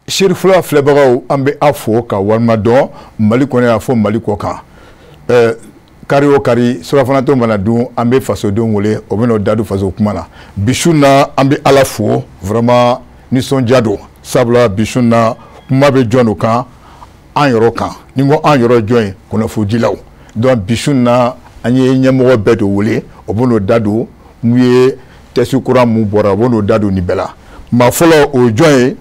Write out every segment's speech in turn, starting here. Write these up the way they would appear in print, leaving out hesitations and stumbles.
Chérifula filɛbagaw an bɛ a fo ka walima dɔn Mali kɔnɔ y'a fɔ Mali kɔ kan kari o kari surafanatɔ mana dun an bɛ fasodenw wele o bɛ n'o da don faso kuma na bi su na an bɛ Ala fo vraiment nisɔndiya don sabula bi su na kuma bɛ jɔn o kan an yɔrɔ kan ni ko an yɔrɔ jɔn ye kunnafonidilaw donc bi su na an ye ɲɛmɔgɔ bɛɛ de wele o bɛ n'o da don n'u ye tɛsi kura mun bɔra o bɛ n'o da don nin bɛɛ la maa fɔlɔ o jɔn ye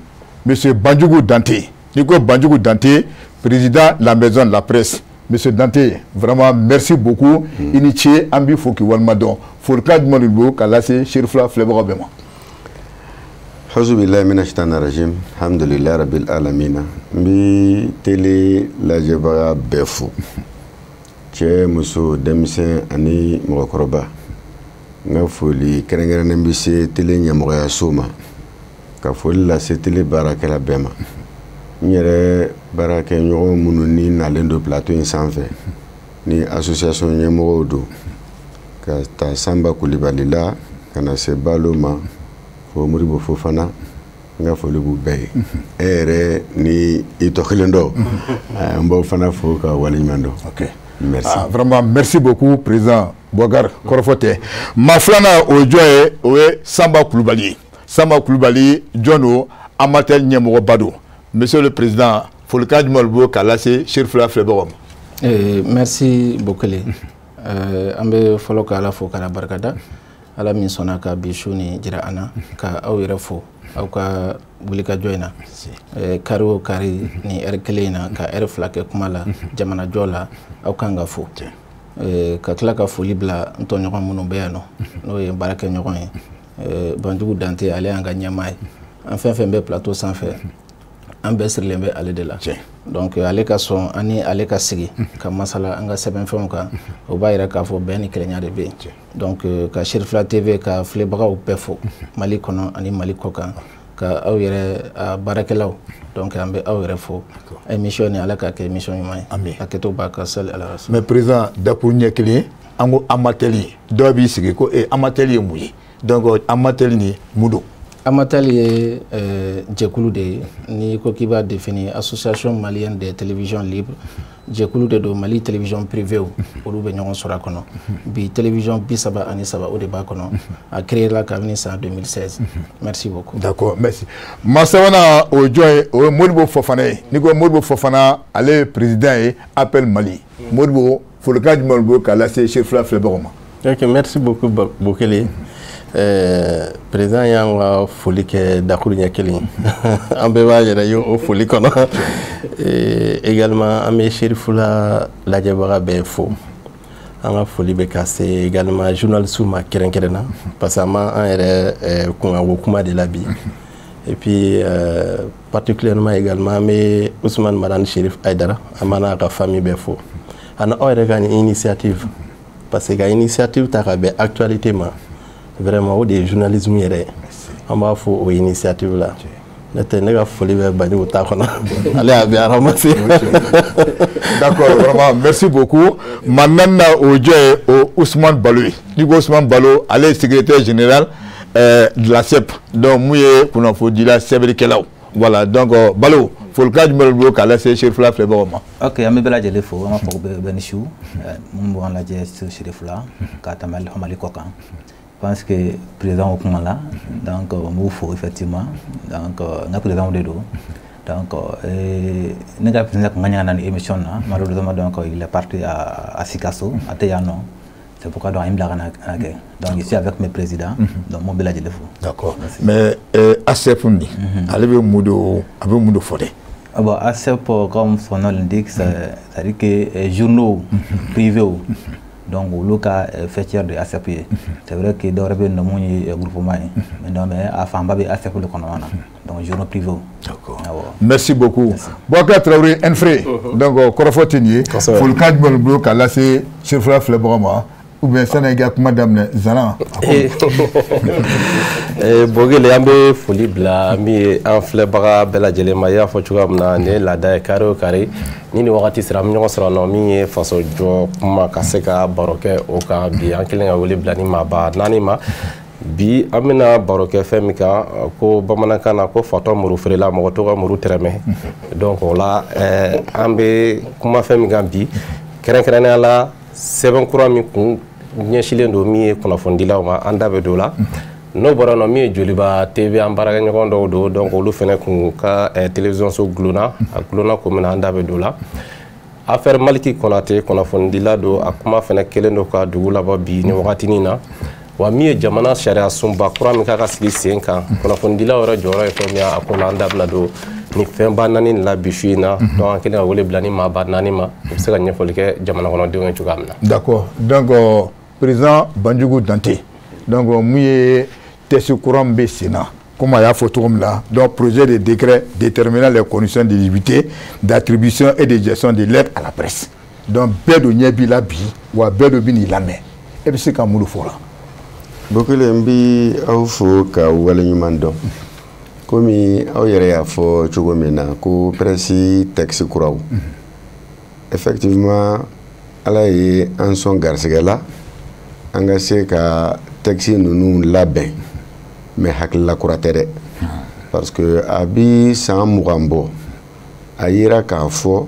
Monsieur Banjugu Dante. Nico Banjugu Dante, président de la maison de la presse. Monsieur Dante, vraiment merci beaucoup. Initié Ambi Foki Walmadon. Faut le cas de Molibo, Kalase, Chérifula, Flebora Bema. Hauzubillahi minash shaitanir rajim. Alhamdulillahi rabbil alamin. Mbi télé la jeba befu. Cɛ muso denmisɛn ani mɔgɔkɔrɔba. N ka foli kɛrɛnkɛrɛnnen bɛ se télé ɲɛmɔgɔyaso ma. Ka foli lase télé baarakɛla bɛɛ ma. N yɛrɛ baarakɛɲɔgɔn minnu ni nalen don plateau in sanfɛ ni association ɲɛmɔgɔw don ka taa Sanba Kulibali la ka na se Balo ma fo Modibo Fofana n ka foli b'u bɛɛ ye. E yɛrɛ ni i tɔ kelen dɔ n b'aw fana fo ka waleɲuman dɔn. Ok. Merci. Vraiment merci beaucoup président Boubacar Kɔrɔfɔ ma filanan o jɔn ye o ye Sanba Kulibali. Sanba Kulibali Jono amateur ɲɛmɔgɔba don. Monsieur le président folikan jumɛn b'o k'a lase Chérifula filɛbagaw ma. Merci Bokele. An bɛ fɔlɔ ka Ala fo k'a barikada. Ala min sɔnna ka bi su ni jira an na ka aw yɛrɛ fo aw ka wulikajɔ in na. Kari o kari ni heure kelen in na ka heure fila kɛ kuma la jamanajɔ la aw kan ka fo. Ka tila ka foli bila n tɔɲɔgɔn minnu bɛ yan nɔ n'o ye baarakɛɲɔgɔn ye. Banjugu Dante ale y'an ka ɲɛmaa ye an fɛn fɛn bɛ plateau sanfɛ an bɛɛ sirilen bɛ ale de la donc ale ka sɔn ani ale ka sigi ka masala an ka sɛbɛnfɛnw kan o b'a yira k'a fɔ bɛn ni kelenya de bɛ yen donc ka Chérifula TV ka filɛbagaw bɛɛ fo Mali kɔnɔ ani Mali kɔ kan ka aw yɛrɛ baarakɛlaw donc an bɛ aw yɛrɛ fo émission ni ala ka kɛ émission ɲuman ye a kɛtɔ b'a ka sali ala rasul. Mais président dakuru ɲɛ kelen an ko amateur dɔw b'i sigi ko amateur ye mun ye. Donc amateur ni mudo. Amateur ye jɛkulu de ye ni ko k'i b'a définir association malienne des télévisions libres jɛkulu de do Mali télévision privée olu bɛ ɲɔgɔn sɔrɔ a kɔnɔ bi télévision 33 o de b'a kɔnɔ a créé la kabini san 2016. Merci beaucoup. D'accord, merci. Masawana o jɔn ye o ye Modibo Fofana ye ni ko Modibo Fofana ale ye président ye Appel Mali. Modibo folikan jumɛn b'o k'a lase Chérifula filɛbagaw ma. Ok, merci beaucoup Bokele. Président y'an ka foli kɛ dakuru ɲɛ kelen an bɛɛ b'a yɛrɛ ye o foli kɔnɔ également an bɛ Chérifula lajɛbaga bɛɛ fo an ka foli bɛ ka se également journalistes ma kɛrɛnkɛrɛnna parce que an ma an yɛrɛ kunkanko kuma de la bi et puis particulièrement également an bɛ Ousmane Madani Chérif Aïdara an b'a n'a ka famille bɛɛ fo ani aw yɛrɛ ka nin initiative parce que ka initiative ta ka bɛn actualité ma vraiment o de ye journalisme yɛrɛ an b'a fɔ o initiative la ne tɛ ne ka foli bɛ Banjugu ta kɔnɔ ale y'a bɛ ramassé. D'accord, vraiment merci beaucoup. Maintenant o jɔ ye o Ousmane Balo ye ni ko Ousmane Balo ale ye secrétaire général de la CEP donc mun ye kunnafonidila sɛbɛnnikɛlaw voilà donc Balo folikan jumɛn b'o k'a lase Chérifula filɛbagaw ma. Ok an bɛ bɛɛ lajɛlen fo an b'a fɔ bɛɛ ni su mun b'an lajɛ Chérifula k'a ta Mali kɔ kan. Je pense que le président au Kumala, donc on faut effectivement, donc le président de dos, donc nous avons président qui a gagné une émission là, malheureusement donc il est parti à Sikasso, à Teyano, c'est pourquoi donc il a gagné. Donc ici avec mes présidents, donc mon bel adjectif. D'accord. Mais ACEP ni, allez vous mudo fodé. Bon ACEP comme son nom l'indique, c'est-à-dire que journaux privés. Donc le cas fêtière de ACP c'est vrai que dans le groupement mais à Famba ACP le connaît donc journaux privés. D'accord. Merci beaucoup. Boubacar Traoré Enfré donc Korofotini faut le cadre de bloc à la c'est Chérifula filɛbagaw ma ou bien Sénégal kuma daminɛ Zana. Bokele an bɛ foli bila min ye an filɛbaga bɛɛ lajɛlen ma i y'a fɔ cogoya min na nin ye laada ye kari o kari ni nin wagati sera an bɛ ɲɔgɔn sɔrɔ nɔ min ye fasojɔ kuma ka se ka baro kɛ o kan bi an kɛlen ka wele bila ni maaba naani ma bi an bɛna baro kɛ fɛn min kan ko bamanankan na ko fatɔ muru feerela mɔgɔ to ka muru tɛrɛmɛ donc o la an bɛ kuma fɛn min kan bi kɛrɛnkɛrɛnnenya la sɛbɛn kura min kun ɲɛsilen don min ye kunnafonidilaw ma an da bɛ don la n'o bɔra nɔ min ye Joliba TV an baarakɛɲɔgɔn dɔw don donc olu fɛnɛ kun ka télévision so gulonna a gulonna ko min na an da bɛ don la affaire Maliki Konate kunnafonidila don a kuma fɛnɛ kelen don ka dugu labɔ bi ni wagatinin na wa min ye jamana sariya sunba kura min ka sigi sen kan kunnafonidilaw yɛrɛ jɔyɔrɔ ye fɛn min ye a ko la an da bɛna don ni fɛnba naani la bi su in na donc an kelen ka wele bila ni maaba naani ma u bɛ se ka ɲɛfɔli kɛ jamana kɔnɔdenw ye cogoya min na. D'accord, donc président Banjugu Dante donc mun ye test courant bɛ sen na comme a y'a fɔ cogo min na donc projet de décret déterminant les conditions d'éligibilité d'attribution et de gestion de l'aide à la presse donc bɛɛ do ɲɛ b'i la bi wa bɛɛ do bi n'i lamɛn e bɛ se ka mun de fɔ la. Bokele n bi aw fo ka waleɲuman dɔn komi aw yɛrɛ y'a fɔ cogo min na ko presse texte kuraw effectivement ala ye an sɔn garisɛgɛ la an ka se ka texte ninnu labɛn mais hakilila kura tɛ dɛ parce que a bi san 20 bɔ a yira k'a fɔ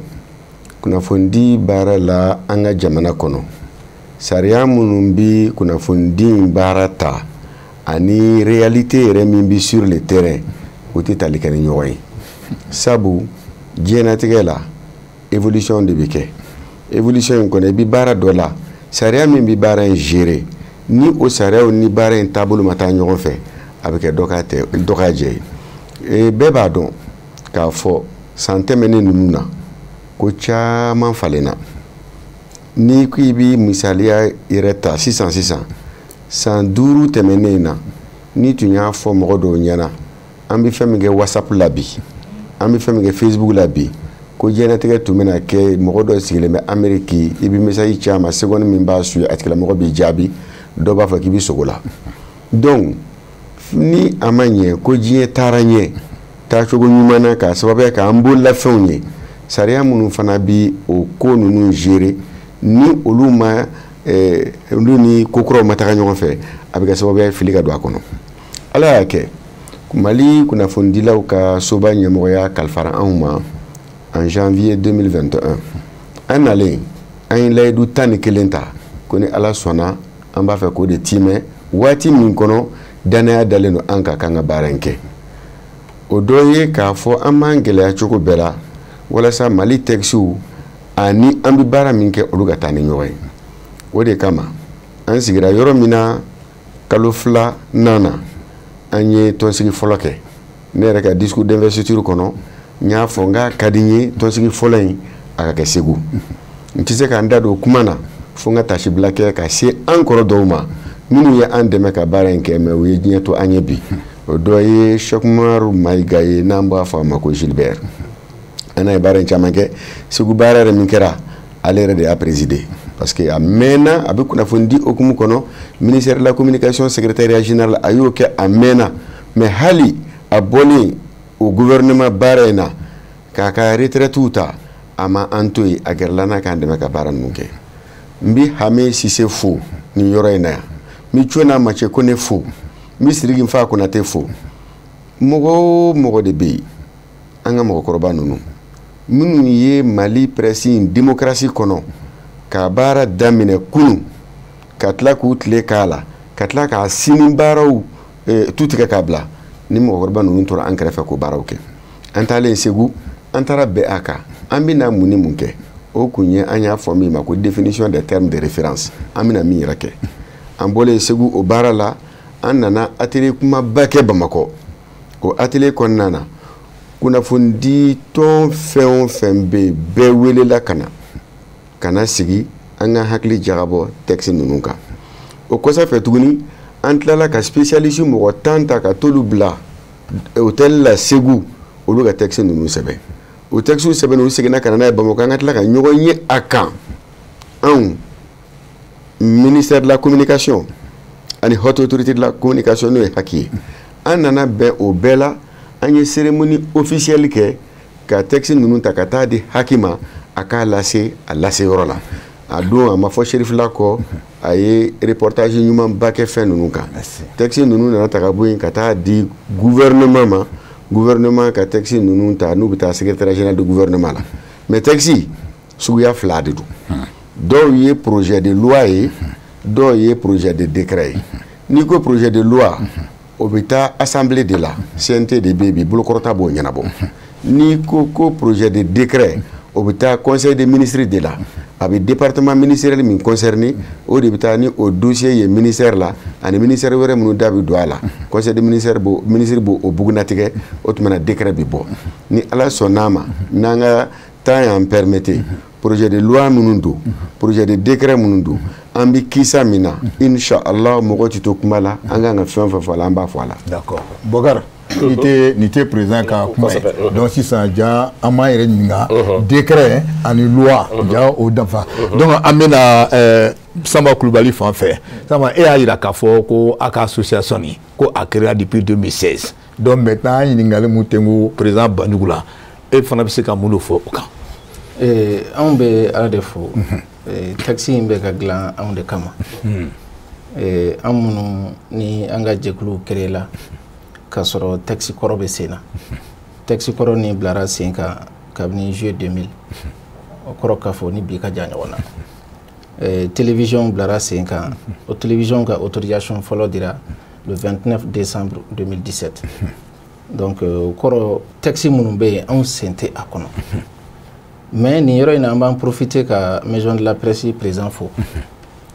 kunnafoni baara la an ka jamana kɔnɔ sariya minnu bi kunnafoni baara ta ani réalité yɛrɛ min bi sur le terrain o tɛ tali kɛ ni ɲɔgɔn ye sabu diɲɛnatigɛ la évolution de bi kɛ évolution in kɔnɔ i bi baara dɔ la sariya min bi baara in gérer ni o sariyaw ni baara in taabolo ma taa ɲɔgɔn fɛ a bɛ kɛ dɔ ka jɛ ye bɛɛ b'a dɔn k'a fɔ san tɛmɛnen ninnu na ko caman falenna ni ko i bi misaliya yɛrɛ ta sisan san 5 tɛmɛnen na ni tun y'a fɔ mɔgɔ dɔw ɲɛna an bɛ fɛn min kɛ WhatsApp la bi an bɛ fɛn min kɛ Facebook la bi ko diɲɛlatigɛ tun bɛna kɛ mɔgɔ dɔ sigilen bɛ Amérique i bɛ message ci a ma seconde min b'a suit a tigilamɔgɔ b'i jaabi dɔw b'a fɔ k'i bɛ sogo la donc ni a ma ɲɛ ko diɲɛ taara ɲɛ taacogo ɲuman na k'a sababuya k'an bololafɛnw ye sariya minnu fana bi o ko ninnu gérer ni olu ma olu ni kokuraw ma taga ɲɔgɔn fɛ a bɛ kɛ sababuya ye fili ka don a kɔnɔ ala y'a kɛ Mali kunnafonidilaw ka soba ɲɛmɔgɔya kalifara anw ma en janvier 2021 an nalen an ye layidu 11 ta ko ni ala sɔnna an b'a fɛ k'o de timɛ waati min kɔnɔ danaya dalen don an ka kan ka baara in kɛ o dɔ ye k'a fɔ an b'an gɛlɛya cogo bɛɛ la walasa Mali textiw ani an bɛ baara min kɛ olu ka taa ni ɲɔgɔn ye o de kama an sigira yɔrɔ min na kalo 2 nana an ye tɔnsigi fɔlɔ kɛ ne yɛrɛ ka discours d'investiture kɔnɔ n y'a fɔ n k'a ka di n ye tɔnsigi fɔlɔ in a ka kɛ Segu n tɛ se k'an da don kuma na fo n ka tasibila kɛ ka se an kɔrɔ dɔw ma minnu ye an dɛmɛ ka baara in kɛ mais u ye diɲɛ to an ye bi o dɔ ye Cheikh Umaru Mayiga ye n'an b'a fɔ a ma ko Gilbert an ye baara in caman kɛ Segu baara yɛrɛ min kɛra ale yɛrɛ de y'a présider parce que a mɛnna a bɛ kunnafoni di okumu kɔnɔ ministère de la communication secrétariat général a y'o kɛ a mɛnna mais hali a bɔlen o gouvernement baara in na k'a ka retraite ta a ma an to yen a gɛrɛla n'a k'an dɛmɛ ka baara ninnu kɛ n bɛ Hame Sise fo nin yɔrɔ in na yan n bɛ Cuena Mache Kone fo n bɛ Sidiki Nfa Konate fo mɔgɔ o mɔgɔ de bɛ yen an ka mɔgɔkɔrɔba ninnu minnu ye Mali presse in démocratie kɔnɔ ka baara daminɛ kunun ka tila k'u tile k'a la ka tila k'a sini baaraw tu tigɛ k'a bila ni mɔgɔkɔrɔba ninnu tora an kɛrɛfɛ k'o baaraw kɛ an taalen Segu an taara bɛn a kan an bɛna mun ni mun kɛ o kun ye an y'a fɔ min ma ko définition des termes de référence an bɛna min yɛrɛ kɛ an bɔlen Segu o baara la an nana atelier kumaba kɛ Bamakɔ o atelier kɔnɔna na kunnafoni di tɔn fɛn o fɛn bɛ yen bɛɛ welela ka na sigi an ka hakili jagabɔ texte ninnu kan o kɔfɛ tuguni an tilala ka spécialiste mɔgɔ 10 ta ka t'olu bila hôtel la Segu olu ka texte ninnu sɛbɛn o texte sɛbɛn u seginna ka na n'a ye Bamakɔ an ka tila ka ɲɔgɔn ye a kan anw ministère de la communication ani haute autorité de la communication n'o ye haki ye an nana bɛn o bɛɛ la an ye cérémonie officielle kɛ ka texte ninnu ta ka taa di haki ma a k'a lase a lase yɔrɔ la a don a ma fɔ Sherifula kɔ a ye reportage ɲumanba kɛ fɛn ninnu kan texte ninnu nana ta ka bɔ yen ka taa di gouvernement ma gouvernement ka texte ninnu ta n'u bɛ taa secrétaire général du gouvernement la mais texte suguya fila de don dɔw ye projet de loi ye dɔw ye projet de décret ye n'i ko projet de loi o bɛ taa assemblée de la CNT de bɛ yen bi bolokɔrɔta b'o ɲɛnabɔ n'i ko projet de décret o bɛ taa conseil des ministres de la a bɛ département ministériel min concerné o de bɛ taa ni o dossier ye ministère la ani ministère wɛrɛ minnu da bɛ don a la conseil des ministres ministre b'o bugunatigɛ o tuma na décret bɛ bɔ ni ala sɔnn'a ma n'an ka temps y'an permettre projet de loi minnu don projet de décret minnu don an bɛ kisa min na inshallah mɔgɔ tɛ to kuma la an kan ka fɛn o fɛn fɔ a la an b'a fɔ a la. d'accord Bokar ni tɛ président ka kuma ye donc sisan ja an b'an yɛrɛ ɲininka décret ani loi ja o danfa donc an bɛna Samba Kulubali fan fɛ Samba e y'a jira k'a fɔ ko a ka association nin ko a créera depuis 2016 donc maintenant an ɲininkali mun tɛ n ko président Banjugu la e fana bɛ se ka mun de fɔ o kan. Anw bɛ ala de fo taxi in bɛ ka dilan anw de kama an minnu ni an ka jɛkuluw créé la k'a sɔrɔ taxi kɔrɔ bɛ sen na taxi kɔrɔ ni bilara sen kan kabini juillet 2000 o kɔrɔ k'a fɔ ni bi ka jan ɲɔgɔn na télévision bilara sen kan o télévision ka autorisation fɔlɔ dira le 29 décembre 2017 donc o kɔrɔ taxi minnu bɛ yen anw sen tɛ a kɔnɔ mais nin yɔrɔ in na an b'an profiter ka maison de la presse président fo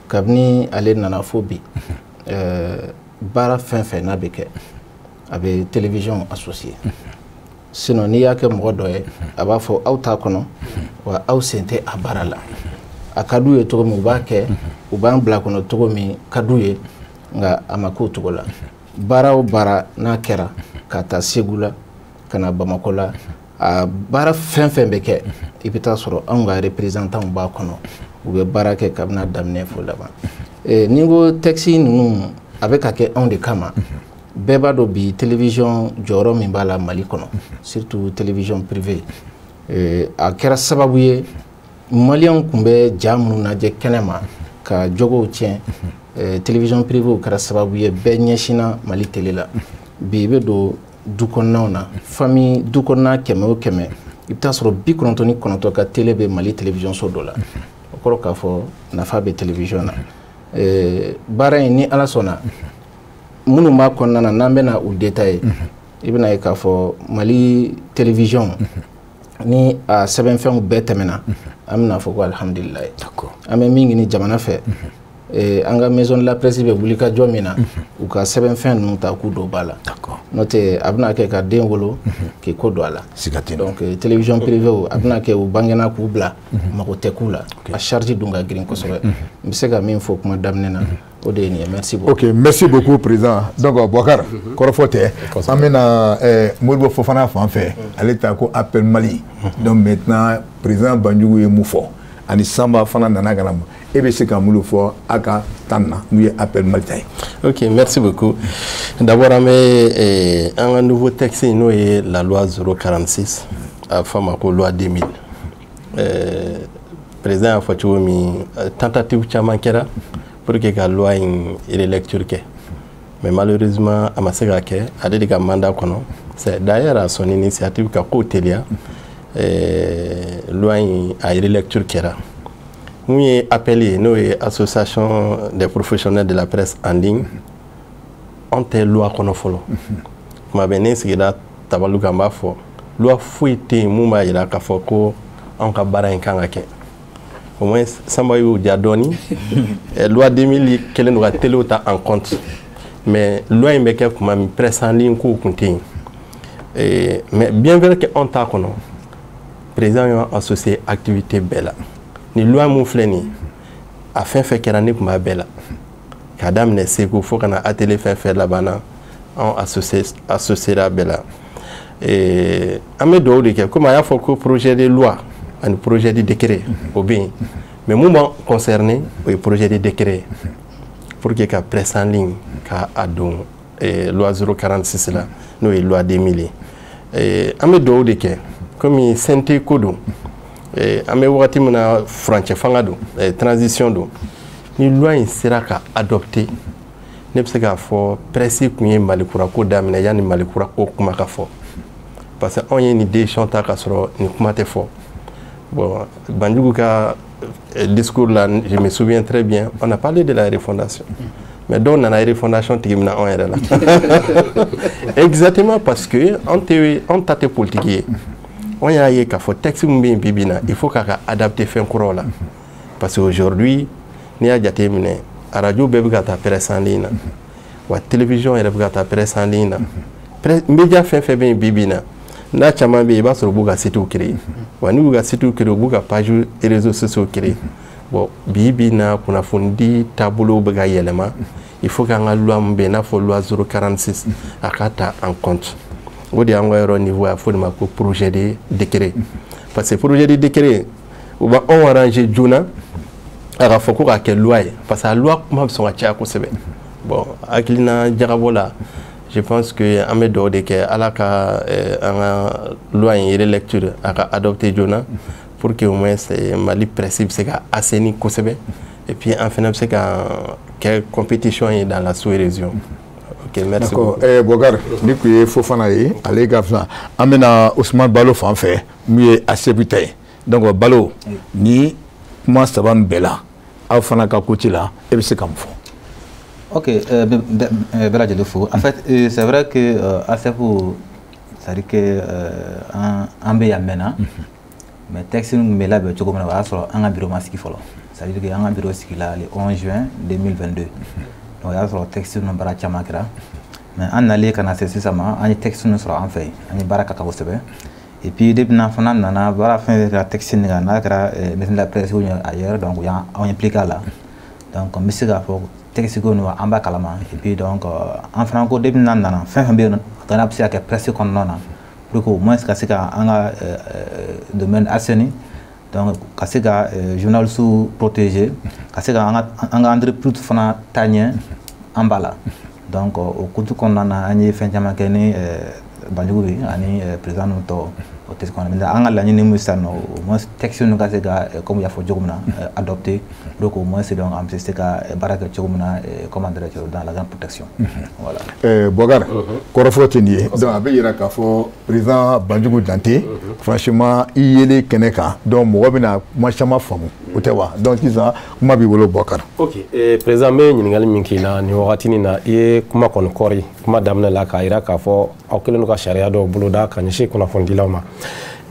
kabini ale nana fo bi baara fɛn fɛn n'a bɛ kɛ a bɛ télévision associé sinon n'i y'a kɛ mɔgɔ dɔ ye a b'a fɔ aw t'a kɔnɔ wa aw sen tɛ a baara la a ka d'u ye cogo min u b'a kɛ u b'an bila kɔnɔ cogo min ka d'u ye nka a ma k'o cogo la baara o baara n'a kɛra ka taa Segu la ka na Bamako la a baara fɛn fɛn bɛ kɛ i bɛ taa sɔrɔ anw ka représentant b'a kɔnɔ u bɛ baara kɛ kabini a daminɛ fo laban ni ko taxi ninnu a bɛ ka kɛ anw de kama bɛɛ b'a dɔn bi télévision jɔyɔrɔ min b'a la Mali kɔnɔ surtout télévision privée a kɛra sababu ye maliyɛnw tun bɛ ja minnu lajɛ kɛnɛma ka jogow tiɲɛ télévision privée kɛra sababu ye bɛɛ ɲɛsinna Mali télé la bi i bɛ don du kɔnɔnaw na famille du kɔnɔna kɛmɛ o kɛmɛ i bɛ taa sɔrɔ 99 ka télé bɛ Mali télévision so dɔ la o kɔrɔ k'a fɔ nafa bɛ télévision na baara in ni ala sɔnna minnu b'a kɔnɔna na n'an bɛna u détailler i bɛna ye k'a fɔ Mali télévision ni a sɛbɛnfɛnw bɛɛ tɛmɛna an bɛna fɔ ko alhamdulilayi an bɛ min ɲini jamana fɛ an ka maison de la presse bɛ wuli ka jɔ min na u ka sɛbɛnfɛn ninnu ta k'u don ba la n'o tɛ a bɛna kɛ ka den wolo k'i ko don a la donc télévision privée a bɛna kɛ u bangena k'u bila mago tɛ k'u la a charge dun ka girin kosɛbɛ n bɛ se ka min fɔ kuma daminɛ na o de ye nin ye merci beaucoup. ok merci beaucoup président donc Bokar kɔrɔfɔ tɛ an bɛna Modibo Fofana fan fɛ ale ta ko appel Mali donc maintenant président Banjugu ye mun fɔ ani Samba fana nana ka na e bɛ se ka mun fɔ a ka tan na n'u ye appel Mali ta ye. ok merci beaucoup d'abord an bɛ an ka nouveau texte n'o ye la loi 046 a fɔ a ma ko loi 2000 président y'a fɔ cogo min tentative caman kɛra pour que ka loi in relecture kɛ mais malheureusement a ma se ka kɛ ale de ka mandat kɔnɔ c'est d'ailleurs à son initiative ka ko teliya loi in a relecture kɛra mun ye appel ye n'o ye association des professionnels de la presse en ligne an tɛ loi kɔnɔ fɔlɔ tuma bɛɛ ne sigira tabaliw kan n b'a fɔ loi foyi tɛ yen mun b'a jira k'a fɔ ko anw ka baara in kan ka kɛ au moins Samba y'o ja dɔɔni loi 2000 kɛlen don ka telew ta en compte mais loi in bɛ kɛ kuma min presse en ligne kow tun tɛ yen mais bien vrai que anw t'a kɔnɔ président y'an associé activité bɛɛ la ni loi mun filɛ nin a fɛn fɛn kɛra ne tun b'a bɛɛ la k'a daminɛ Segu fo ka na atelier fɛn fɛn laban na anw associé la bɛɛ la an bɛ dugawu de kɛ komi a y'a fɔ ko projet de loi ani projet de décret o bɛ yen mais mun b'an concerné o ye projet de décret pour que ka presse en ligne ka a don loi 046 la n'o ye loi 2000 ye an bɛ dugawu de kɛ komi CNT ko don an bɛ wagati min na furancɛ fanga don transition don ni loi in sera ka adopter ne bɛ se k'a fɔ presse kun ye malikura ko daminɛ yanni malikura ko kuma ka fɔ parce que anw ye nin décision ta ka sɔrɔ nin kuma tɛ fɔ bon Banjugu ka discours là je me souviens très bien on a parlé de la refondation mais dɔw nana refondation tigi mina anw yɛrɛ la exactement parce que anw ta tɛ politique ye on y'a ye k'a fɔ texte min bɛ yen bi bi in na il faut k'a ka adapter fɛn kuraw la parce que aujourd'hui n'i y'a jate minɛ radio bɛɛ bɛ ka taa presse en ligne na wa télévision yɛrɛ bɛ ka taa presse en ligne na média fɛn fɛn bɛ yen bi bi in na n'a caman bɛ yen i b'a sɔrɔ u b'u ka sitew créer wa n'u b'u ka sitew créer u b'u ka page réseaux sociaux créer bon bi bi in na kunnafoni taabolo bɛ ka yɛlɛma il faut qu'an ka loi min bɛ yen i n'a fɔ loi 046 a ka ta en compte o de y'an ka yɔrɔ niveau a fɔ de ma ko projet de décret parce que projet de décret u b'anw arranger joona a ka fɔ ko k'a kɛ loi ye parce que a loi kuma bɛ sɔn ka caya kosɛbɛ bon hakilina jagabɔ la je pense que an bɛ dugawu de kɛ ala ka an ka loi in relecture a ka adopter joona pour que au moins Mali presse bɛ se ka assainir kosɛbɛ et puis an fana bɛ se ka kɛ compétition ye dans la sous-région. Ok, merci beaucoup. Bogar, ni kun ye Fofana ye ale ka fisa an bɛna Ousmane Balo fan fɛ min ye ACEP ta ye donc Balo ni kuma saba nin bɛɛ la aw fana ka côté la e bɛ se ka mun fɔ. Ok, bɛɛ lajɛlen fo. En fait, c'est vrai que ACEP c'est-à-dire que an bɛ yan mɛnna mais texte min bɛ labɛn cogo min na o y'a sɔrɔ an ka bureau ma sigi fɔlɔ c'est-à-dire que an ka bureau sigila le 11 juin 2022 donc o y'a sɔrɔ texte ninnu baara caman kɛra mais an nalen ka na se sisan ma an ye texte ninnu sɔrɔ an fɛ yen an ye baara ka kan kosɛbɛ et puis depuis n'an fana nana baara fɛn fɛn kɛra texte nin kan n'a kɛra maison de la presse ou ailleurs donc o y'an impliqué a la donc n bɛ se k'a fɔ texte ko ninnu an b'a kalama et puis donc an fana ko depuis n'an nana fɛn fɛn bɛ yen nɔ n'a bɛ se ka kɛ presse kɔnɔna na pour que au moins ka se ka an ka domaine assaini donc ka se ka journalistes protéger ka se ka an ka entreprise fana taa ɲɛ an b'a la donc o kutu kɔnɔna na an ye fɛn caman kɛ ni Banjugu ye ani président ninnu tɔ o tɛ se kɔnɔ mais an ka laɲini min sisan nɔ au moins texte ninnu ka se ka comme y'a fɔ cogo min na adopter pour que au moins donc an bɛ se ka baara kɛ cogo min na comment dirais-je dans la grande protection. Voilà. Bogar kɔrɔfɔ tɛ nin ye donc a bɛ yira k'a fɔ président Banjugu Dante franchement i yelen kɛnɛ kan donc mɔgɔ bɛna kuma caman faamu o tɛ wa donc sisan kuma b'i bolo Bokar. Ok président n bɛ ɲininkali min k'i la nin wagati nin na i ye kuma kɔni kɔri kuma daminɛ la k'a yira k'a fɔ aw kɛlen don ka sariya dɔw boloda ka ɲɛsin kunnafonidilaw ma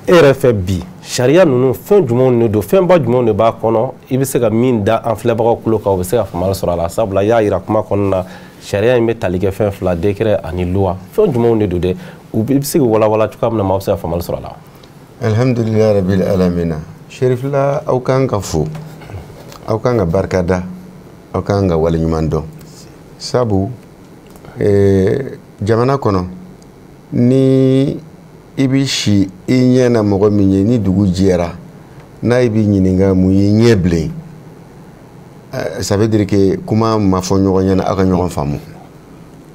e yɛrɛ fɛ bi sariya ninnu fɛn jumɛnw de don fɛnba jumɛnw de b'a kɔnɔ i bɛ se ka min da an filɛbagaw tulo kan o bɛ se ka faamuyali sɔrɔ a la sabula i y'a yira kuma kɔnɔna na sariya in bɛ tali kɛ fɛn fila décret ani loi fɛn jumɛnw de don dɛ i bɛ se k'o walawala cogoya min na maaw bɛ se ka faamuyali sɔrɔ a la. Alhamdulilayi rabil alamina Sherifila aw kan ka fo aw kan ka barika da aw kan ka waleɲuman dɔn sabu jamana kɔnɔ ni i bɛ si i ɲɛ na mɔgɔ min ye ni dugu jɛra n'a i bɛ ɲininka mun ye ɲɛ bilen ça veut dire que kuma ma fɔ ɲɔgɔn ɲɛna aw ka ɲɔgɔn faamu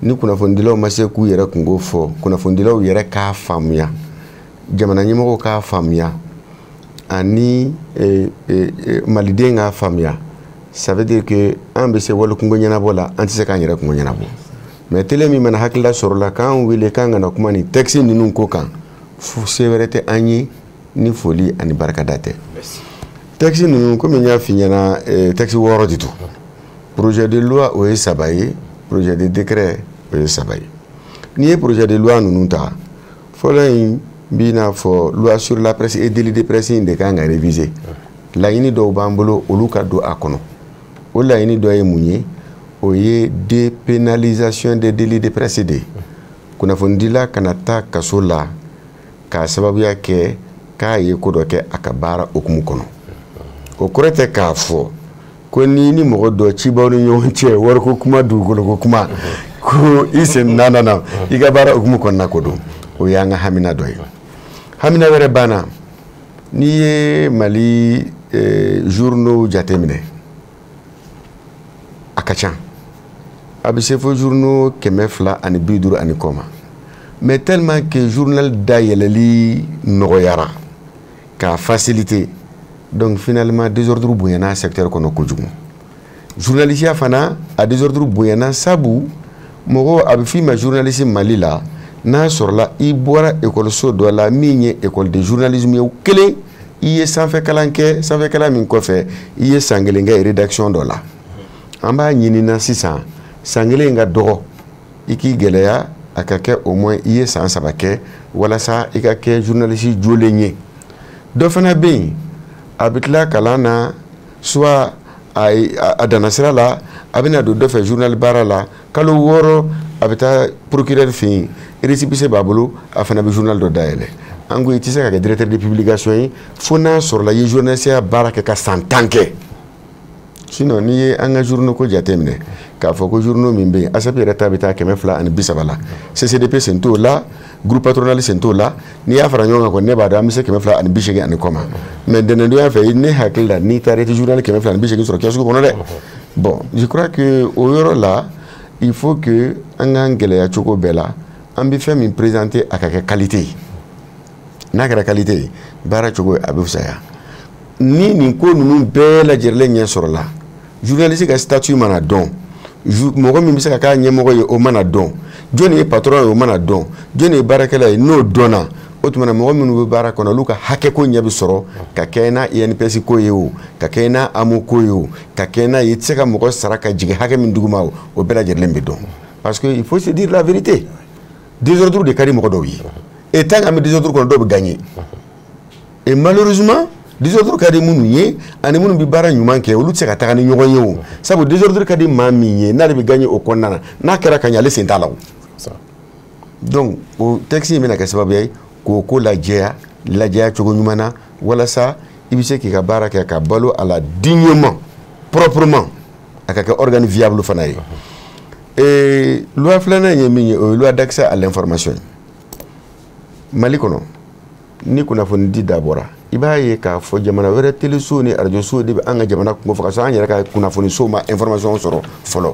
ni kunnafonidilaw ma se k'u yɛrɛ kungo fɔ kunnafonidilaw yɛrɛ k'a faamuya jamana ɲɛmɔgɔw k'a faamuya ani maliden k'a faamuya ça veut dire que an bɛ se wale kungo ɲɛnabɔ la an tɛ se k'an yɛrɛ kungo ɲɛnabɔ mais tele min mana hakilila sɔrɔ la k'an wele k'an kana kuma ni texte ninnu ko kan se wɛrɛ tɛ an ye ni foli ani barikada tɛ texte ninnu komi n y'a f'i ɲɛna texte 6 de don projet de loi o ye 3 ye projet de décret o ye 3 ye n'i ye projet de loi ninnu ta fɔlɔ in b'i n'a fɔ loi sur la presse et délit de presse in de kan ka réviser laɲini dɔw b'an bolo olu ka don a kɔnɔ o laɲini dɔ ye mun ye o ye dépénalisation des délits de presse de kunnafonidila kana taa kaso la k'a sababuya kɛ k'a ye ko dɔ kɛ a ka baara hukumu kɔnɔ o kɔrɔ tɛ k'a fɔ ko ni mɔgɔ dɔ cibaw ni ɲɔgɔn cɛ wariko kuma dugukoloko kuma ko i sen nana na i ka baara hukumu kɔnɔna ko don o y'an ka hamina dɔ ye hamina wɛrɛ banna n'i ye Mali journaux jateminɛ a ka ca a bɛ se fo journaux 250 ani kɔ ma mais tellement que journal dayɛlɛli nɔgɔyara k'a faciliter donc finalement désordre bonyana secteur kono kojugu journaliste fana a désordre bonyana sabu mogo abi ma journaliste Mali la n'a sorla i bora école so do la migne école de journalisme ye kele i ye sanfɛ kalan min kɔfɛ i ye san kelen kɛ rédaction dɔ la an b'a ɲinina sisan san kelen ka dɔgɔ i k'i gɛlɛya a ka kɛ au moins i ye san 3 kɛ walasa i ka kɛ journaliste jolen ye dɔ fana bɛ yen a bɛ tila kalan na soit a danna sira la a bɛna don dɔ fɛ journal baara la kalo 6 a bɛ taa procureur fɛ yen récépissé b'a bolo a fana bɛ journal dɔ dayɛlɛ an ko i tɛ se ka kɛ directeur de publication ye fo n'a sɔrɔla i ye journalistya baara kɛ ka san 10 kɛ sinon n'i ye an ka journaux ko jateminɛ k'a fɔ ko journaux min bɛ yen ASAP yɛrɛ ta bɛ taa 230 la CCDP sen t'o la groupe patronal sen t'o la n'i y'a fara ɲɔgɔn kan kɔni ne b'a dɔn an bɛ se 280 ani kɔ ma mais dɛnɛndɔnya fɛ ne hakili la n'i taara i tɛ journal 280 sɔrɔ kiosque kɔnɔ dɛ bon je crois que o yɔrɔ la il faut que an k'an gɛlɛya cogo bɛɛ la an bɛ fɛn min présenter a ka kɛ qualité ye n'a kɛra qualité ye baara cogo a bɛ fisaya ni nin ko ninnu bɛɛ lajɛlen ɲɛ sɔrɔla journaliste ka statut mana dɔn mɔgɔ min bɛ se ka k'a ɲɛmɔgɔ ye o mana dɔn jɔnni ye patron ye o mana dɔn jɔnni ye baarakɛla ye n'o dɔnna o tuma na mɔgɔ minnu bɛ baara kɔnɔ olu ka hakɛ ko ɲɛ bɛ sɔrɔ ka kɛ n'a INPS ko ye o ka kɛ n'a AMO ko ye o ka kɛ n'a ye i tɛ se ka mɔgɔ sara ka jigin hakɛ min duguma o bɛɛ lajɛlen bɛ dɔn parce que il faut se dire la vérité désordre de ka di mɔgɔ dɔw ye et tant qu'an bɛ désordre kɔnɔ dɔw bɛ gagner et malheureusement désordre ka di minnu ye ani minnu bɛ baara ɲuman kɛ olu tɛ se ka taga ni ɲɔgɔn ye o sabu désordre ka di maa min ye n'ale bɛ gagner o kɔnɔna na n'a kɛra ka ɲɛ ale sen t'a la o donc o texte in bɛna kɛ sababuya ye k'o ko lajɛya cogo ɲuman na walasa i bɛ se k'i ka baara kɛ ka balo a la dignement proprement a ka kɛ organe viable fana ye loi filanan ye min ye o ye loi d'accès à l'information Mali kɔnɔ ni kunnafoni di dabɔra i b'a ye k'a fɔ jamana wɛrɛ téléso ni radio so de bɛ an ka jamana kungo fɔ ka sɔrɔ an yɛrɛ ka kunnafoni so ma information sɔrɔ fɔlɔ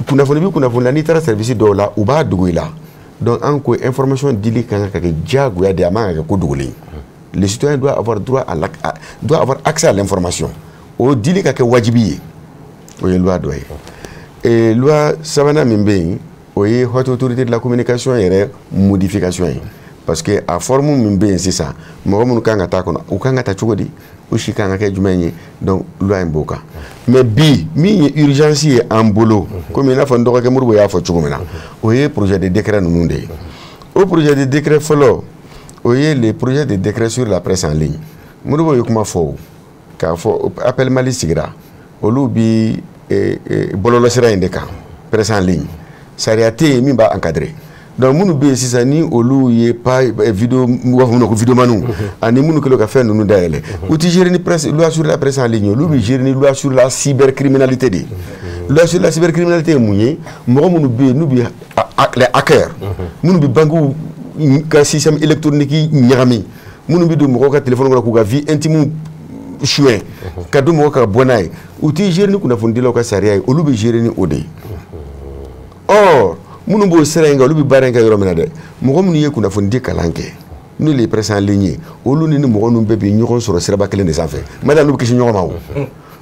kunnafoni bi kunnafoni la n'i taara service dɔw la u b'a dogo i la donc an ko information dili kan ka kɛ diyagoya de a man ka kɛ ko dogolen le citoyen doit avoir droit doit avoir accès à l'information o dili ka kɛ wajibi ye o ye loi dɔ ye et loi sabanan min bɛ yen o ye haute autorité de la communication yɛrɛ modification ye parce que a forme min bɛ yen sisan mɔgɔ minnu kan ka taa kɔnɔ u kan ka taa cogo di u si kan ka kɛ jumɛn ye donc loi in b'o kan mais bi min ye urgence ye an bolo komi i n'a fɔ n dɔgɔkɛ Modibo y'a fɔ cogo min na o ye projet de décret ninnu de ye o projet de décret fɔlɔ o ye le projet de décret sur la presse en ligne Modibo ye kuma fɔ k'a fɔ appel Mali sigira olu bi bɔlɔlɔsira in de kan presse en ligne sariya tɛ yen min b'a encadrer donc minnu bɛ yen sisan ni olu ye pas vidéo b'a fɔ minnu ko vidéomaniw ani minnu kɛlen ka fɛn ninnu dayɛlɛ u tɛ gérer ni presse loi sur la presse en ligne olu bɛ gérer ni loi sur la cybercriminalité de loi sur la cybercriminalité ye mun ye mɔgɔ minnu bɛ yen n'u bɛ les hackers minnu bɛ banques ka système électronique ɲagami minnu bɛ don mɔgɔw ka téléphone kɔnɔ k'u ka vie intime suɲɛ ka don mɔgɔw ka bɔ n'a ye u tɛ gérer ni kunnafonidilaw ka sariya ye olu bɛ gérer ni o de ye or minnu b'o sira in kan olu bɛ baara in kɛ yɔrɔ min na dɛ mɔgɔ minnu ye kunnafonidi kalan kɛ n'o ye presse en ligne ye olu ni mɔgɔ ninnu bɛɛ bɛ ɲɔgɔn sɔrɔ siraba kelen de sanfɛ mali olu bɛ kisi ɲɔgɔn ma o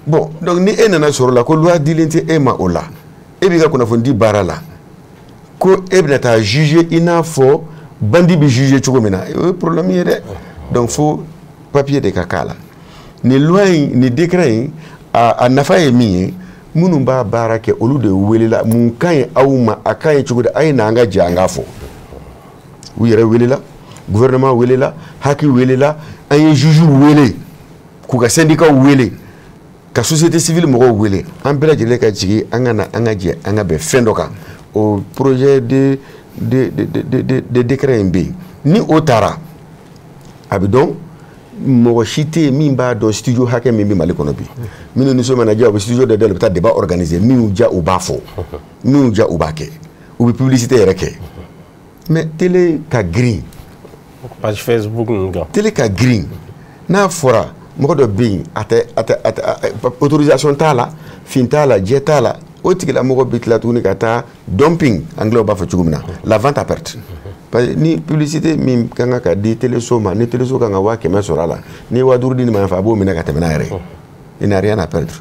bon donc ni e nana sɔrɔ la ko loi dilen tɛ e ma o la e b'i ka kunnafonidi baara la ko e bɛna taa juger i n'a fɔ bandi bɛ juger cogo min na o ye problème ye dɛ donc fo papier de ka k'a la nin loi in nin décret in a nafa ye min ye minnu b'a baara kɛ olu de welela mun ka ɲi aw ma a ka ɲi cogo di a ye n'an ka jɛ an k'a fɔ u yɛrɛ welela gouvernement welela haki welela an ye juge wele k'u ka syndicat wele ka société civile mɔgɔw wele an bɛɛ lajɛlen ka jigin an ka na an ka jɛ an ka bɛn fɛn dɔ kan o projet de décret in bɛ yen ni o taara a bɛ dɔn mɔgɔ si tɛ yen min b'a dɔn studio hakɛ min bɛ Mali kɔnɔ bi minnu nisɔn mana diya u bɛ studio dɔ dayɛlɛ u bɛ taa débat organiser minnu diya u b'a fɔ minnu diya u b'a kɛ u bɛ publicité yɛrɛ kɛ mais télé ka girin page Facebook ninnu kan télé ka girin n'a fɔra mɔgɔ dɔ bɛ yen a tɛ autorisation t'a la fin t'a la jɛ t'a la o tigilamɔgɔ bɛ tila tuguni ka taa dumping anglais b'a fɔ cogo min na la vente à perte ni publicité min kanga ka di téléso ma ni téléso kanga wa kema sorala ni wa duru ni ma fa bo mina ka temena yere il n'a rien à perdre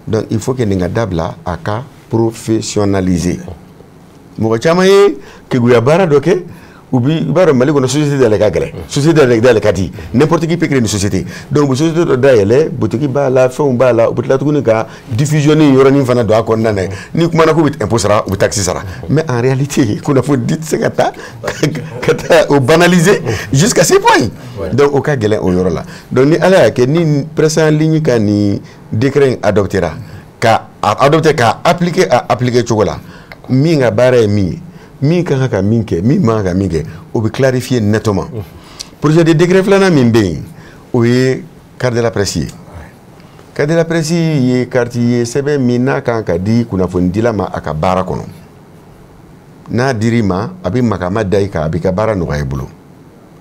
donc il faut que ninga dabla aka professionnaliser mo chama ye ke guya bara doke ubi bara mali kono société de la gagre société de la kati n'importe qui peut créer une société donc bu société de daele boutique ba la fon ba la ubutla tukuni ka diffusionner yorani fana do akon nane ni kuma na ko bit impôt sara ou taxe sara mais en réalité qu'on faut dit c'est kata au banaliser jusqu'à ces points donc au cas gelen au yoro là donc ni ala ke ni pression ligne ka ni décret adoptera ka adopter ka appliquer chocolat mi nga bare mi kan ka minke mi ma ka minke o be clarifier nettement projet de décret flana min be o ye carte de la presse carte de la presse ye quartier sebe mina kan ka di kuna fondila ma aka bara kono na dirima abi makama dai ka abi ka bara no ay bulo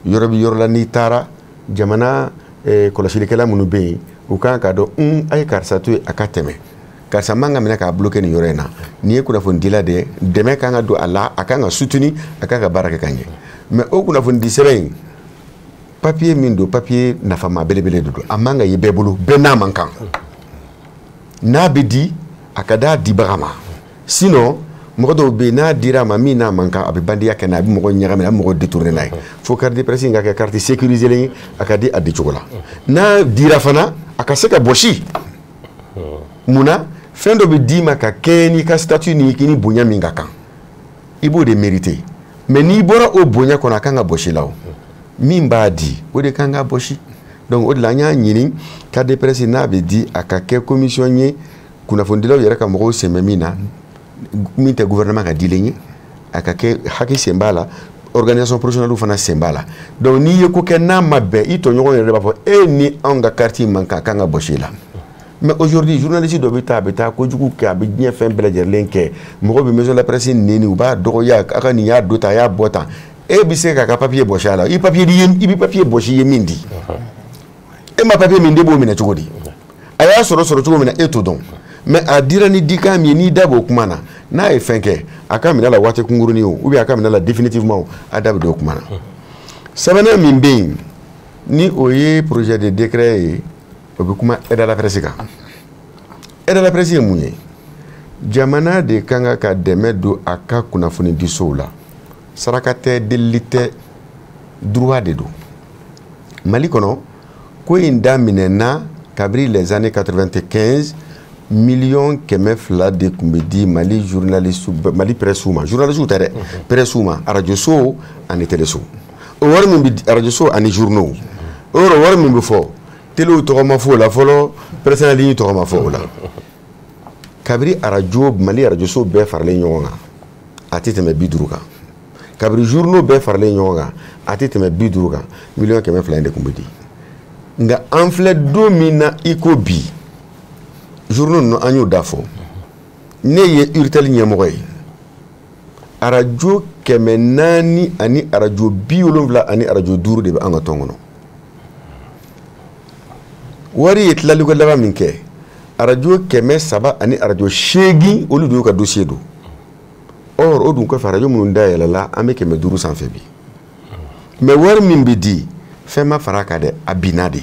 yoro la ni tara jamana ko la shilikela munu be o kan ka do ay karsa tu aka teme karsa manga mina ka bloquer ni yorena ni kuna fondila de deme kanga do ala akanga soutenu akanga baraka kanje mais o kuna fondi sebe papier mindo papier na fama belebele do amanga ye bebulu bena mankan na bidi akada dibarama sinon modo be na dirama mina mankan abi bandiya kana bi mo nyagame na mo détourner nay fo carte de presse nga ka carte sécurisée leni akadi addi chocolat na dira fana akaseka boshi muna fendo be dima ka keni ka statut ni kini bonya minga kan ibo de mériter mais ni bora o bonya kona kanga boshi lawo mimba di o de kanga boshi donc o de la nya nyini ka de presse na be di aka ke commission nye kuna fondila yera ka mo sememina minte gouvernement ka dilenye aka ke haki sembala organisation professionnelle fana sembala donc ni yeko ke na mabe ito nyoko ne ba fo ni anga quartier manka kanga boshi la mais aujourd'hui journaliste do bita ko jugu ka bi bien fin belajer lenke mo bi maison la presse neni ou ba do ya aka ni ya do ta ya bota e bi se ka papier boshala i papier di i bi papier boshi yemindi e ma papier minde bo mina chugodi aya soro chugo mina eto don mais a dira ni dika mi ni dabo kumana na e fenke aka mina la wate kunguru ni o bi aka mina la définitivement adabe do kumana sabana mimbe ni oye projet de décret kuma aide à la presse ka aide à la presse munye jamana de kanga ka deme do aka kuna funi disola sarakate delite droit de do mali kono ko inda minena kabri les années 95 millions keme fla de kumbedi mali journaliste mali presse souma journaliste tere presse souma radio so ani télé so o war mun bi radio so ani journaux o war mun bi fo télé to ma fo la folo personnel ligne to ma fo la kabri radio mali radio so be farle nyonga atite me biduruka kabri journaux be farle nyonga atite me biduruka million keme fla inde kumbedi nga enfle domina ikobi journaux no anyu dafo ne ye urtel nyemoy radio keme nani ani radio biolonvla ani radio duru de anga tongono wari yetlali ko laba minke radio keme saba ani radio shegi olu do ka dossier do or odun ko fa radio mun da yela la ame keme duru san febi mais war min bidi fema faraka de abinade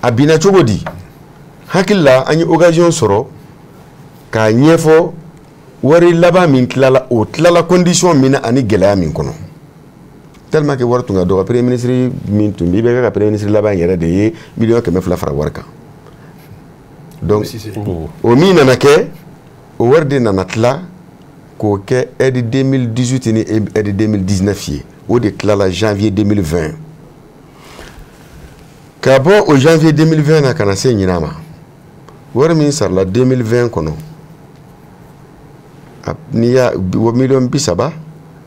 abina chobodi hakilla ani occasion soro ka nyefo wari laba min tlala o tlala condition mina ani gelaya min kono tellement que wartunga do premier ministre min tumbi be ka premier ministre laba yere de million que me fla fara warka donc o mi nana ke o warde nana tla ko ke aide 2018 ni aide 2019 yi o de tlala janvier 2020 ka bo au janvier 2020 na kana se nyinama war min sarla 2020 kono ni ya million bisaba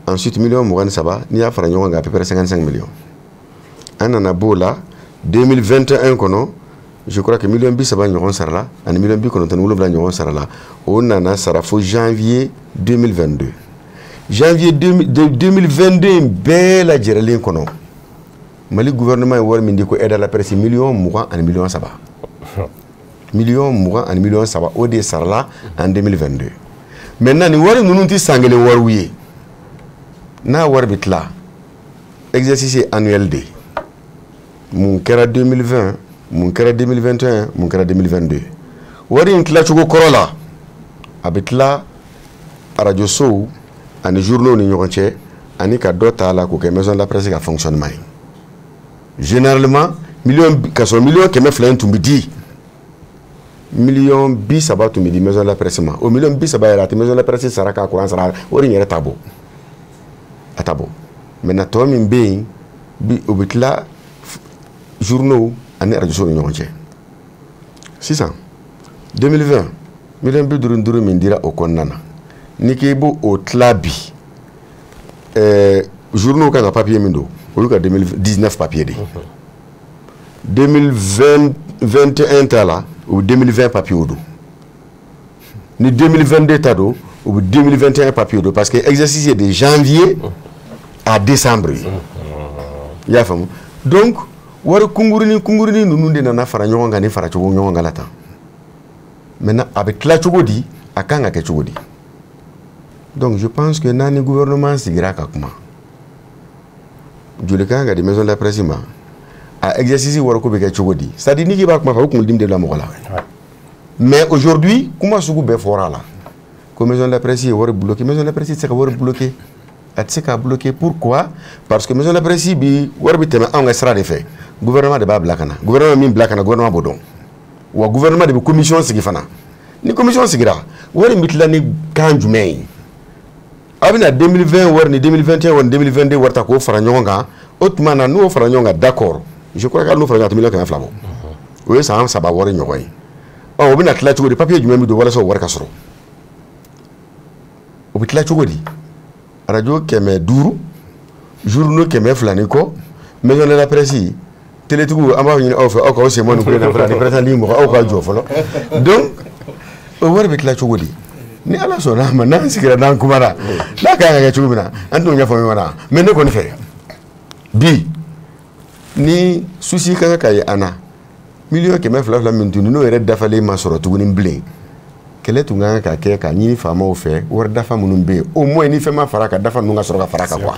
ensuite million mougan saba ni a fara ñonga à peu près 55 millions anana bola 2021 kono je crois que million bi saba ñogon sarala ani million bi kono tan wulubla ñogon sarala on nana sara fo janvier 2022 janvier 2022 bela jerelin kono mali gouvernement war min di ko aide à la presse million mougan ani million saba million mougan ani million saba o de sarala en 2022 maintenant ni war nununti sangele war wiye n'a wari bɛ tila exercice annuel de mun kɛra 2020 mun kɛra 2021 mun kɛra 2022 wari in tilacogo kɔrɔ la a bɛ tila radio sow ani journaux ni ɲɔgɔn cɛ ani ka dɔ ta la k'o kɛ maison de la presse ka fonctionnement ye généralement ka sɔrɔ million 200 in tun bɛ di million 30 tun bɛ di maison de la presse ma o million 30 yɛrɛ a tɛ maison de la presse sara k'a courant sara wari in yɛrɛ t'a bɔ a t'a bɔ maintenant tɔ min bɛ yen o bɛ tila journaux ani radio sow ni ɲɔgɔn cɛ sisan 2020 million 55 min dira o kɔnɔna na ni k'i b'o tila bi journaux kan ka papier min don olu ka 2019 papier de 2021 ta la o 2020 papier o don ni 2022 ta don o 2021 papier don parce que exercice est de janvier à décembre i y'a faamu donc wari kungurunin ninnu de nana fara ɲɔgɔn kan ni fara cogo ɲɔgɔn kan la tan maintenant a bɛ tila cogo di a kan ka kɛ cogo di donc je pense que n'ani gouvernement sigira ka kuma joli kan ka di maison de la presse ma a exercice wari ko bɛ kɛ cogo di c'est à dire ni k'i b'a kuma fɛ o kunkolodi de la mɔgɔ la mais aujourd'hui kuma sugu bɛɛ fɔra la ko maison de la presse ye wari bloqué maison de la presse tɛ se ka wari bloqué a tɛ se ka bloqué pourquoi parce que maison de la presse bi wari bɛ tɛmɛ anw ka sira de fɛ gouvernement de b'a bila ka na gouvernement min bila ka na gouvernement b'o dɔn wa gouvernement de bɛ commission sigi fana ni commission sigira wari bɛ tila ni kan jumɛn ye a bɛna 2020 wari ni 2021 wari ni 2022 wari ta k'o fara ɲɔgɔn kan o tuma na n'o fara ɲɔgɔn kan d'accord je crois que n'o fara ɲɔgɔn kan million 200 bɔ o ye san 3 wari ɲɔgɔn ye ɔ o bɛna tila cogo di papier jumɛn bɛ don walasa o wari ka sɔrɔ o bɛ tila cogo di radio 500 journaux 200 ni kɔ maison de la presse télétigiw an b'a ɲini aw fɛ aw k'aw sen bɔ nin ko in na fɔlɔ ni président ni mɔgɔ aw ka jɔ fɔlɔ donc o wari bɛ tila cogo di ni ala sɔnna a ma n'an sigira n'an kumara n'a ka kan ka kɛ cogo min na an t'o ɲɛfɔ ɲɔgɔn na mais ne kɔni fɛ bi ni souci kan ka ye an na million 200 min tun n'o yɛrɛ dafalen ma sɔrɔ tuguni bilen kɛlɛ tun kan ka kɛ ka ɲini faamaw fɛ wari dafa minnu bɛ yen au moins ni fɛn ma fara ka dafa ninnu ka sɔrɔ ka fara kan quoi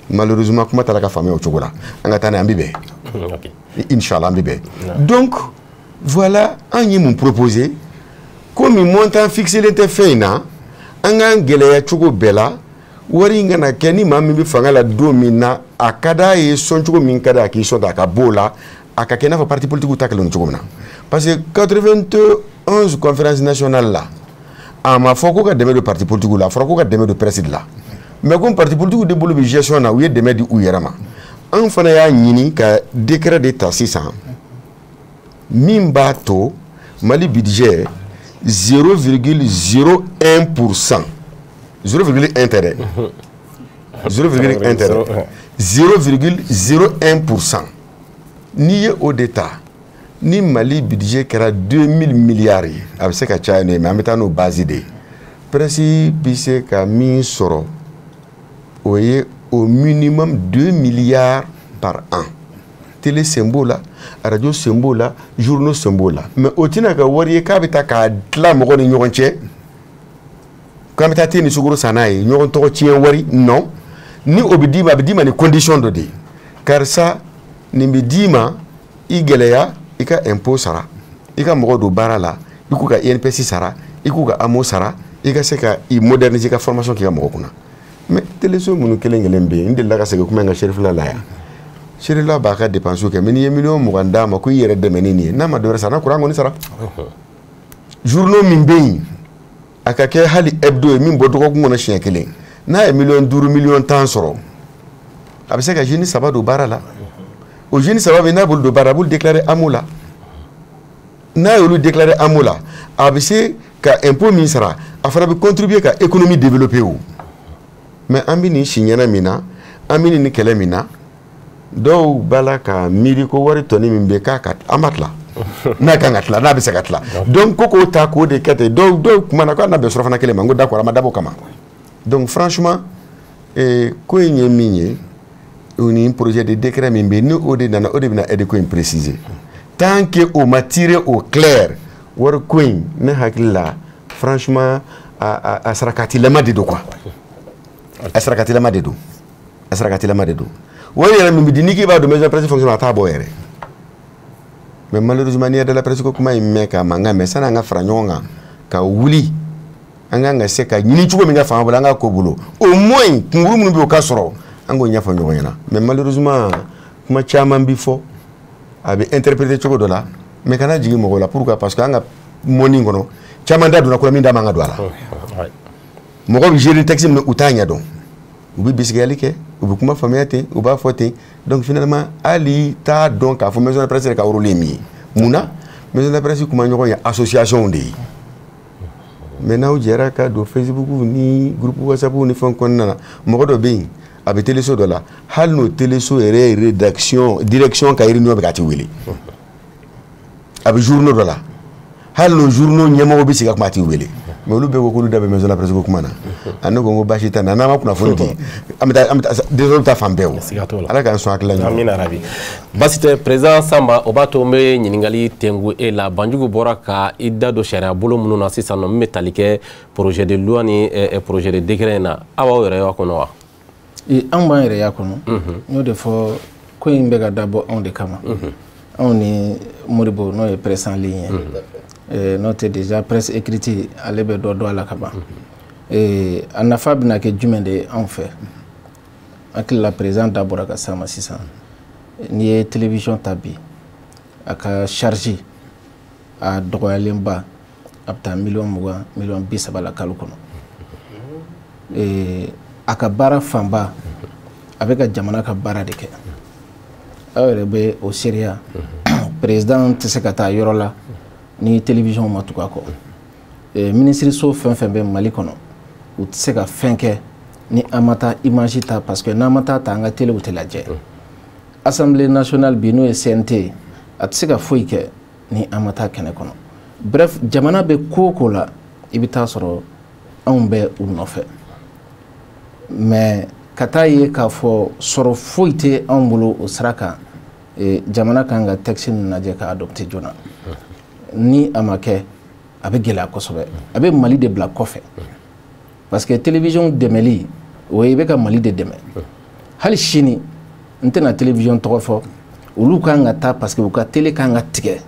malheureusement kuma taara ka faamuya o cogo la an ka taa n'a ye an bɛ bɛn inchallah an bɛ bɛn donc voilà an ye mun proposer komi montant fixé tɛ fɛn in na an k'an gɛlɛya cogo bɛɛ la wari in kana kɛ ni maa min bɛ fanga la don min na a ka d'a ye sɔn cogo min ka d'a k'i sɔn ta a ka b'o la a ka kɛ i n'a fɔ parti politique ta kɛlen cogo min na parce que 91 conférence nationale la a ma fɔ ko ka dɛmɛ don parti politique la a fɔra ko ka dɛmɛ don presse de la mais comme parti politique de bolo bɛ gestion na u ye dɛmɛ di u yɛrɛ ma an fana y'a ɲini ka décret de ta sisan min b'a to Mali budget 0,01%. 0,1 tɛ dɛ 0,1 tɛ dɛ 0,01%. n'i ye o de ta ni Mali budget kɛra 2000 milliards ye a bɛ se ka caya n'o ye mais an bɛ taa n'o base de ye presse bɛ se ka min sɔrɔ o ye au minimum 2 milliards par an. Télé sen b'o la radio sen b'o la journaux sen b'o la mais o tɛna ka wari ye k'a bɛ taa k'a tila mɔgɔ ni ɲɔgɔn cɛ k'an bɛ taa te ni sukaro san n'a ye ɲɔgɔn tɔgɔ tiɲɛ wari non ni o bɛ d'i ma a bɛ d'i ma ni condition dɔ de ye karisa nin bɛ d'i ma i gɛlɛya i ka impôt sara i ka mɔgɔ don baara la i k'u ka INPS sara i k'u ka AMO sara i ka se ka i moderniser ka formation k'i ka mɔgɔ kunna mais téléso minnu kelen kelen bɛ yen n delila ka segin kuma in ka Serifula la yan Serifula b'a ka dépense kɛ mais n'i ye million 20 d'a ma ko i yɛrɛ dɛmɛ ni nin ye n'a ma dɔ wɛrɛ sara n'a courant kɔni sara journaux min bɛ yen a ka kɛ hali hebdo ye min bɔ dɔgɔkun kɔnɔ siɲɛ kelen n'a ye million 5 million 10 sɔrɔ a bɛ se ka jeune 3 don baara la o jeune 3 bɛ n'a bolo don baara a b'olu déclarer AMO la n'a y'olu déclarer AMO la a bɛ se ka impôt min sara a fana bɛ contribuer ka économie développer o mais an bɛ nin si ɲɛna min na an bɛ nin kɛlɛ min na dɔw b'a la ka miiri ko wari tɔni min bɛ k'a ka an ma tila n'a kan ka tila n'a bɛ se ka tila donc ko k'o ta k'o de kɛ ten dɔw kumana ko a na bɛn surafana kelen ma n ko d'accord a ma dabɔ o kama donc franchement ko in ye min ye o ni projet de décret min bɛ yen ni o de nana o de bɛna aide ko in préciser tant que o ma tiré au clair wari ko in ne hakili la franchement a sarakatilama de don quoi asarakatilama de don asarakatilama de don o yɛrɛ min bi di n'i k'i b'a dɔn maison de presse fonctionne a t'a bɔ yɛrɛ mais malheureusement n'i ye de la presse ko kuma in mɛn k'a mankan mɛn sani an ka fara ɲɔgɔn kan ka wuli an kan ka se ka ɲini cogo min ka fanga bolo an ka ko bolo au moins kunkuru minnu bɛ o ka sɔrɔ an k'o ɲɛfɔ ɲɔgɔn ɲɛna mais malheureusement kuma caman bi fɔ a bɛ interpréter cogo dɔ la mais kana jigin mɔgɔw la pourquoi parce que an ka mɔni kɔnɔ caman da donna ko min da man ka don a la mɔgɔw bɛ gérer texte min u t'a ɲɛ dɔn u bɛ bisigiyali kɛ u bɛ kuma faamuya ten u b'a fɔ ten donc finalement hali t'a dɔn k'a fɔ maison de presse ka rôle ye min ye mun na maison de presse kuma ɲɔgɔn ye association de ye mais n'aw jɛra ka don Facebook ni groupe WhatsApp ni fɛn kɔnɔna na mɔgɔ dɔ bɛ yen a bɛ téléso dɔ la hali n'o téléso yɛrɛ rédaction direction ka réunion bɛ ka ti wele a bɛ journaux dɔ la hali n'o journaux ɲɛmɔgɔ bɛ sigi ka kuma a ti wele mais olu bɛɛ ko k'olu da bɛ maison de la presse ko kuma na a ne ko n ko baasi t'a la n'an ma kunnafoni di an bɛ taa désolé bɛ taa fan bɛɛ o ala k'an sɔn hakilila ɲuman amina rabi baasi tɛ président Samba o b'a to n bɛ ɲininkali tɛngu e la Banjugu bɔra ka i da don sariya bolo minnu na sisan nɔ min bɛ tali kɛ projet de loi ni projet de décret in na aw b'aw yɛrɛ y'a kɔnɔ wa anw b'an yɛrɛ y'a kɔnɔ n y'o de fɔ ko in bɛ ka dabɔ anw de kama anw ni Modibo n'o ye presse en ligne ye n'o tɛ déjà presse écrite ale bɛ dɔ dɔn a la ka ban a nafa bɛna kɛ jumɛn de ye anw fɛ hakili la président da bɔra ka s'a ma sisan n'i ye télévision ta bi a ka charge a dɔgɔyalenba a bɛ taa $20 $30 la kalo kɔnɔ a ka baara fanba a bɛ ka jamana ka baara de kɛ aw yɛrɛ bɛ o seereya président tɛ se ka taa yɔrɔ la ni télévision ma tugu a kɔ ministériso fɛn fɛn bɛ Mali kɔnɔ u tɛ se ka fɛn kɛ ni an ma taa image ta parce que n'an ma taa an ka télé u tɛ lajɛ assemblée nationale bi n'o ye CNT a tɛ se ka foyi kɛ ni an ma taa kɛnɛ kɔnɔ bref jamana bɛ ko o ko la i bɛ taa sɔrɔ anw bɛ u nɔfɛ mais ka taa ye k'a fɔ sɔrɔ foyi tɛ anw bolo o sira kan jamana kan ka texte ninnu lajɛ ka adopter joona ni a ma kɛ a bɛ gɛlɛya kosɛbɛ a bɛ Mali de bila kɔfɛ parce que télévision dɛmɛli o ye i bɛ ka Mali de dɛmɛ hali sini n tɛna télévision tɔgɔ fɔ olu kan ka taa parce que u ka télé kan ka tigɛ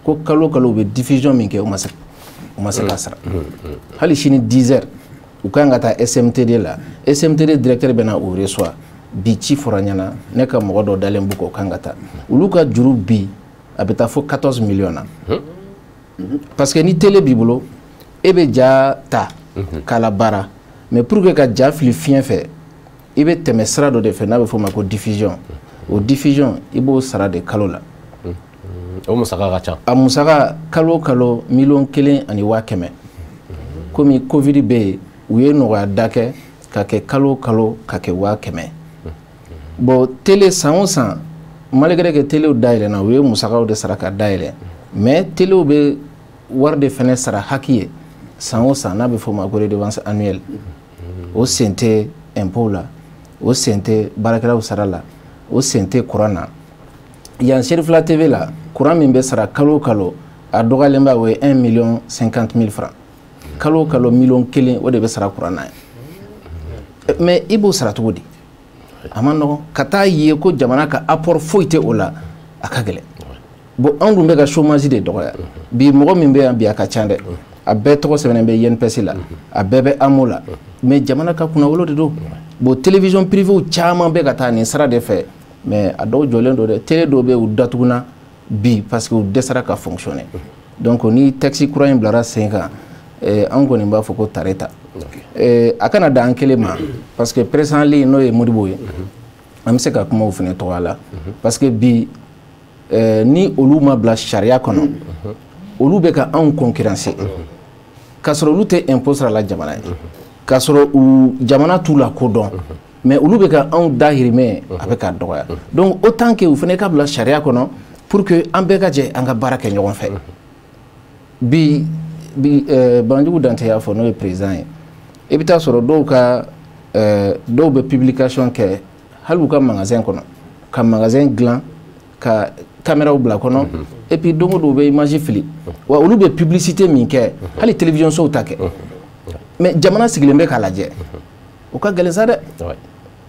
ko kalo kalo u bɛ diffusion min kɛ u ma se ka sara hali sini 10 heures u kan ka taa SMTD la SMTD directeur bɛ na o reçoit bi ci fɔra ɲɛna ne ka mɔgɔ dɔ dalen b'u kɔ kan ka taa olu ka juru bi a bɛ taa fo 14 millions na parce que ni télé b'i bolo e bɛ ja ta k'a la baara mais pour que ka ja fili fiɲɛ fɛ i bɛ tɛmɛ sira dɔ de fɛ n'a bɛ fɔ o ma ko diffusion o diffusion i b'o sara de kalo la o musaka ka ca a musaka kalo kalo $1,500,000 komi covid bɛ yen u ye nɔgɔya da kɛ ka kɛ kalo kalo ka kɛ $100,000 bon télé san o san malgré que téléw dayɛlɛnna u ye musakaw de sara ka dayɛlɛ mais téléw bɛ wari de fɛnɛ sara haki ye san o san n'a bɛ fɔ o ma ko redevance annuelle o sen tɛ impôt la o sen tɛ baarakɛlaw sara la o sen tɛ courant na yan Serifla TV la courant min bɛ sara kalo kalo a dɔgɔyalenba o ye $1,50,000 kalo kalo $1,000,000 o de bɛ sara courant na ye mais i b'o sara cogo di a ma nɔgɔn ka taa ye ko jamana ka apport foyi tɛ o la a ka gɛlɛn bon anw dun bɛ ka chômage de dɔgɔya bi mɔgɔ min bɛ yan bi a ka ca dɛ a bɛɛ tɔgɔ sɛbɛnnen bɛ INPS la a bɛɛ bɛ AMO la mais jamana ka kunnawolo de don bon télévision privée caman bɛ ka taa nin sira de fɛ mais a dɔw jɔlen don dɛ télé dɔw bɛ yen u datuguna bi parce que u dɛsɛra ka fonctionner donc ni texte kura in bilara sen kan an kɔni b'a fɔ ko tare ta a kana dan an kelen ma parce que presse en ligne n'o ye Modibo ye an bɛ se ka kuma o fana tɔgɔ la parce que bi ni olu ma bila sariya kɔnɔ olu bɛ ka anw concurrencer k'a sɔrɔ olu tɛ impôt sara la jamana ye k'a sɔrɔ jamana t'u la kodɔn mais olu bɛ ka anw dahirimɛ a bɛ ka dɔgɔya donc autant que u fana ka bila sariya kɔnɔ pour que an bɛɛ ka jɛ an ka baara kɛ ɲɔgɔn fɛ bi Banjugu Dante y'a fɔ n'o ye président ye i bɛ taa sɔrɔ dɔw bɛ publication kɛ hali u ka magasin kɔnɔ ka magasin dilan ka caméraw bila kɔnɔ et puis don o don u bɛ image fili wa olu bɛ publicité min kɛ hali télévision sow ta kɛ mais jamana sigilen bɛ k'a lajɛ o ka gɛlɛn sa dɛ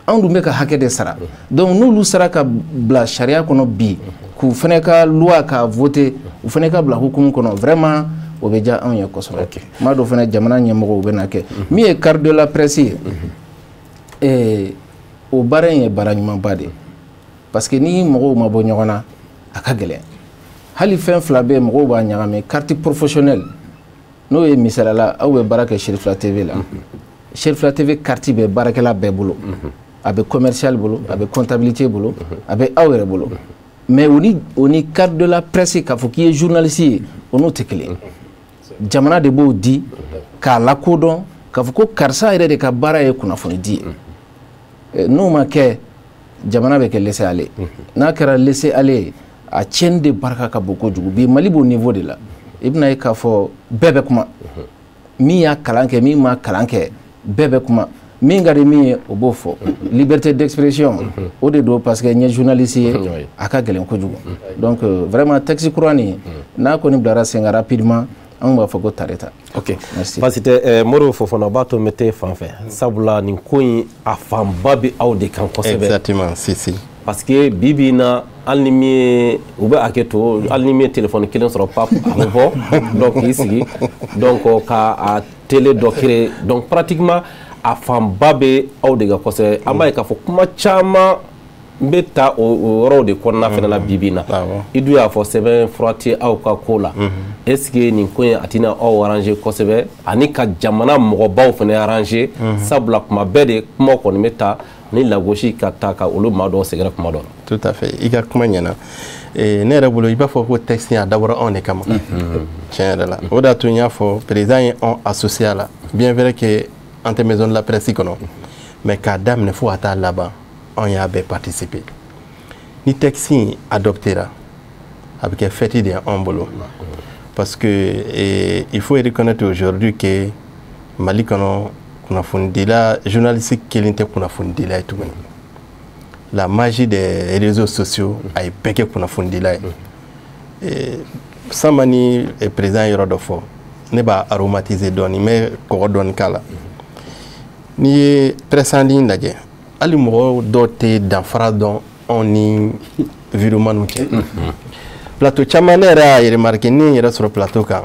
anw dun bɛ ka hakɛ de sara donc n'olu sara ka bila sariya kɔnɔ bi k'u fana ka loi ka voter u fana ka bila hukumu kɔnɔ vraiment o bɛ diya anw ye kosɛbɛ m'a dɔn fana jamana ɲɛmɔgɔw bɛ na kɛ min ye carte de la presse ye o baara in ye baara ɲumanba de parce que ni mɔgɔw ma bɔ ɲɔgɔn na a ka gɛlɛn hali fɛn fila bɛ yen mɔgɔw b'a ɲagami carte professionnelle n'o ye misalala aw bɛ baara kɛ Sherifla TV la Sherifla TV carte bɛ baarakɛla bɛɛ bolo a bɛ commercial bolo a bɛ comptabilité bolo a bɛ aw yɛrɛ bolo mais o ni carte de la presse k'a fɔ k'i ye journaliste ye o n'o tɛ kelen jamana de b'o di k'a lakodɔn k'a fɔ ko karisa yɛrɛ de ka baara ye kunnafoni di ye n'o ma kɛ jamana bɛ kɛ laisser aller n'a kɛra laisser aller a tiɲɛni de barika ka bon kojugu bi Mali b'o niveau de la i bɛna ye k'a fɔ bɛɛ bɛ kuma min y'a kalan kɛ min ma kalan kɛ bɛɛ bɛ kuma min ka di min ye o b'o fɔ liberté d'expression o de don parce que n ye journaliste ye a ka gɛlɛn kojugu donc vraiment texte kura nin n'a kɔni bilara sen kan rapidement an b'a fɔ ko tareta ok parce que Modibo Fofana b'a to n bɛ taa fan fɛ sabula nin ko in a fanba bɛ aw de kan kosɛbɛ exactement si parce que bibi na hali ni min ye u bɛ hakɛ to hali ni min ye téléphone kelen sɔrɔ pap a bɛ bɔ donc k'i sigi donc ka télé dɔ créer donc pratiquement a fanba bɛ aw de kan kosɛbɛ an b'a ye k'a fɔ kuma caman n bɛ taa o yɔrɔw de kɔnɔna fana na bibi na i dun y'a fɔ sɛbɛn fura tɛ aw ka ko la est ce que nin ko in a tɛna aw arranger kosɛbɛ ani ka jamana mɔgɔbaw fana arranger sabula kuma bɛɛ de kuma kɔni bɛ taa ni lagosi ka taa ka olu maa dɔw sɛgɛrɛ kuma dɔ la. tout à fait i ka kuma ɲɛna ne yɛrɛ bolo i b'a fɔ ko texte a dabɔra anw de kama tiɲɛ yɛrɛ la o de y'a to n y'a fɔ président ye anw associé a la bien vrai que an tɛ maison de la presse kɔnɔ mais k'a daminɛ fo ka taa laban anw y'a bɛɛ participer ni texte in adoptera a bɛ kɛ fête de ye anw bolo parce que il faut reconnaître aujourd'hui que Mali kɔnɔ kunnafonidila journaliste kelen tɛ kunnafonidila ye tuguni la magie des réseaux sociaux a ye bɛɛ kɛ kunnafonidila ye sama ni président yɔrɔ dɔ fɔ ne b'a aromatiser dɔɔni n bɛ kɔgɔ dɔɔni k'a la n'i ye presse en ligne lajɛ hali mɔgɔ dɔw tɛ danfara dɔn anw ni vidéoman cɛ plateau caman ne yɛrɛ y'a remarqué ne ye n yɛrɛ sɔrɔ plateau kan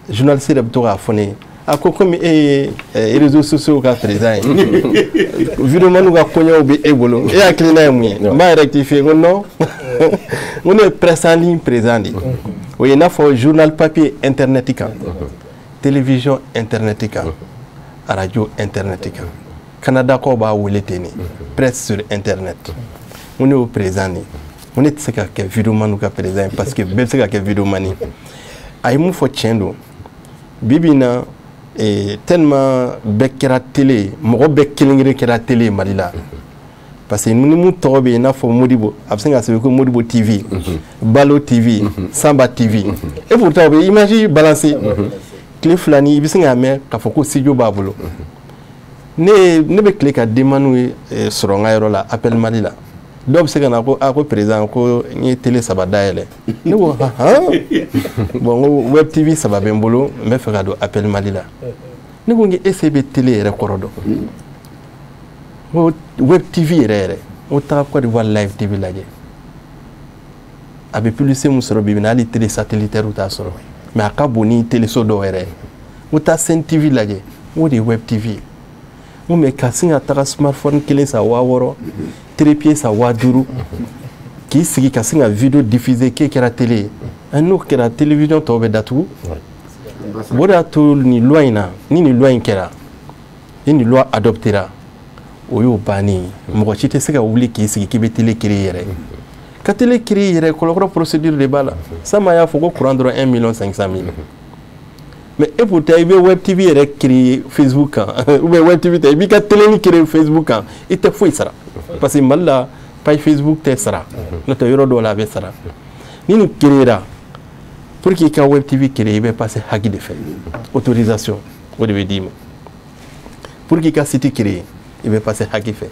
journaliste yɛrɛ bɛ to k'a fɔ ne ye a ko komi e ye réseaux sociaux ka président ye vidéoman ka kɔɲɔw bɛ e bolo e hakilina ye mun ye n b'a rectifier ko non ko ne ye presse en ligne président de ye o ye i n'a fɔ journal papier internet kan télévision internet kan radio internet kan Canadakaw b'a wele ten de presse sur internet ko ne y'o président de ye ko ne tɛ se ka kɛ vidéoman ka président ye parce que bɛɛ bɛ se ka kɛ vidéoman ye a ye mun fɔ tiɲɛ don bibi in na tellement bɛɛ kɛra télé mɔgɔ bɛɛ kelen-kelen kɛra télé Mali la parce que ni mun tɔgɔ bɛ yen i n'a fɔ Modibo a bɛ se ka sɛbɛn ko Modibo TV Balo TV Samba TV et pourtant o bɛ image balancer tile fila ni i bɛ se k'a mɛn k'a fɔ ko studio b'a bolo ne bɛ tile ka demande sɔrɔ n ka yɔrɔ la Appel Mali la dɔw bɛ se ka na ko ko président ko n ye télé 3 dayɛlɛ ne ko bon ko web TV 3 bɛ n bolo n bɛ fɛ ka don Appel Mali la ne ko n ese bɛ télé yɛrɛ kɔrɔ dɔn ko web TV yɛrɛ o taga Côte d'Ivoire live TV lajɛ a bɛ publicité mun sɔrɔ bibi na hali télé satellitaire t'a sɔrɔ mais a ka bon ni télé so dɔw yɛrɛ o taa Sen TV lajɛ o de ye web TV o mais ka sin ka taga smartphone kelen san 6000 trépied san 5000 k'i sigi ka sin ka vidéo diffuser k'e kɛra télé ye n'o kɛra télévision tɔw bɛ datugu o de y'a to nin loi in na ni nin loi in kɛra ni nin loi adoptera o y'o bannen ye mɔgɔ si tɛ se ka wuli k'i sigi k'i bɛ télé créer yɛrɛ ka télé créer yɛrɛ kɔlɔkɔlɔ procédure de b'a la sama y'a fɔ ko courant dɔrɔn 1 500 000 mais et pourtant i bɛ web TV yɛrɛ créer Facebook kan ou bien web TV tɛ i b'i ka télé ni créer Facebook kan i tɛ foyi sara parce que Mali la page Facebook tɛ sara n'o tɛ yɔrɔ dɔw la a bɛ sara ni nin créera pour que i ka web TV créer i bɛ passer haki de fɛ autorisation o de bɛ d'i ma pour que i ka site créer i bɛ passer haki fɛ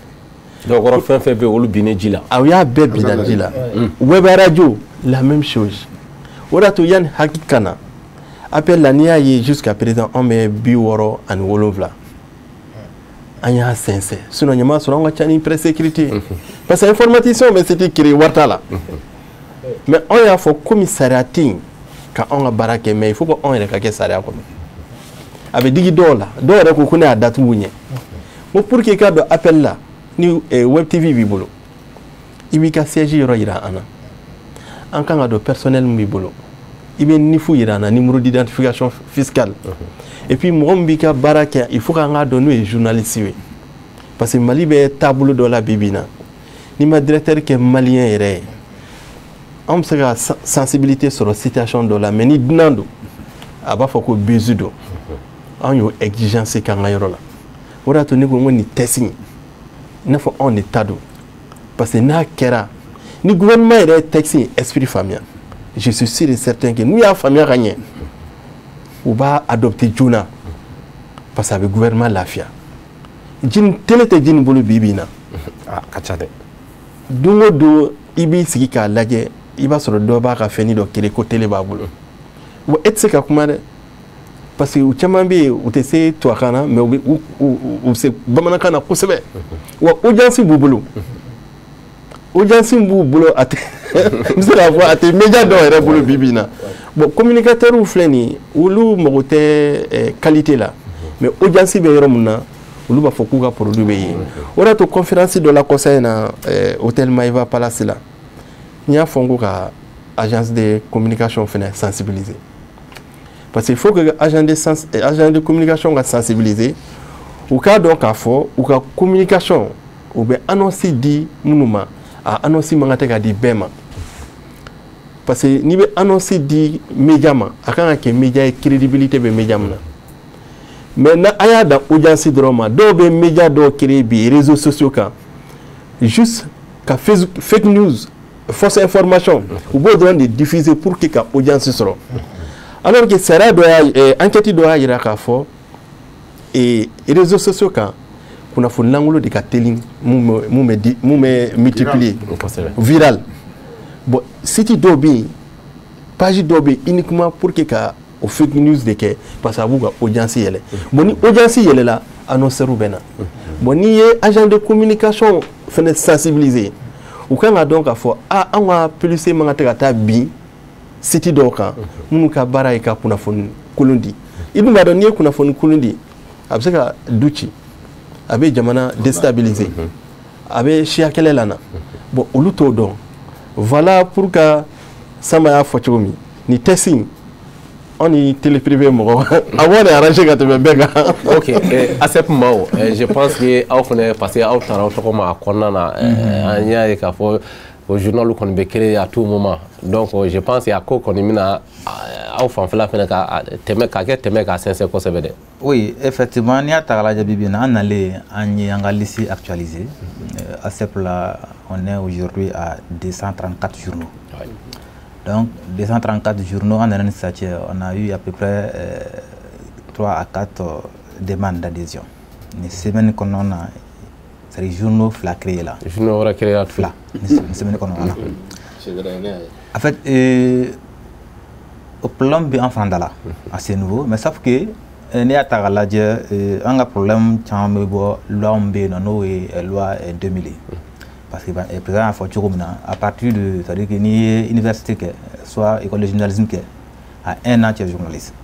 donc kɔrɔ fɛn fɛn bɛ yen olu binnen ji la aw y'a bɛɛ bila ji la web radio la même chose o de y'a to yanni haki ka na Appel la n'i y'a ye jusqu'à présent an bɛ 67 an y'a sensɛ sinon ɲama sɔrɔ an ka ca ni presse sécurité parce que informaticien bɛ se tɛ créer wari t'a la mais an y'a fɔ komi sariya tɛ yen ka anw ka baara kɛ mais il faut que anw yɛrɛ ka kɛ sariya kɔnɔ a bɛ digi dɔw la dɔw yɛrɛ ko ko ne y'a datugu ɲɛ ko pour que i ka don appel la ni web tv b'i bolo i b'i ka siège yɔrɔ yira an na an kan ka don personnel min b'i bolo i bɛ nifu yira an na numéro d'identification fiscale et puis mɔgɔ min b'i ka baara kɛ il faut k'an ka dɔn n'o ye journaliste ye parce que Mali bɛ taabolo dɔ la bi bi in na n'i ma directeur kɛ malien yɛrɛ ye an bɛ se ka sensibilité sɔrɔ situation dɔ la mais ni dunan don a b'a fɔ ko bezu don an y'o exigence k'an ka yɔrɔ la o de y'a to ne ko nin test in i n'a fɔ anw de ta don parce que n'a kɛra ni gouvernement yɛrɛ ye texte in esprit faamuya je suis sûr et certain que n'u y'a faamuya ka ɲɛ u b'a adopter joona parce que a bɛ gouvernement lafiya jini télé tɛ jini bolo bi bi in na ka ca dɛ don o don i b'i sigi k'a lajɛ i b'a sɔrɔ dɔ b'a ka fɛnni dɔ créer ko télé b'a bolo wa e tɛ se ka kuma dɛ parce que u caman bɛ yen u tɛ se tubabukan na mais u bɛ se bamanankan na kosɛbɛ wa audience b'u bolo audience b'u bolo a tɛ n bɛ se k'a fɔ a tɛ média dɔw yɛrɛ bolo bi bi in na bon communicateurs filɛ nin ye olu mago tɛ qualité la mais audience bɛ yɔrɔ min na olu b'a fɔ k'u ka produit bɛ yen o de y'a to conférence dɔ la kɔsa in na hôtel Maïva Palace la n y'a fɔ n ko ka agence de communication fana sensibiliser parce qu'il faut que agent de communication ka sensibiliser u k'a dɔn k'a fɔ u ka communication u bɛ annonce di minnu ma a annonce man ka tɛ ka di bɛɛ ma parce que n'i bɛ annonce di média ma a kan ka kɛ média ye crédibilité bɛ média min na mais na a y'a dan audience dɔrɔn ma dɔw bɛ média dɔw créer bi réseaux sociaux kan juste ka fake news fausse information u b'o dɔrɔn de diffuser pour que ka audience sɔrɔ alors que sariya dɔ y'a enquête dɔ y'a jira k'a fɔ réseaux sociaux kan kunnafoni lankolon de ka teli mun bɛ multiplier viral bon site dɔw bɛ yen page dɔw bɛ yen uniquement pour que ka o fake news de kɛ parce que a b'u ka audience yɛlɛ bon ni audience yɛlɛla annonceurs bɛ na bon n'i ye agent de communication fana sensibiliser u kan ka dɔn k'a fɔ an ka publicité man ka tɛ ka taa bin site dɔw kan minnu ka baara ye ka kunnafoni kolon di i dun b'a dɔn n'i ye kunnafoni kolon di a bɛ se ka du ci a bɛ jamana déstabiliser a bɛ siya kɛlɛ lana bon olu t'o dɔn voilà pour que Samba y'a fɔ cogo min ni test in on ni télé privé mɔgɔ a b'o de arranger ka tɛmɛ bɛɛ kan. ok ASEP maaw je pense que aw fana parce que aw taara aw tɔgɔ ma a kɔnɔna na an y'a ye k'a fɔ o journal kɔni bɛ créer à tout moment donc je pense a ko kɔni bɛna aw fanfɛla fana ka tɛmɛ ka kɛ tɛmɛ k'a sɛnsɛn kosɛbɛ dɛ. Oui, effectivement, n'i y'a ta k'a lajɛ bi bi in na an nalen an ye an ka liste actualisée ASEP la on est aujourd'hui à 234 journaux. Oui. Donc 234 journaux en année on a eu à peu près 3 à 4 demandes d'adhésion. Une semaine qu'on a c'est les journaux fla créés là. Les journaux aura créé à fla. Une semaine qu'on a là. En fait au plan bien en Fandala assez nouveau mais sauf que n'i y'a ta k'a lajɛ an ka problème caman bɛ bɔ loi min bɛ yen nɔ n'o ye loi 2000 ye parce que président y'a fɔ cogo min na à partir de c'est à dire que n'i ye université kɛ soit école de journalisme kɛ à 1 an tu es journaliste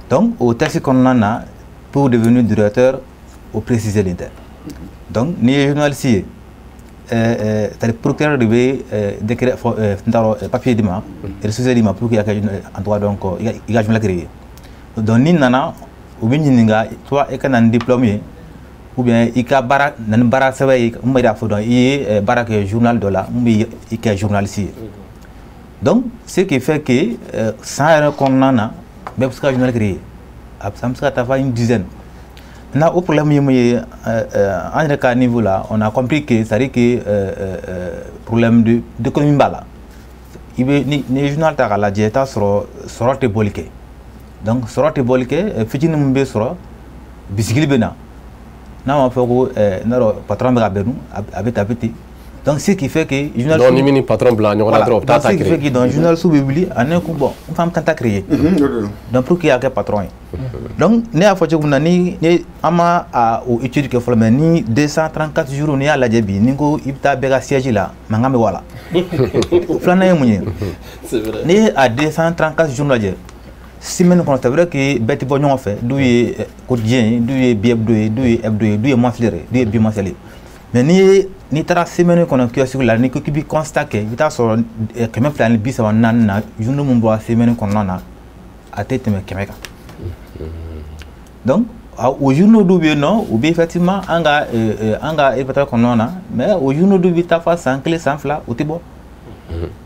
donc au texte kɔnɔna na pour devenir directeur o préciser nin tɛ donc n'i ye journaliste ye c'est-à-dire procureur de bɛ décret n t'a dɔn papier di ma ressources di ma pour que i ka kɛ en tout cas donc i ka journal créer donc n'i nana u bɛ ɲininka soit i ka na ni diplôme ye ou bien i ka baara na ni baara sɛbɛn ye mun bɛ yira fɔ dɔn i ye baara kɛ journal dɔ la mun bɛ i kɛ journaliste ye donc ce qui fait que san yɛrɛ kɔnɔna na bɛɛ bɛ se ka journal créer a bɛ se ka taa fɔ une dizaine maintenant o problème ye mun ye an yɛrɛ ka niveau la on a compris que c'est à dire que problème d'économie b'a la i bɛ ni ye journal ta k'a lajɛ i t'a sɔrɔ sɔrɔ tɛ bɔli kɛ donc sɔrɔ tɛ bɔli kɛ fitinin min bɛ sɔrɔ bisigili bɛ na n'a ma fɔ ko n'a dɔn patron bɛ ka bɛn a bɛ ten Donc, ce qui fait que journal donc ni mini patron blanc on a trop ce qui fait que dans le journal sous bibli on est bon on femme tant créer donc pour qu'il y ait un patron donc ne a fait que ni ama a au étude que faut ni 234 jours ni à la débit ni ko ibta bega siège là mangame wala flana yemunye c'est vrai ni à 234 jours là semaine qu'on c'est vrai que bête bon on fait doué quotidien doué biebdo doué hebdo doué mensuel doué bimensuel mais ni tara semaine qu'on a que sur la ni ko bi constat que vita so quand même plan bi ça nan na journée mon bois semaine qu'on a à tête mais kemeka donc au journaux double non ou bien effectivement anga et peut-être qu'on a mais au journaux double ta face sans clé sans fla ou tibo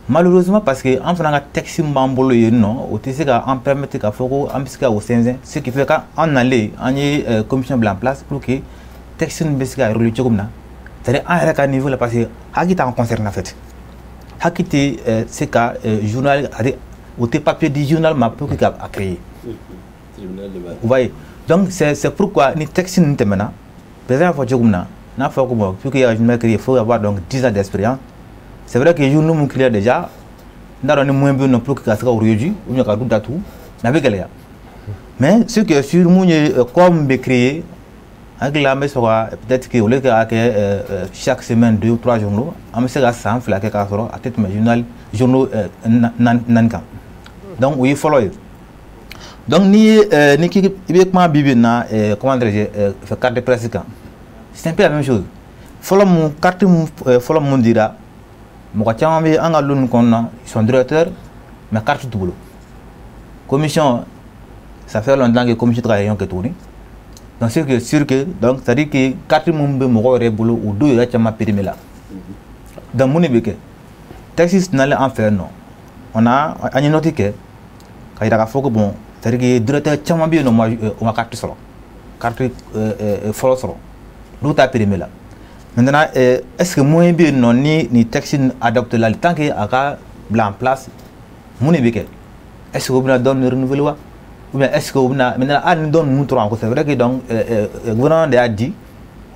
malheureusement parce que en faisant un texte mbambolo non ou tisi ka en permettre ka foko en bisika au senzen ce qui fait qu'on allait en commission blanc place pour que texte bisika religieux comme ça c'est à un niveau là parce que hakita en concerne en fait hakiti c'est ka journal ou tes papiers du journal m'a pour que a créé vous voyez donc c'est pourquoi ni texte ni temena besoin faut dire comme ça na faut comme pour que un journal créé il faut avoir donc 10 ans d'expérience c'est vrai que le journal mon client déjà n'a pas moins bien non plus que ça sera aujourd'hui ou bien ka tout n'avait galère mais ce que sur mon comme be créé avec la mais peut-être que au lieu que chaque semaine 2 ou 3 journaux on me sera sans fla que ça sera à tête mais journaux nanka donc oui follow donc ni qui évidemment bibina comment dire fait carte de presse c'est un peu la même chose follow mon carte follow mon dira mo ka chama bi anga lun konna son directeur mais carte tout boulot commission ça fait longtemps que commission travaille que tourne donc c'est sûr que donc ça dit que carte mon be mo ko boulot ou deux ya chama périmé là dans monébeke taxis n'allait en faire non on a noté que quand il a fait que bon c'est-à-dire que directeur chama bi no ma carte solo carte follow solo d'où ta périmé là maintenant est-ce que moi bien non ni texte adopte là tant que aka blanc place monébeke est-ce que vous na donne renouveler ou bien est-ce que vous na maintenant a nous donne nous trois c'est vrai que donc gouvernement a dit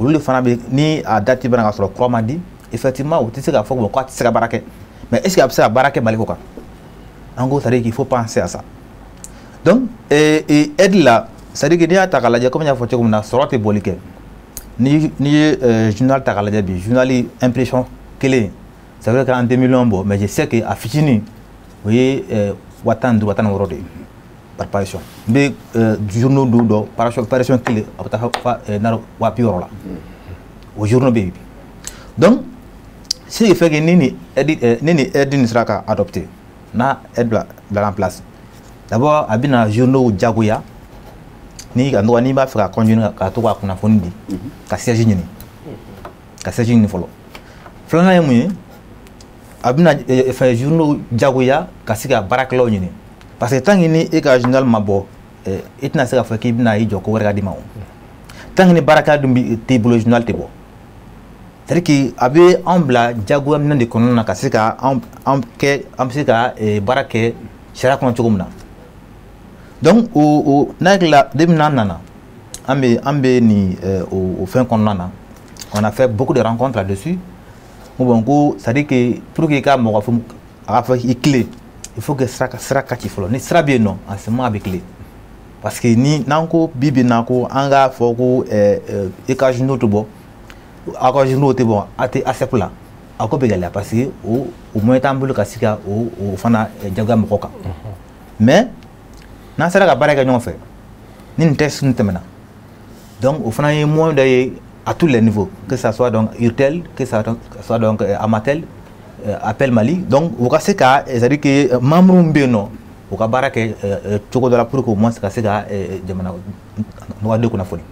le fana ni à date bana sur croix m'a dit effectivement tu sais qu'il faut quoi tu sais baraké mais est-ce qu'il y a ça baraké maliko quoi en gros ça veut dire qu'il faut penser à ça donc et aide là ça veut dire que ni atakala comme il y a photo comme na sorte bolike ni journal takala bi journal impression clé c'est vrai qu'en 2001 bon mais je sais que à Fitini vous voyez watan worode préparation mais journaux do préparation clé na wa pioro là au journaux bi donc ce qui fait que nini edin sera adopté na edla en place d'abord abina journaux jaguya ni ando ni ba fra konjuna ka to kwa kuna fondi ka siège ni folo flana yemu abina fa journaux jaguya ka siga baraklo ni parce que tant ni e ka journal mabo itna sera fa ki bina yi joko wera di mawo tant ni baraka dum bi table journal tebo c'est que abe ambla jaguya min de konona ka siga am siga barake shara kono chogumna donc au nagla demnana ambe ni au fin qu'on on a fait beaucoup de rencontres là-dessus bon ça dit que pour que ka mo fa clé il faut que sera katifolo ni sera bien non en ce moment avec clé parce que ni nanko bibi nako anga foko e ka jino to bo aka jino te bon ate asepla ako begala parce que au moins tambulu kasika au fana jaga mokoka mais na sera ka baraka ñoo fait ni test ni temena donc au final moins d'ailleurs à tous les niveaux que ça soit donc Urtel que ça soit donc Amatel appel Mali donc au cas c'est dire que membre mbeno au cas baraka toko de la pour que moins c'est ka jamana no de kuna foni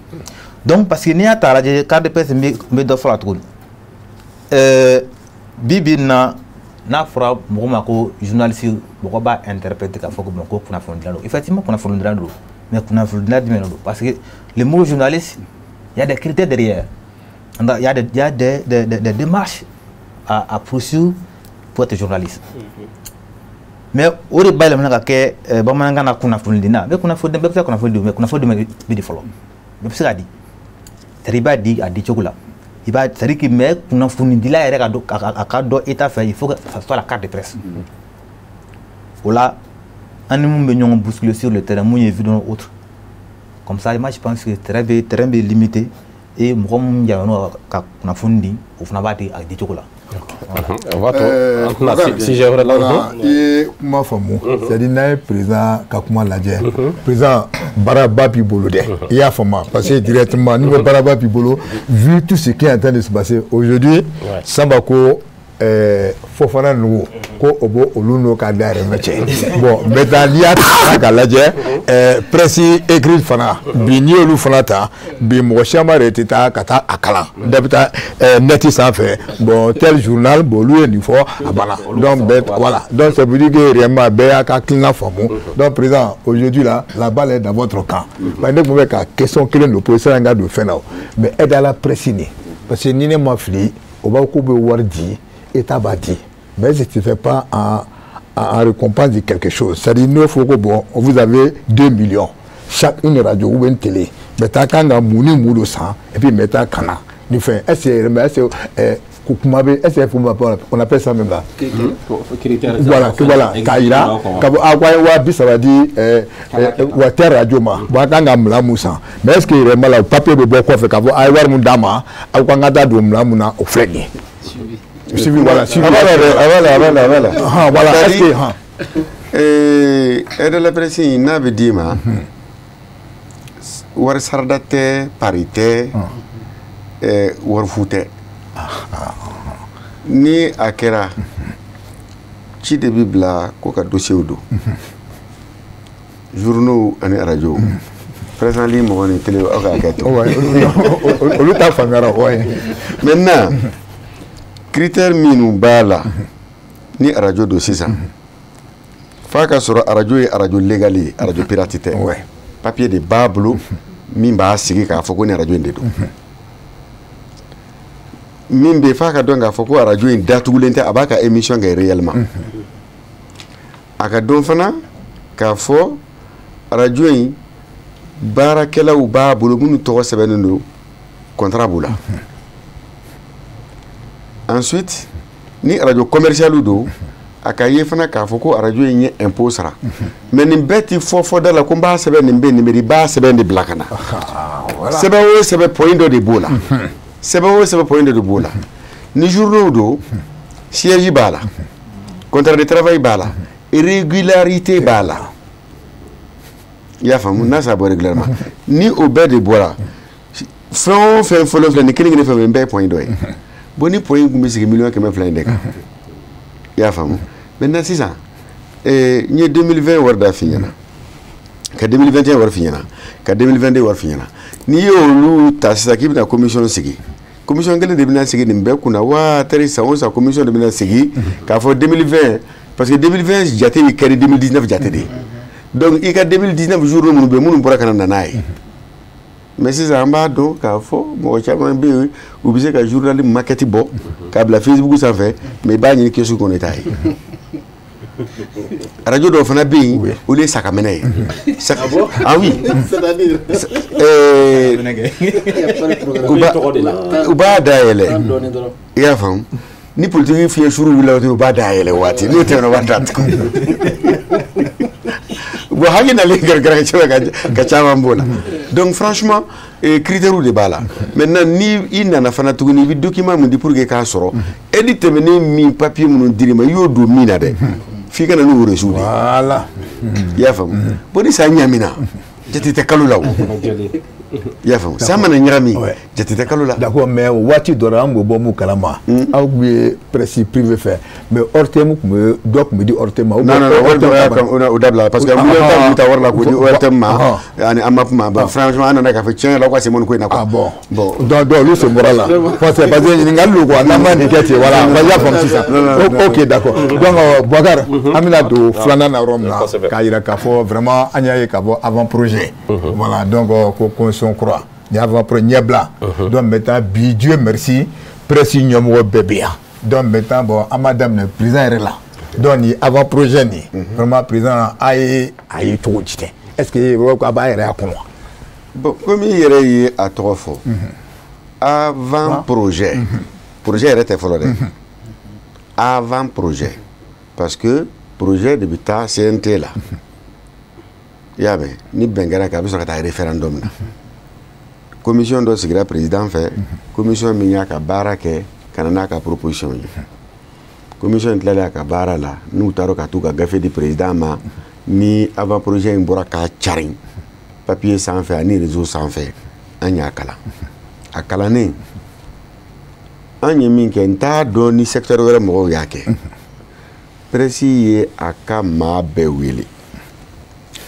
donc parce que ni ata la carte de presse me do fala tout bibi na fura mɔgɔ ko journaliste mɔgɔ b'a interpréter k'a fɔ ko kunnafoni dilan don effectivement kunnafoni dilan don mais kunnafoni dilan jumɛn don parce que le mot journaliste il y a des critères derrière il y a des démarches à poursuivre pour être journaliste mais au de b'a yɛlɛmana ka kɛ bamanankan na kunnafoni dina mais kunnafoni bɛɛ bɛ se kunnafoni di mais kunnafoni di bɛ di fɔlɔ bɛɛ bɛ se k'a di c'est-à-dire i b'a di a di cogo la il va, c'est-à-dire que mais kunnafonidila yɛrɛ ka dɔ état fɛ, il faut que ça soit la carte de presse. O la an ni mun bɛ ɲɔgɔn bousculer sur le terrain, mun ye vidéo autre. Comme ça, moi je pense que terrain bɛ limité et mɔgɔ mun jɛnna ka kunnafoni di, o fana b'a di a di cogo la. Si j'ai vraiment kuma faamu c'est-à-dire n'a ye président ka kuma lajɛ président baaraba b'i bolo dɛ i y'a faamu parce que directement ni bɛ baaraba b'i bolo vu tout ce qui est en train de se passer aujourd'hui Sanba ko Fofana nugu ko o b'o olu n'o ka da yɛrɛ mɛ cɛ bon maintenant n'i y'a ta k'a lajɛ presse écrite fana bi n'i y'olu fana ta bi mɔgɔ caman yɛrɛ tɛ taa ka taa a kalan bɛɛ bɛ taa net sanfɛ bon tel journal bon olu ye nin fɔ a banna donc voilà donc ça veut dire que réellement bɛɛ y'a ka hakilina faamu donc président aujourd'hui là la balle est dans votre camp parce que ne tun bɛ ka question kelen de poser an ka don fɛn na o mais aide à la presse ni parce que ni ne ma fili o b'a k'u bɛ wari di État b'a dit, mais si tu ne fais pas en récompense de quelque chose, c'est-à-dire il faut que bon, vous avez 2 millions, chaque une radio ou une télé, mais tu as quand même mouni sang, et puis mettez kana. On appelle ça même là. Voilà, voilà, Kaira, ça va dire Water Radio, Wakanga Moussa. Mais est-ce qu'il y a un papier de beaucoup fait qu'avant Aïwar Moundama, Awangada Doumlamuna au Freddy? Suivi, voilà, suivi. Voilà. Voilà, est-ce que. Et de la presse, il n'a pas dit, ma. War sardate, parité, war foute. Ni akera. Ci de Bibla, quoi dossier ou do. Journaux, à radio. Présent libre, on est télé, maintenant. Critère minnu b'a la ni radio do sisan f'a ka sɔrɔ radio ye radio légal ye radio pirate tɛ papier de b'a bolo min b'a sigi k'a fɔ ko ni radio in de don min bɛ f'a ka dɔn k'a fɔ ko radio in datugulen tɛ a b'a ka émission kɛ réellement a ka dɔn fana k'a fɔ radio in baarakɛlaw b'a bolo minnu tɔgɔ sɛbɛnnen don contrat b'u la. Ensuite, ni radio commercial do akaye fana k'a fɔ ko radio in ye impôt sara mais nin bɛɛ ti fɔ da la ko n b'a sɛbɛn nin bɛ nin bɛ i b'a sɛbɛn de bila ka na sɛbɛn o sɛbɛn point dɔ de b'o la sɛbɛn o sɛbɛn point dɔ de b'o la ni journaux do siège b'a la contrat de travail b'a la irrégularité b'a la i y'a faamu n'a s'a bɔ régulièrement ni o bɛɛ de bɔra fɛn o fɛn fɔlɔ filɛ nin kelen kelen fɛn fɛn bɛɛ ye point dɔ ye. Bon, ni point que c'est millions qui me font des cas. Il y a femme. Maintenant, c'est ça. Ni 2020 warda finyana. Ka 2021 war finyana. Ka 2022 war finyana. Ni yo lu tasisa ki na commission sigi. Commission ngale de bina sigi nimbe kuna wa tari sa onsa commission de bina sigi ka fo 2020 parce que 2020 jate ni kari 2019 jate de. Donc i ka 2019 jour no be munu bora kana nanaye. Mais si ça en bas donc k'a fɔ mɔgɔ caman bɛ yen u bɛ se ka journal maquette bɔ k'a bila Facebook sanfɛ mais i b'a ɲini kɛsu kɔnɔ i t'a ye radio dɔw fana bɛ yen olu ye sakaminɛ ye ah oui u b'a dayɛlɛ i y'a faamu ni politique fiɲɛ suru wulila u b'a dayɛlɛ waati n'o tɛmɛna u b'a datugu bon hagi na le gargara ka caman b'o la donc franchement critères de b'a la maintenant ni i nana fana tuguni i bɛ document mun di pour que k'a sɔrɔ e ni tɛmɛnen min papier minnu dir'i ma i y'o don min na dɛ f'i ka na n'o reçu de voilà i y'a faamu bon ni sa ɲamina jate tɛ kalo la o i y'a faamu sa mana ɲagami jate tɛ kalo la d'accord mais waati dɔ la an b'o bɔ mun kalama aw tun ye presse privée fɛ mais hors terme dɔ tun bɛ di hors terme ma non o dabila parce que mun ta wari la k'o di hors terme ma ani an ma kuma bon franchement an nana k'a fɔ tiɲɛ yɛrɛ la aw ka se mɔni ko in na quoi bon donc olu sen bɔra la parce que ɲininkali don quoi n'an ma nin kɛ ten voilà i y'a faamu sisan ok d'accord donc Boubacar an bɛna don filanan na yɔrɔ min na k'a jira k'a fɔ vraiment an y'a ye k'a fɔ avant projet voilà donc ko constitution kura ni avant projet ɲɛbila donc maintenant bi Dieu merci presse ɲɛmɔgɔ bɛɛ bɛ yan donc maintenant bon an b'a daminɛ président yɛrɛ la donc ni avant projet ni vraiment président a ye cogo di tɛ est ce que a b'a yɛrɛ y'a kɔnɔ bon comme i yɛrɛ ye a tɔgɔ fɔ avant projet projet yɛrɛ tɛ fɔlɔ dɛ avant projet parce que projet de bɛ taa CNT la i y'a mɛn ni bɛn kɛra kan a bɛ sɔrɔ ka taa référendum na commission dɔ sigira président fɛ commission min y'a ka baara kɛ ka na n'a ka proposition ye commission in tilala a ka baara la n'u taara ka t'u ka gafe di président ma ni avant projet in bɔra k'a carin papier sanfɛ ani réseau sanfɛ an y'a kalan a kalannen an ye min kɛ n t'a dɔn ni secteur wɛrɛ mɔgɔw y'a kɛ presse ye a ka maa bɛɛ wele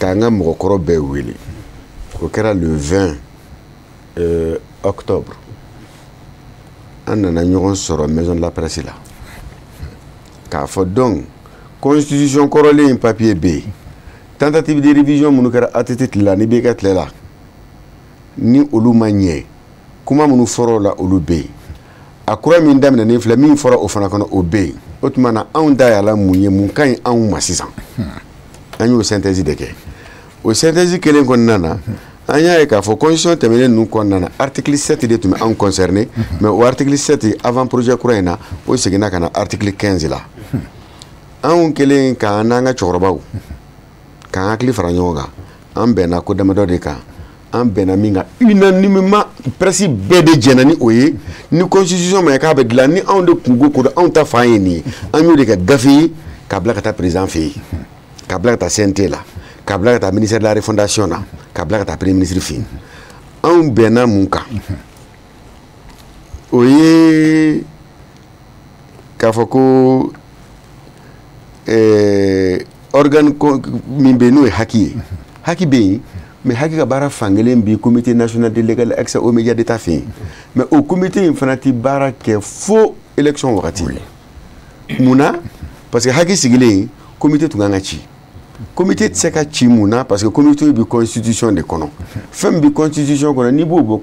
k'an ka mɔgɔkɔrɔ bɛɛ wele o kɛra le 20 octobre an nana ɲɔgɔn sɔrɔ maison de la presse la k'a fɔ donc constitution kɔrɔlen in papier bɛ yen tentative de révision minnu kɛra ATT tile la ni bɛ kɛ tile la ni olu ma ɲɛ kuma minnu fɔra o la olu bɛ yen a kura min daminɛnen filɛ min fɔra o fana kɔnɔ o bɛ yen o tuma na anw da y'a la mun ye mun ka ɲi anw ma sisan an y'o synthèse de kɛ o synthèse kelen kɔnɔna na an y'a ye k'a fɔ constitution tɛmɛnen ninnu kɔnɔna na article 7 de tun bɛ anw concerné mais o article 7 avant projet kura in na o seginna ka na article 15 la anw kelen k'an n'an ka cɛkɔrɔbaw k'an hakili fara ɲɔgɔn kan an bɛnna ko damadɔ de kan an bɛnna min kan unanimement presse bɛɛ de jɛnna ni o ye ni constitution ma ye k'a bɛ dilan ni anw de kungo ko anw ta fan ye nin ye an y'o de kɛ gafe ye k'a bila ka taa président fɛ yen k'a bila ka taa CNT la k'a bila ka taa ministère de la refondation na k'a bila ka taa premier ministre fɛ yen anw bɛnna mun kan o ye k'a fɔ ko organe min bɛ yen n'o ye haki ye haki bɛ yen mais haki ka baara fankelen bi comité national de l'égal accès aux médias d'état fɛ yen mais o comité in fana tɛ baara kɛ fo élection wagati munna parce que haki sigilen comité tun kan ka ci comité tɛ se ka ci mun na parce que comité bɛ constitution de kɔnɔ fɛn min bɛ constitution kɔnɔ n'i b'o bɔ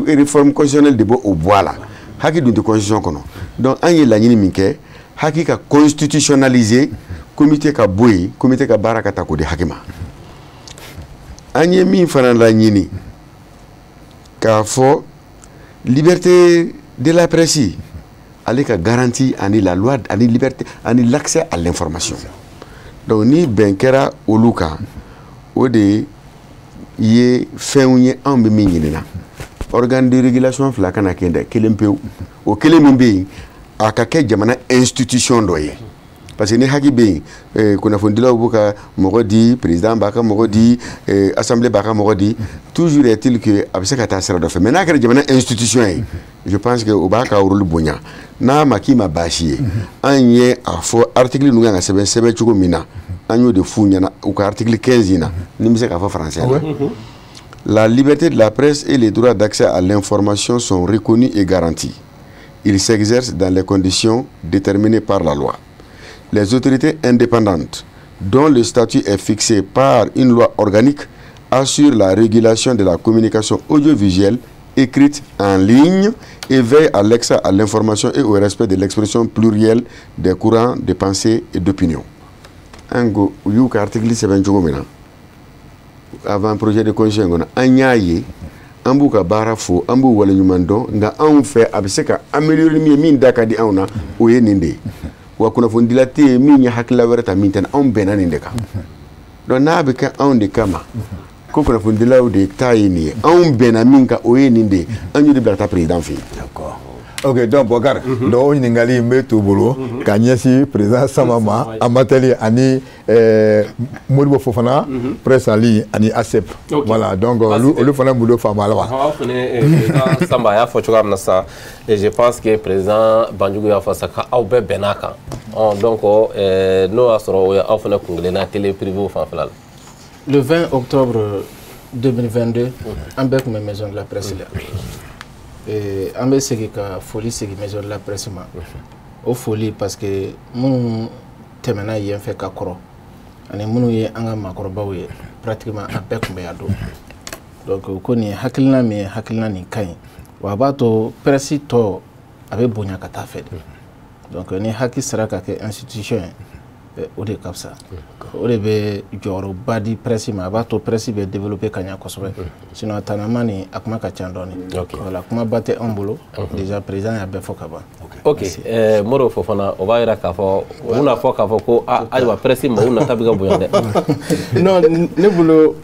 réforme constitutionnelle de bɔ o bɔ a la haki dun tɛ constitution kɔnɔ donc an ye laɲini min kɛ haki ka constitutionnaliser comité ka bɔ yen comité ka baara ka ta k'o di haki ma an ye min fana laɲini k'a fɔ liberté de la presse ale ka garantie ani la loi ani liberté ani l'accès à l'information donc ni bɛn kɛra olu kan o de ye fɛnw ye anw bɛ min ɲinina organe de régulation fila kana kɛ dɛ kelen pewu o kelen min bɛ yen a ka kɛ jamana institution dɔ ye parce que ni haki bɛ yen kunnafonidilaw b'u ka mɔgɔ di président b'a ka mɔgɔ di assemblée b'a ka mɔgɔ di toujours est-il que a bɛ se ka taa sira dɔ fɛ mais n'a kɛra jamana institution ye je pense que o b'a ka rôle bonya n'a ma k'i ma baasi ye an ye a fɔ article ninnu kan ka sɛbɛn sɛbɛn cogo min na an y'o de f'u ɲɛna u ka article 15 in na ni bɛ se k'a fɔ français la la liberté de la presse et les droits d'accès à l'information sont reconnus et garantis. Ils s'exercent dans les conditions déterminées par la loi. Les autorités indépendantes, dont le statut est fixé par une loi organique, assurent la régulation de la communication audiovisuelle écrite en ligne et veillent à l'accès à l'information et au respect de l'expression plurielle des courants de pensée et d'opinion. Ango, you article 7 avant projet de constitution an y'a ye an b'u ka baara fo an b'u waleɲuman dɔn nka anw fɛ a bɛ se ka améliorer min ye min da ka di anw na o ye nin de ye wa kunnafonidila tɛ yen min ye hakilila wɛrɛ ta min tɛ anw bɛnna nin de kan donc n'a bɛ kɛ anw de kama ko kunnafonidilaw de ta ye nin ye anw bɛnna min kan o ye nin de ye an y'o de bila ka taa président fɛ yen. Ok, donc Bokar, donc on ɲininkali n bɛ t'u bolo ka ɲɛsin président Sama ma Amateli ani Modibo Fofana presse en ligne ani ASEP. Voilà, donc olu fana b'u faamu a la wa. Aw fana président Samba y'a fɔ cogoya min na sisan et je pense que président Banjugu y'a fɔ sisan k'aw bɛɛ bɛnn'a kan donc n'o y'a sɔrɔ o ye aw fana kunkelenna télé privé fanfɛla la. Le 20 octobre 2022 an bɛɛ tun bɛ maison de la presse la. An bɛ segin ka foli segin maison de la presse ma o foli parce que minnu tɛmɛna yen fɛ ka kɔrɔ ani minnu ye an ka maakɔrɔbaw ye pratiquement a bɛɛ tun bɛ yan don donc ko nin hakilina min ye hakilina nin ka ɲi wa a b'a to presse tɔ a bɛ bonya ka taa fɛ de donc ni haki sera ka kɛ institution ye o de ka fisa o de bɛ jɔyɔrɔba di presse ma a b'a to presse bɛ développer ka ɲɛ kosɛbɛ sinon a tanama nin a kuma ka ca dɔɔni voilà kumaba tɛ an bolo déjà président y'a bɛɛ fɔ ka ban ok Moro Fofana o b'a yira k'a fɔ u n'a fɔ k'a fɔ ko ayiwa presse mɔgɔw nata bɛ ka bonya dɛ non ne bolo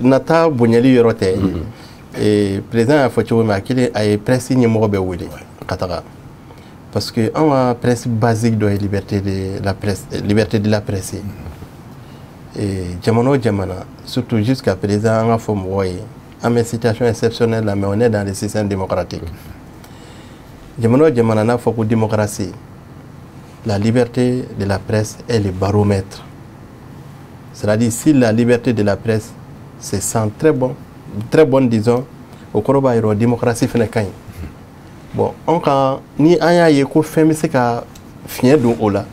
nata bonyali yɔrɔ tɛ président y'a fɔ cogo min a ye presse ɲɛmɔgɔ bɛɛ wele ka taga parce que an ka presse basique dɔ ye liberté de la presse jamana o jamana surtout jusqu'à présent an ka fɔ mɔgɔw ye an bɛ situation exceptionnelle la mais on est dans le système démocratique jamana o jamana n'a fɔ ko démocratie la liberté de la presse est le baromètre c'est-à-dire si la liberté de la presse c'est sans très bonne disons o kɔrɔ b'a yira démocratie fana ka ɲi bon ni an y'a ye ko fɛn bɛ se ka fiɲɛ don o la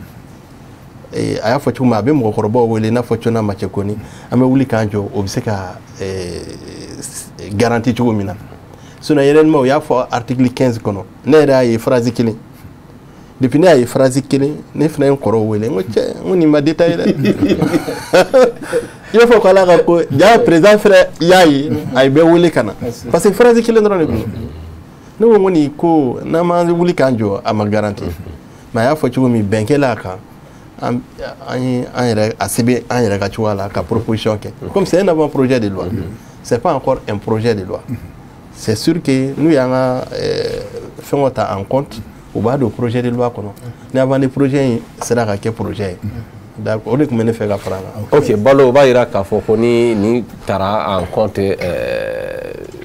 a y'a fɔ cogo min a bɛ mɔgɔkɔrɔbaw wele n'a fɔ Cɔna Macɛkɔni an bɛ wuli k'an jɔ o bɛ se ka garanti cogo min na sinon réellement o y'a fɔ article 15 kɔnɔ ne yɛrɛ y'a ye phrase kelen depuis ne y'a ye phrase kelen ne fana ye n kɔrɔw wele n ko cɛ n ko nin ma détaillé dɛ i b'a fɔ k'Ala ka ko ja président fana y'a ye a ye bɛɛ wele ka na parce que phrase kelen dɔrɔn de don ne ko ŋoni ko n'an ma wuli k'an jɔ a ma garanti mais a y'a fɔ cogo min bɛnkɛla a kan an yɛrɛ a sɛbɛn an yɛrɛ ka cogoya la ka proposition kɛ comme c'est un avant-projet de loi c'est pas encore un projet de loi c'est sûr que n'u y'an ka fɛnw ta en compte u b'a don projet de loi kɔnɔ ni avant de projet in sera ka kɛ projet ye d'accord o de tun bɛ ne fɛ ka fara an kan ok Balo o b'a yira k'a fɔ ko ni taara en compte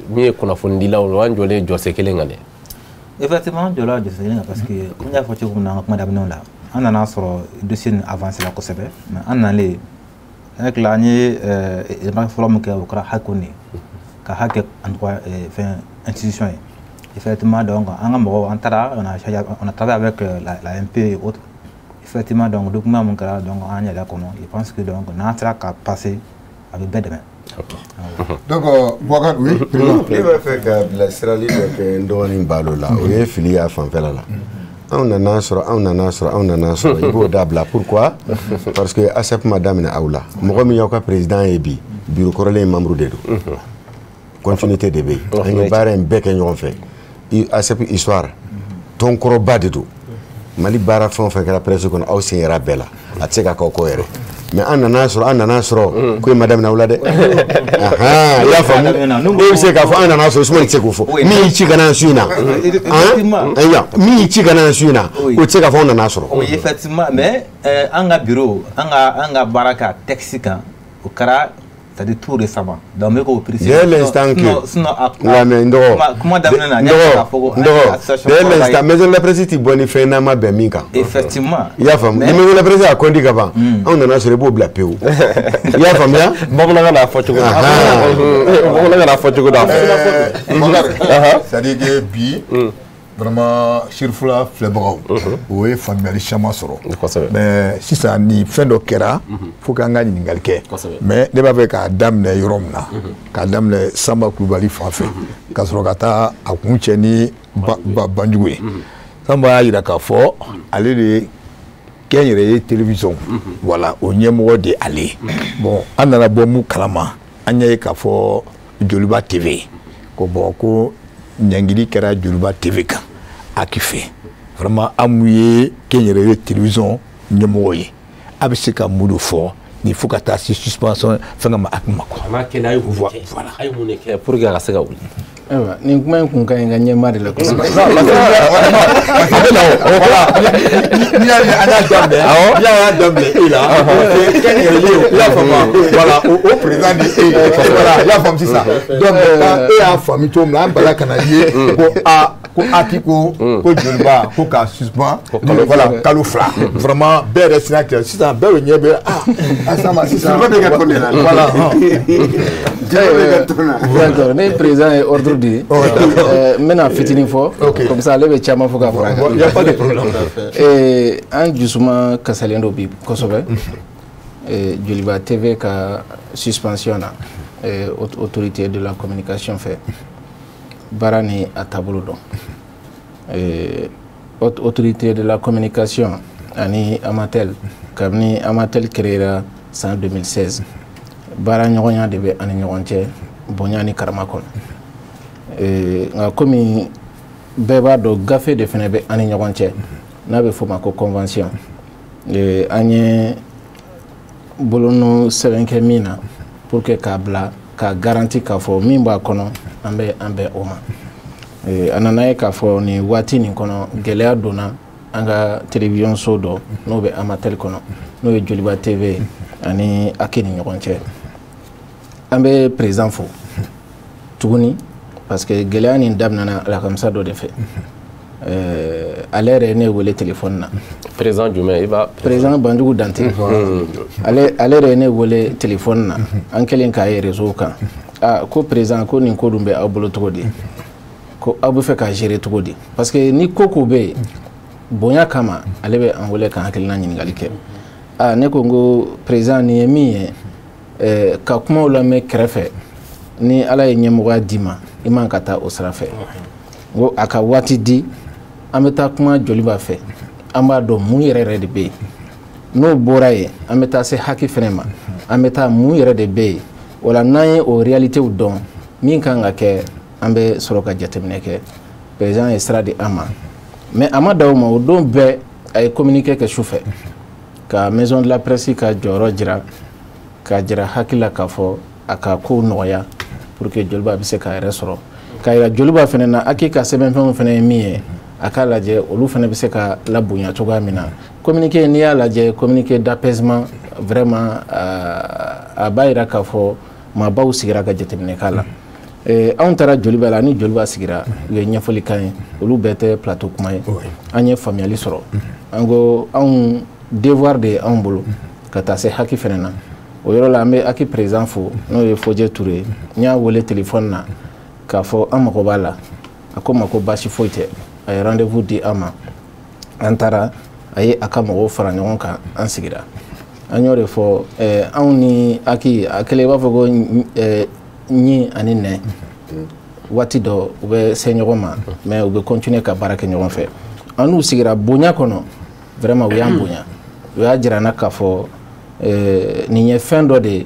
min ye kunnafonidilaw ye an jɔlen jɔsen kelen kan dɛ effectivement jɔla jɔsen kelen kan parce que n y'a fɔ cogo min na an ka kuma daminɛw la an nana sɔrɔ dossier nin avancé la kosɛbɛ mais an nalen an hakili an ye élément fɔlɔ min kɛ o kɛra hakɛw de ka hakɛ en tout cas fɛn institution ye effectivement donc an ka mɔgɔw an taara on a travaillé avec la MP et autres effectivement donc document min kɛra donc an yɛrɛ kɔnɔ je pense que donc n'an sera ka passer a bɛ bɛɛ dɛmɛ. Donc Boubacar oui ne b'a fɛ ka bilasirali dɔ kɛ n dɔgɔnin Balo la o ye fili y'a fanfɛla la anw nana sɔrɔ i b'o dabila pourquoi parce que ASEP ma daminɛ aw la mɔgɔ min y'aw ka président ye bi bureau kɔrɔlen membre de don continuité de bɛ yen an ye baara in bɛɛ kɛ ɲɔgɔn fɛ ASEP histoire tɔnkɔrɔba de don Mali baara fɛn o fɛn kɛra presse kɔnɔ aw sen yɛrɛ bɛɛ la a tɛ se ka k'aw kɔ yɛrɛ mais an nana sɔrɔ ko in ma daminɛ aw la dɛ i y'a faamu e bɛ se k'a fɔ an nana sɔrɔ Usumani tɛ se k'o fɔ min y'i ci ka na yan su in na min y'i ci ka na yan su in na o tɛ se k'a fɔ an nana sɔrɔ. oui effectivement mais an ka bureau an ka baara kɛ texte kan o kɛra c'est-à-dire tout récemment donc mais ko préciser dès l'instant que sinon mais ndɔgɔ kuma daminɛ na n y'a fɔ ko dès l'instant maison de la presse ti bɔ ni fɛn n'a ma bɛn min kan effectivement i y'a faamu ni maison de la presse a kɔndi ka ban anw nana sɔrɔ i b'o bila pewu i y'a faamuya bamanankan n'a fɔ cogo bamanankan n'a fɔ cogo dɔ c'est-à-dire que bi vraiment Chérifula filɛbagaw o ye faamuyali caman sɔrɔ mais sisan ni fɛn dɔ kɛra faut que an ka ɲininkali kɛ mais ne b'a fɛ k'a daminɛ yɔrɔ min na k'a daminɛ Sanba Kulubali fan fɛ ka sɔrɔ ka taa a kun cɛ ni Banjugu ye Sanba y'a jira k'a fɔ ale de ye kɛnyɛrɛye télévision voilà o ɲɛmɔgɔ de ale bon an nana bɔ mun kalama an y'a ye k'a fɔ Joliba TV ko bon ko ɲangili kɛra Joliba TV kan a k'i fɛ vraiment an mun ye kɛnyɛrɛye télévision ɲɛmɔgɔ ye a bɛ se ka mun de fɔ ni fo ka taa se suspension fɛn ma a kuma kɔ. a ma kɛ n'a ye mun kɛ a ye mun de kɛ pour que a ka se ka wuli. ayiwa nin kuma in kun ka ɲi ka ɲɛmaa de la kosɛbɛ. n'i y'a ye an y'a daminɛ n'i y'a daminɛ e la kɛnyɛrɛye i y'a faamu voilà o président de e voilà i y'a faamu sisan donc e y'a faamu cogo min na an bala ka na ye ko ko Aki ko Joliba ko k'a suspend voilà kalo 2 vraiment bɛɛ yɛrɛ sina kɛ sisan bɛɛ bɛ ɲɛ bɛ Asama sisan bɛɛ bɛ ka tourner la voilà d'accord ne président ye ordre di n bɛna fitinin fɔ comme ça ale bɛ caman fɔ ka fɔ il y a pas de problème an jusuma kasalen dɔ bi kosɛbɛ Joliba TV ka suspension na autorité de la communication fɛ baara ni a taabolo dɔn autorité de la communication ani Amatel kabini Amatel créera san 2016 baara ɲɔgɔnya de bɛ ani ɲɔgɔn cɛ bonya ni karama kɔnɔ nka komi bɛɛ b'a dɔn gafe de fana bɛ ani ɲɔgɔn cɛ n'a bɛ f'o ma ko convention an ye bolonu sɛbɛn kɛ min na pour que k'a bila ka garanti k'a fɔ min b'a kɔnɔ an bɛ o ma a nana ye k'a fɔ nin waati nin kɔnɔ gɛlɛya donna an ka télévision so dɔ n'o bɛ Amatel kɔnɔ n'o ye Joliba TV ani Aki ni ɲɔgɔn cɛ an bɛ président fo tuguni parce que gɛlɛya nin daminɛna alakamisa dɔ de fɛ ale yɛrɛ ye ne wele téléphone na président jumɛn i b'a président Banjugu Dante ale yɛrɛ ye ne wele téléphone na an kɛlen k'a ye réseau kan ko président ko nin ko dun bɛ aw bolo cogo di ko aw bɛ fɛ k'a gérer cogo di parce que ni ko bɛ yen bonya kama ale bɛ an wele ka hakilina ɲininkali kɛ ne ko n ko président nin ye min ye ka kumaw lamɛn kɛrɛfɛ ni ala ye ɲɛmɔgɔya d'i ma i man ka taa o sira fɛ n ko a ka waati di an bɛ taa kuma Joliba fɛ an b'a dɔn mun yɛrɛ yɛrɛ de bɛ yen n'o bɔra yen an bɛ taa se haki fɛnɛ ma an bɛ taa mun yɛrɛ de bɛ yen wala n'an ye o réalitéw dɔn min kan ka kɛ an bɛ sɔrɔ ka jateminɛ kɛ président ye sira di an ma mais a ma da o ma o don bɛɛ a ye communiqué kɛ sufɛ ka maison de la presse ka jɔyɔrɔ jira ka jira hakila k'a fɔ a ka kow nɔgɔya pour que Joliba bɛ se k'a yɛrɛ sɔrɔ ka yira Joliba fɛnɛ na Aki ka sɛbɛnfɛnw fɛnɛ ye min ye a k'a lajɛ olu fɛnɛ bɛ se ka labonya cogoya min na communiqué n'i y'a lajɛ communiqué d'apaisement vraiment a b'a yira k'a fɔ maabaw sigira ka jateminɛ k'a la anw taara Joliba la ni Joliba sigira u ye ɲɛfɔli k'an ye olu bɛɛ tɛ plateau kuma ye an ye faamuyali sɔrɔ an ko anw devoir de ye anw bolo ka taa se haki fɛnɛ na o yɔrɔ la an bɛ Aki président fo n'o ye Fodje Touré n y'a wele téléphone na k'a fɔ an mago b'a la a ko n ma ko baasi foyi tɛ a ye rendez-vous di an ma an taara a ye a ka mɔgɔw fara ɲɔgɔn kan an sigira an y'o de fɔ anw ni Aki a kɛlen i b'a fɔ ko ɲi ani nɛ waati dɔ u bɛ se ɲɔgɔn ma mais u bɛ continuer ka baara kɛ ɲɔgɔn fɛ an n'u sigira bonya kɔnɔ vraiment u y'an bonya u y'a jira n na k'a fɔ nin ye fɛn dɔ de ye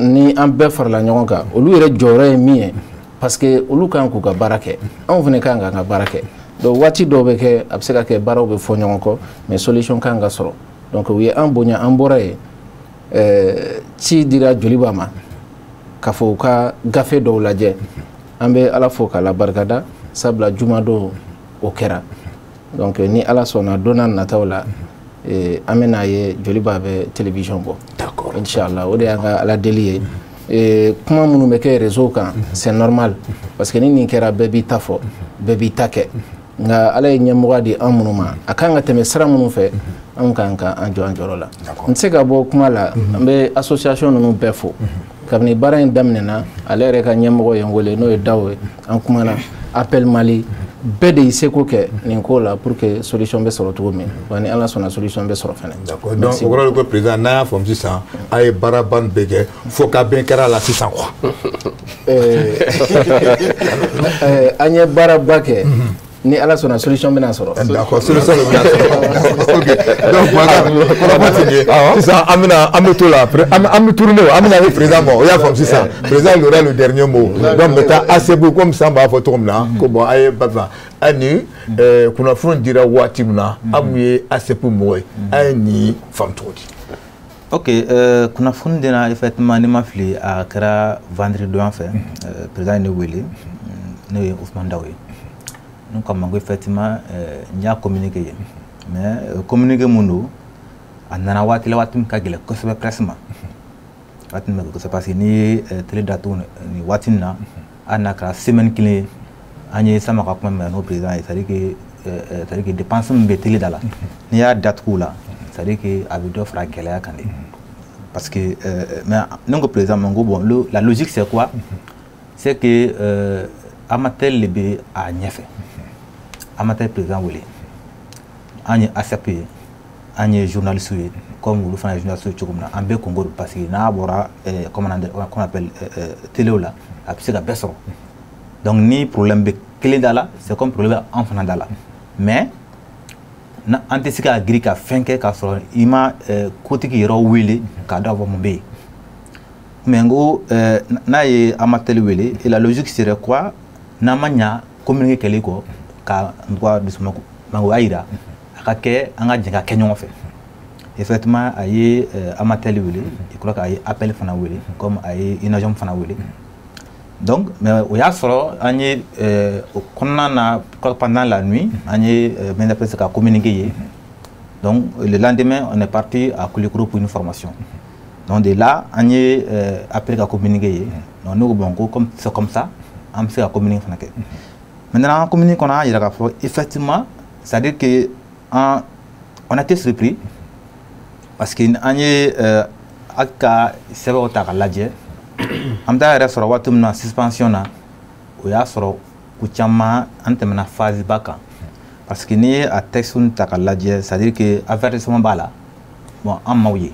ni an bɛɛ farala ɲɔgɔn kan olu yɛrɛ jɔyɔrɔ ye min ye parce que olu kan k'u ka baara kɛ anw fana kan k'an ka baara kɛ donc waati dɔw bɛ kɛ a bɛ se ka kɛ baaraw bɛ fɔ ɲɔgɔn kɔ mais solution kan ka sɔrɔ donc u ye an bonya an bɔra yen ci dira Joliba ma k'a fɔ u ka gafe dɔw lajɛ an bɛ ala fo k'a la barikada sabula juma don o kɛra donc ni ala sɔnna don n'a nataw la an bɛna ye Joliba bɛ télévision bɔ inchallah o de y'an ka ala deli ye kuma minnu bɛ kɛ réseau kan c'est normal parce que ni nin kɛra bɛɛ b'i ta fɔ bɛɛ b'i ta kɛ nka ala ye ɲɛmɔgɔya di an minnu ma a kan ka tɛmɛ sira minnu fɛ an kan ka an jɔ an jɔyɔrɔ la n tɛ se ka bɔ kuma la an bɛ association ninnu bɛɛ fo kabini baara in daminɛna ale yɛrɛ ka ɲɛmɔgɔ ye n wele n'o ye Dawo ye an kumana Appel Mali bɛɛ de y'i seko kɛ nin ko la pour que solution bɛ sɔrɔ cogo min wa ni ala sɔnna solution bɛ sɔrɔ fɛnɛ. D'accord donc o kɔrɔ de ko président n'a y'a faamu sisan a ye baaraba nin bɛɛ kɛ fo ka bɛn kɛra a la sisan quoi. An ye baaraba kɛ ni ala sɔnna solution bɛna sɔrɔ. D'accord solution bɛna sɔrɔ ok donc kɔrɔba ti ye sisan an bɛ to la an bɛ tourner an bɛna ye président ma o y'a faamu sisan président il aura le dernier mot donc n bɛ taa ACB comme sisan b'a fɔ cogo min na ko bon a ye bafa a ni kunnafoni dira waati min na an mun ye ACP mɔgɔ ye a ye nin faamu cogo di. Ok kunnafoni dira effectivement ni ma fili a kɛra vendredi don fɛ président ne wele ne ye Ousmane Dawo ye. Nous avons effectivement communiqué. Mais communiqué mun a nana waati la waati min ka gɛlɛn kosɛbɛ presse ma waati min ka parce que ni télé datu ni waati na a na kɛra semaine kelen an ye sama ka kuma mɛn n'o président ye c'est-à-dire que dépense min bɛ télé da la n'i y'a datugu la c'est-à-dire que a bɛ dɔ fara gɛlɛya kan de parce que mais ne ko président ma ko bon la logique c'est quoi c'est que Amatel le bɛ a ɲɛfɛ Amatel président wele an ye ACP ye an ye journaliste ye comme olu fana ye journaliste ye cogo min na an bɛɛ concours parce que n'a bɔra comment on appelle télé la a bɛ se ka bɛɛ sɔrɔ donc ni problème bɛ kelen da la c'est comme problème an fana da la mais an tɛ se ka giri ka fɛn kɛ k'a sɔrɔ i ma kotigi yɛrɛ wele k'a dɔn fɔ mun bɛ yen mais n ko n'a ye amatel wele et la logique serait quoi n'an ma ɲa communiqué kɛlen kɔ ka n tɔgɔ dusumangoya yira a ka kɛ an ka jɛ ka kɛ ɲɔgɔn fɛ effectivement a ye amatel wele je crois qu'a ye appel fana wele comme a ye inajom fana wele donc mais o y'a sɔrɔ an ye o kɔnɔna na pendant la nuit an ye maintenant presque ka communiqué ye donc le lendemain on est parti à Kulikoro pour une formation donc de là an ye appel ka communiqué ye donc ne ko bon ko comme c'est comme ça an bɛ se ka communiqué fana kɛ maintenant an communiqué kɔnɔ an yira k'a fɔ effectivement c'est à dire que on a été surpris parce que an ye a ka sɛbɛnw ta ka lajɛ an bɛ taa yɛrɛ sɔrɔ waati min na suspension na o y'a sɔrɔ ko caman an tɛmɛna phase ba kan parce que n'i ye a texte ta ka lajɛ c'est à dire que avertissement b'a la bon an m'aw ye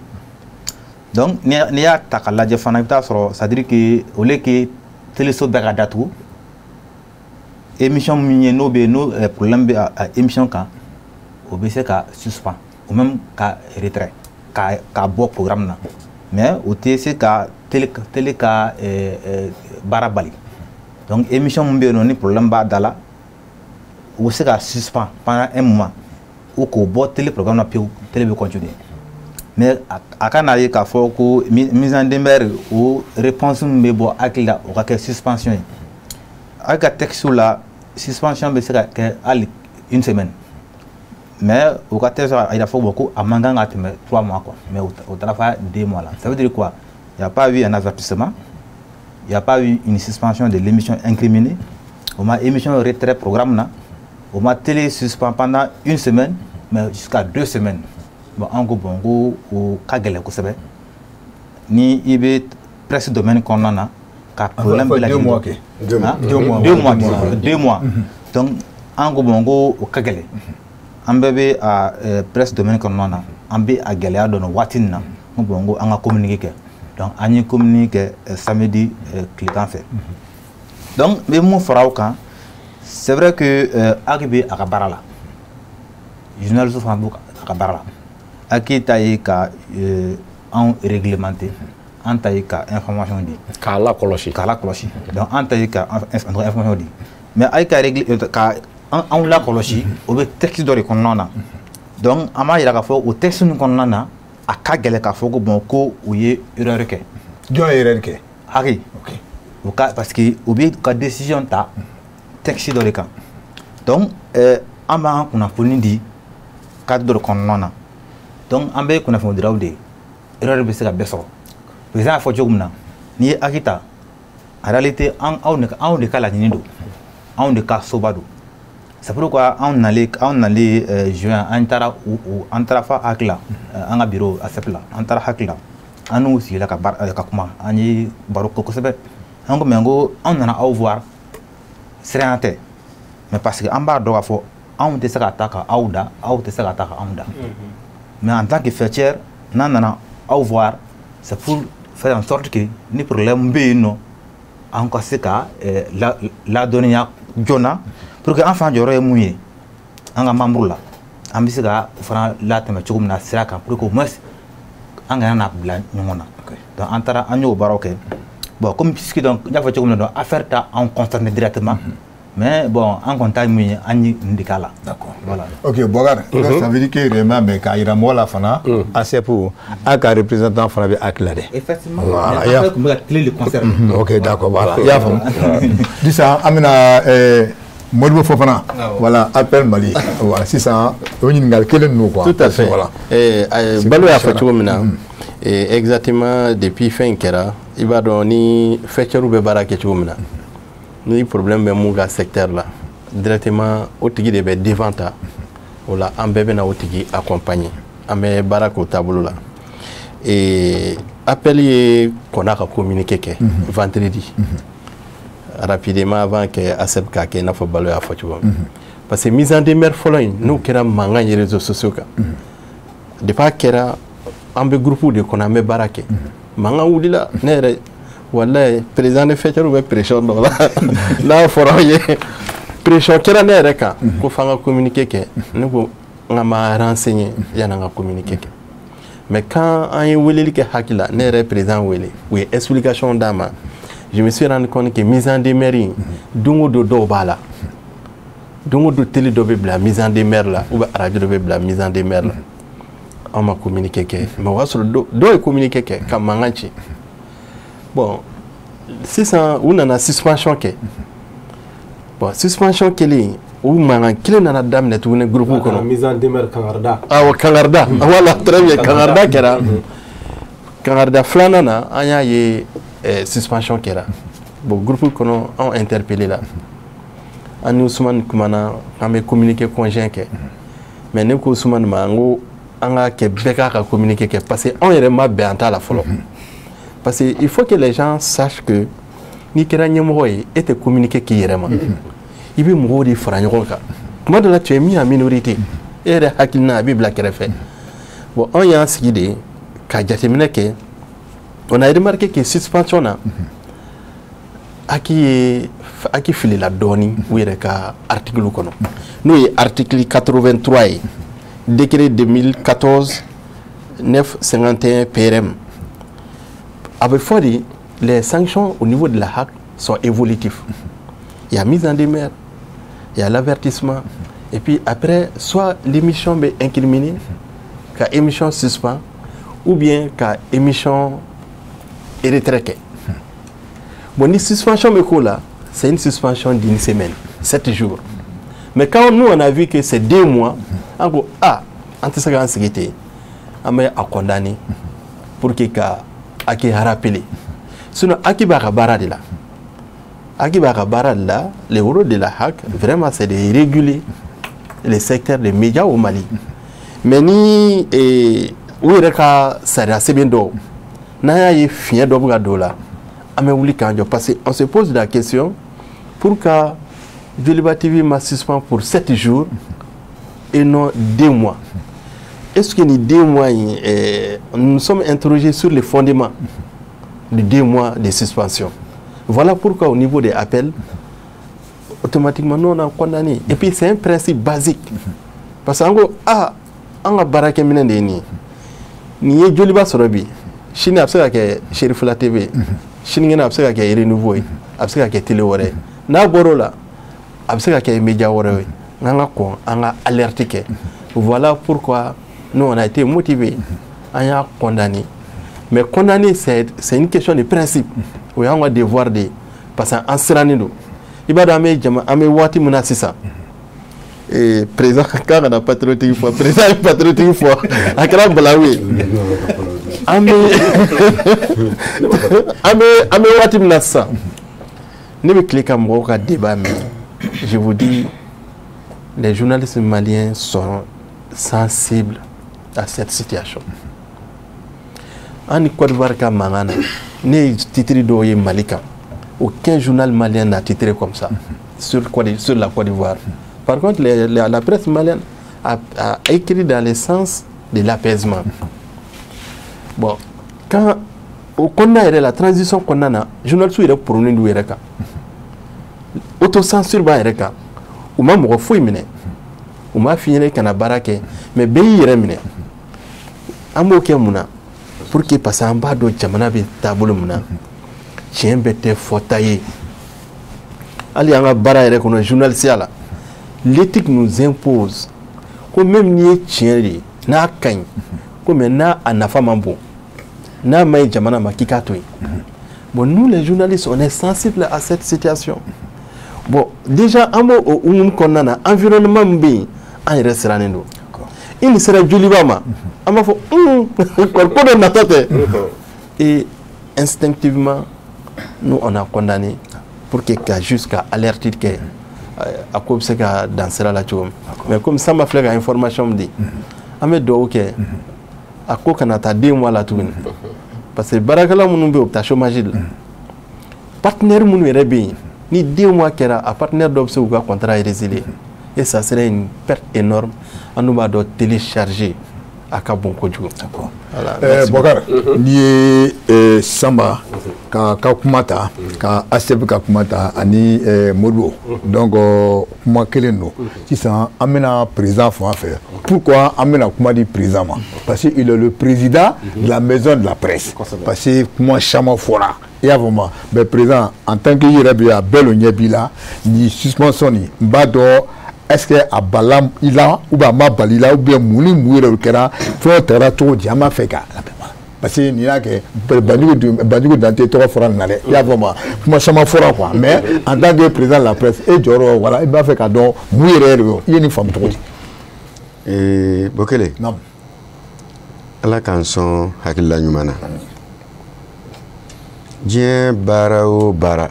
donc n'i y'a ta ka lajɛ fana i bɛ taa sɔrɔ c'est à dire que au lieu que téléso bɛɛ ka datugu émission min ye n'o bɛ yen n'o problème bɛ a émission kan o bɛ se ka suspend ou même ka retrait ka bɔ programme na mais o tɛ se ka télé ka baara bali donc émission min bɛ yen nɔ ni problème b'a da la o bɛ se ka suspend pendant un moment ou k'o bɔ télé programme na pewu télé bɛ continuer mais a ka n'a ye k'a fɔ ko mise en demeure o réponse min bɛ bɔ hakili la o ka kɛ suspension ye a ka texte la suspension bɛ se ka kɛ hali une semaine mais au cas il a fallu beaucoup à Manganga 3 mois quoi mais au travail 2 mois là ça veut dire quoi il n'y a pas eu un avertissement il n'y a pas eu une suspension de l'émission incriminée on m'a émission retrait programme là on m'a télé suspend pendant 1 semaine mais jusqu'à 2 semaines bon en gros bon au kagele ko sebe ni ibe presse domaine qu'on en a ka problème de la 2 mois 2 mois donc en gros bon au kagele an bɛɛ bɛ a presse domaine kɔnɔna na an bɛ a gɛlɛya dɔn waati in na n ko bon ko an ka communiqué kɛ donc an ye communiqué kɛ samedi tilegan fɛ donc n bɛ mun fara o kan c'est vrai que Aki bɛ a ka baara la journaliste fana bɛ a ka baara la Aki ta ye ka anw réglementé an ta ye ka information di k'a lakɔlɔsi donc an ta ye ka information di mais a ye ka anw lakɔlɔsi o bɛ texte dɔ de kɔnɔna na donc an b'a yira k'a fɔ o texte nin kɔnɔna na a ka gɛlɛn k'a fɔ ko bon ko u ye erreur kɛ jɔn ye erreur kɛ Aki o ka parce que u bɛ ka décision ta texte dɔ de kan donc an b'an kunnafoni di cadre dɔ de kɔnɔna na donc an bɛ kunnafoni diraw de ye erreur bɛ se ka bɛɛ sɔrɔ président y'a fɔ cogo min na n'i ye Aki ta en réalité anw de ka laɲini don anw de ka soba don c'est pourquoi on allait juin an taara fa hakila an ka bureau a sɛpla an taara hakila an n'u sigila ka kuma an ye baro kɛ kosɛbɛ an ko mais ko anw nana aw voir siranya tɛ mais parce que an b'a dɔn k'a fɔ anw tɛ se ka taa ka aw da aw tɛ se ka taa ka anw da mais en tant que fêtière n'an nana aw voir c'est pour faire en sorte que ni problème bɛ yen nɔ an ka se ka ladɔnniya joona pour que an fana jɔyɔrɔ ye mun ye an ka membre la an bɛ se ka fana latɛmɛ cogo min na sira kan pour que au moins an kana na bila ɲɔgɔn na donc an taara an y'o baaraw kɛ bon comme puisque donc n y'a fɔ cogo min na donc affaire ta anw concerné directement mais bon an kɔni ta ye mun ye an ye nin de k'a la d'accord voilà ok Boubacar ça veut dire que réellement mais k'a yira mɔgɔ la fana ACEP a ka représentant fana bɛ Aki la dɛ effectivement mais affaire tun bɛ ka tile de concerné ok d'accord voilà i y'a faamu sisan an bɛna Modibo Fofana voilà appel Mali voilà sisan o ɲininkali kelen ninnu quoi tout à fait voilà Balo y'a fɔ cogo min na exactement depuis fɛn kɛra i b'a dɔn ni fɛcɛriw bɛ baara kɛ cogo min na ni problème bɛ mun ka secteur la directement o tigi de bɛ devant ta o la an bɛɛ bɛna o tigi accompagner an bɛ baara k'o taabolo la appel ye kɔnna ka communiqué kɛ vendredi rapidement avant que ACEP k'a kɛ i n'a fɔ Balo y'a fɔ cogo min parce que mise en demeure fɔlɔ in n'o kɛra mankan ye réseaux sociaux kan depuis a kɛra an bɛ groupe de kɔnɔ an bɛ baara kɛ mankan wulila ne yɛrɛ wallahi président de fêtière bɛ pression dɔ la n'a fɔra aw ye pression kɛra ne yɛrɛ kan ko f'an ka communiqué kɛ ne ko nga ma renseigner yana nga communiquer mais quand on est weleli ke hakila ne yɛrɛ président wele ou explication dama je me suis rendu compte que mise en demeure dongo do dɔw b'a la dongo do télé dɔ bɛ bila mise en demeure la ou bien radio dɔ bɛ bila mise en demeure la on m'a communiqué kɛ mais o y'a sɔrɔ dɔw ye communiqué kɛ ka mankan ci bon sisan u nana suspension kɛ bon suspension kɛlen u mankan kelen nana daminɛ tuguni groupe kɔnɔ mise en demeure kangarida awɔ kangarida voilà très bien kangarida kɛra kangarida filanan na an y'a ye suspension kɛra bon groupe kɔnɔ anw interpellé la an ni Usumani kumana an bɛ communiqué conjoint kɛ mais ne ko Usumani ma n ko an ka kɛ bɛɛ k'a ka communiqué kɛ parce que anw yɛrɛ ma bɛn an t'a la fɔlɔ parce que il faut que les gens sachent que n'i kɛra ɲɛmɔgɔ ye e tɛ communiqué k'i yɛrɛ ma i bɛ mɔgɔw de fara ɲɔgɔn kan tuma dɔ la tu es mis en minorité e yɛrɛ hakilina a bɛ bila kɛrɛfɛ bon anw y'an sigi de ka jateminɛ kɛ on a remarqué que suspension na aki filila dɔɔni u yɛrɛ ka article kɔnɔ n'o ye article 83 ye décret 2014 951 PRM a bɛ fɔ de les sanctions au niveau de la HAC sont évolutives. Il y a mise en demeure, il y a l'avertissement, et puis après, soit l'émission est incriminée, qu'à émission suspend, ou bien qu'à émission est retraitée. Bon, la suspension là, c'est une suspension d'une semaine, 7 jours. Mais quand nous on a vu que c'est 2 mois, on dit en tout cas en sécurité, on a condamné pour qu'il y ait rappelé. Sinon, Akiba Barad là. Akiba Barad là, le rôle de la HAC, vraiment, c'est de réguler les secteurs des médias au Mali. Mais ni où est-ce que ça a bien d'eau? N'a y a fini d'obra là. Parce qu'on se pose la question pourquoi Djoliba TV m'a suspendu pour 7 jours et non 2 mois. Est-ce que les 2 mois, nous sommes interrogés sur les fondements de 2 mois de suspension. Voilà pourquoi au niveau des appels, automatiquement nous on a condamné. Et puis c'est un principe basique. Parce qu'en gros, on a baraké minendeni. Ni ye Djoliba sorobi. Chine abseka ke Sheriff la TV. Chine ngena abseka ke renouveau. Abseka ke télé wore. Na borola abseka ke média wore. Nganga ko anga alerté ke. Voilà pourquoi nous on a été motivés. On a condamné. Mais condamner, c'est une question de principe. Oui, on a devoir de. Parce qu'en Siranido, il va d'amener Wati Mounasisa. Et président, quand on a patriotique fois, président patriotique fois, à Kram Balawi. Ame Wati Mounasisa. Ne me cliquez à mon débat, mais je vous dis, les journalistes maliens sont sensibles à cette situation. En Côte d'Ivoire, ne titre d'Oye Malika. Aucun journal malien n'a titré comme ça sur la Côte d'Ivoire. Par contre, la presse malienne a écrit dans le sens de l'apaisement. Bon, quand on a la transition qu'on a, le journaliste est pour nous d'où autocensure ba ereka ou ma mo fo imene ou ma fini kana barake mais be yire mine amo ke muna pour que passe en bas do jamana be tabulu muna chembete fotaye ali anga bara ere kono journaliste ala l'éthique nous impose que même ni tienri na kan ko na anafa mambo na mai jamana makika toy. Bon, nous les journalistes on est sensibles à cette situation. Bon, déjà amo o konana environnement mbi en restaurant. Il sera Djoliba ma ama fo ko do natate et instinctivement nous on a condamné pour que jusqu'à alerter que à quoi c'est que danser la chom. Mais comme ça m'a fait la information me dit ame do OK à quoi kanata 2 mois la tout parce que barakala munu be opta chômage partenaire munu rebe ni 2 mois kera à partenaire d'obse ou contrat résilié et ça serait une perte énorme. On nous va télécharger a ka bon kojugu. Bokar n'i ye Samba ka kuma ta ka Aseb ka kuma ta ani Modibo donc kuma kelen don sisan an bɛna président fan fɛ pourquoi an bɛna kuma di président ma parce que il est le président de la maison de la presse parce que kuma caman fɔra i y'a fɔ ma mais président en tant que i yɛrɛ bɛ a bɛɛ lo ɲɛ b'i la ni suspension nin n b'a dɔn est-ce que a bala i la ou bien a ma bali la ou bien mun ni mun yɛrɛ kɛra fɛn o taara cogo di an b'a fɛ ka parce que n'i y'a kɛ Banjugu Dante tɔgɔ fɔra nin na dɛ i y'a fɔ ma kuma caman fɔra quoi mais en tant que président de la presse e jɔyɔrɔ voilà i b'a fɛ ka dɔn mun yɛrɛ de i ye nin faamu cogo di. Bokele Ala k'an sɔn hakilila ɲuman na diɲɛ baara o baara